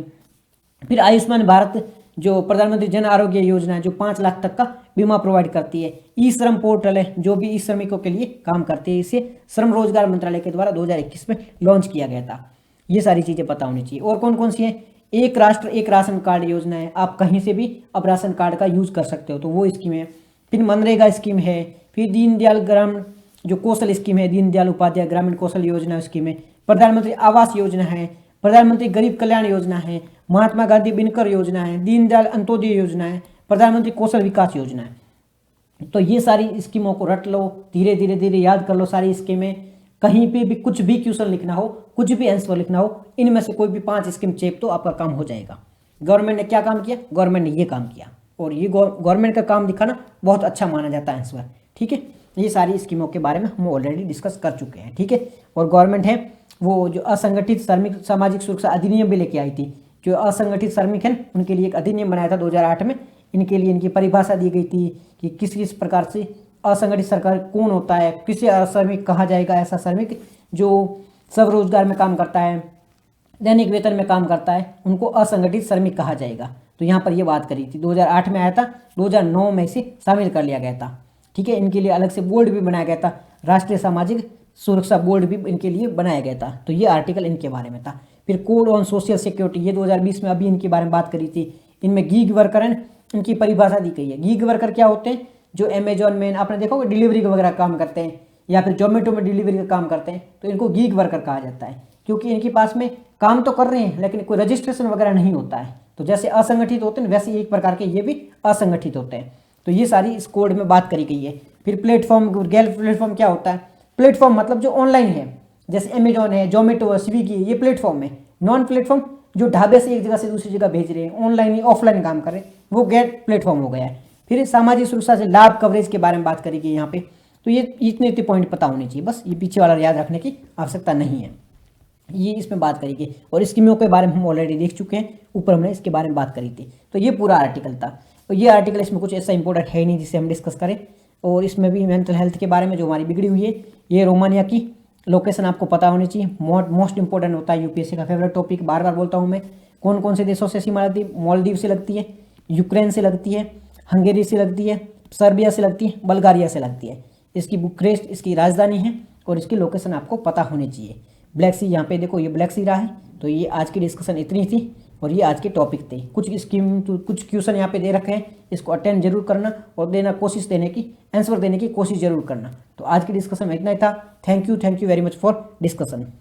फिर आयुष्मान भारत जो प्रधानमंत्री जन आरोग्य योजना है, जो 5 लाख तक का बीमा प्रोवाइड करती है। ई श्रम पोर्टल है, जो भी ई श्रमिकों के लिए काम करती है, इसे श्रम रोजगार मंत्रालय के द्वारा 2021 में लॉन्च किया गया था। ये सारी चीज़ें पता होनी चाहिए। और कौन कौन सी है, एक राष्ट्र एक राशन कार्ड योजना है, आप कहीं से भी अब राशन कार्ड का यूज कर सकते हो, तो वो स्कीम है। फिर मनरेगा स्कीम है, फिर दीनदयाल ग्रामीण जो कौशल स्कीम है, दीनदयाल उपाध्याय ग्रामीण कौशल योजना स्कीम है। प्रधानमंत्री आवास योजना है, प्रधानमंत्री गरीब कल्याण योजना है, महात्मा गांधी बिनकर योजना है, दीनदयाल अंत्योदय योजना है, प्रधानमंत्री कौशल विकास योजना है। तो ये सारी स्कीमों को रट लो, धीरे धीरे धीरे याद कर लो सारी स्कीमें। कहीं पे भी कुछ भी क्वेश्चन लिखना हो, कुछ भी आंसर लिखना हो, इनमें से कोई भी 5 स्कीम चेप तो आपका काम हो जाएगा। गवर्नमेंट ने क्या काम किया, गवर्नमेंट ने ये काम किया, और ये गवर्नमेंट का काम दिखाना बहुत अच्छा माना जाता है आंसर। ठीक है, ये सारी स्कीमों के बारे में हम ऑलरेडी डिस्कस कर चुके हैं। ठीक है, और गवर्नमेंट है वो जो असंगठित श्रमिक सामाजिक सुरक्षा अधिनियम भी लेके आई थी। जो असंगठित श्रमिक हैं उनके लिए एक अधिनियम बनाया था 2008 में। इनके लिए इनकी परिभाषा दी गई थी कि किस किस प्रकार से असंगठित सरकार कौन होता है, किसे श्रमिक कहा जाएगा, ऐसा श्रमिक जो स्वरोजगार में काम करता है, दैनिक वेतन में काम करता है, उनको असंगठित श्रमिक कहा जाएगा। तो यहाँ पर ये बात करी थी, 2008 में आया था, 2009 में इसे शामिल कर लिया गया था। ठीक है, इनके लिए अलग से बोर्ड भी बनाया गया था, राष्ट्रीय सामाजिक सुरक्षा बोर्ड भी इनके लिए बनाया गया था। तो ये आर्टिकल इनके बारे में था। फिर कोड ऑन सोशल सिक्योरिटी, ये 2020 में अभी इनके बारे में बात करी थी। इनमें गीग वर्कर है, इनकी परिभाषा दी गई है। गीग वर्कर क्या होते हैं, जो अमेजॉन में आपने देखा होगा डिलीवरी का वगैरह काम करते हैं, या फिर जोमेटो में डिलीवरी का काम करते हैं, तो इनको गीग वर्कर कहा जाता है, क्योंकि इनके पास में काम तो कर रहे हैं लेकिन कोई रजिस्ट्रेशन वगैरह नहीं होता है। तो जैसे असंगठित होते हैं वैसे एक प्रकार के ये भी असंगठित होते हैं। तो ये सारी इस कोड में बात करी गई है। फिर प्लेटफॉर्म, गैर प्लेटफॉर्म क्या होता है, प्लेटफॉर्म मतलब जो ऑनलाइन है, जैसे अमेजॉन है, जोमेटो है, स्विगी, ये प्लेटफॉर्म है। नॉन प्लेटफॉर्म जो ढाबे से एक जगह से दूसरी जगह भेज रहे हैं, ऑनलाइन ऑफलाइन काम कर रहे हैं, वो गैर प्लेटफॉर्म हो गया है। फिर सामाजिक सुरक्षा से लाभ कवरेज के बारे में बात करेगी यहाँ पे। तो ये इतने पॉइंट पता होने चाहिए, बस ये पीछे वाला याद रखने की आवश्यकता नहीं है। ये इसमें बात करेगी, और स्कीमों के बारे में हम ऑलरेडी देख चुके हैं, ऊपर हमने इसके बारे में बात करी थी। तो ये पूरा आर्टिकल था। तो ये आर्टिकल, इसमें कुछ ऐसा इंपॉर्टेंट है नहीं जिसे हम डिस्कस करें। और इसमें भी मेंटल हेल्थ के बारे में जो हमारी बिगड़ी हुई है, ये रोमानिया की लोकेशन आपको पता होनी चाहिए, मोस्ट इंपॉर्टेंट होता है, यूपीएससी का फेवरेट टॉपिक। बार बार बोलता हूँ मैं। कौन कौन से देशों से सीमा लगती है, मालदीव से लगती है, यूक्रेन से लगती है, हंगेरी से लगती है, सर्बिया से लगती है, बल्गारिया से लगती है। इसकी बुक्रेस्ट इसकी राजधानी है, और इसकी लोकेशन आपको पता होनी चाहिए। ब्लैक सी, यहाँ पे देखो ये ब्लैक सी रहा है। तो ये आज की डिस्कशन इतनी थी, और ये आज के टॉपिक थे। कुछ स्कीम कुछ क्वेश्चन यहाँ पे दे रखे हैं, इसको अटेंड जरूर करना और कोशिश देने की आंसर देने की कोशिश जरूर करना। तो आज के डिस्कशन में इतना ही था। Thank you very much for discussion.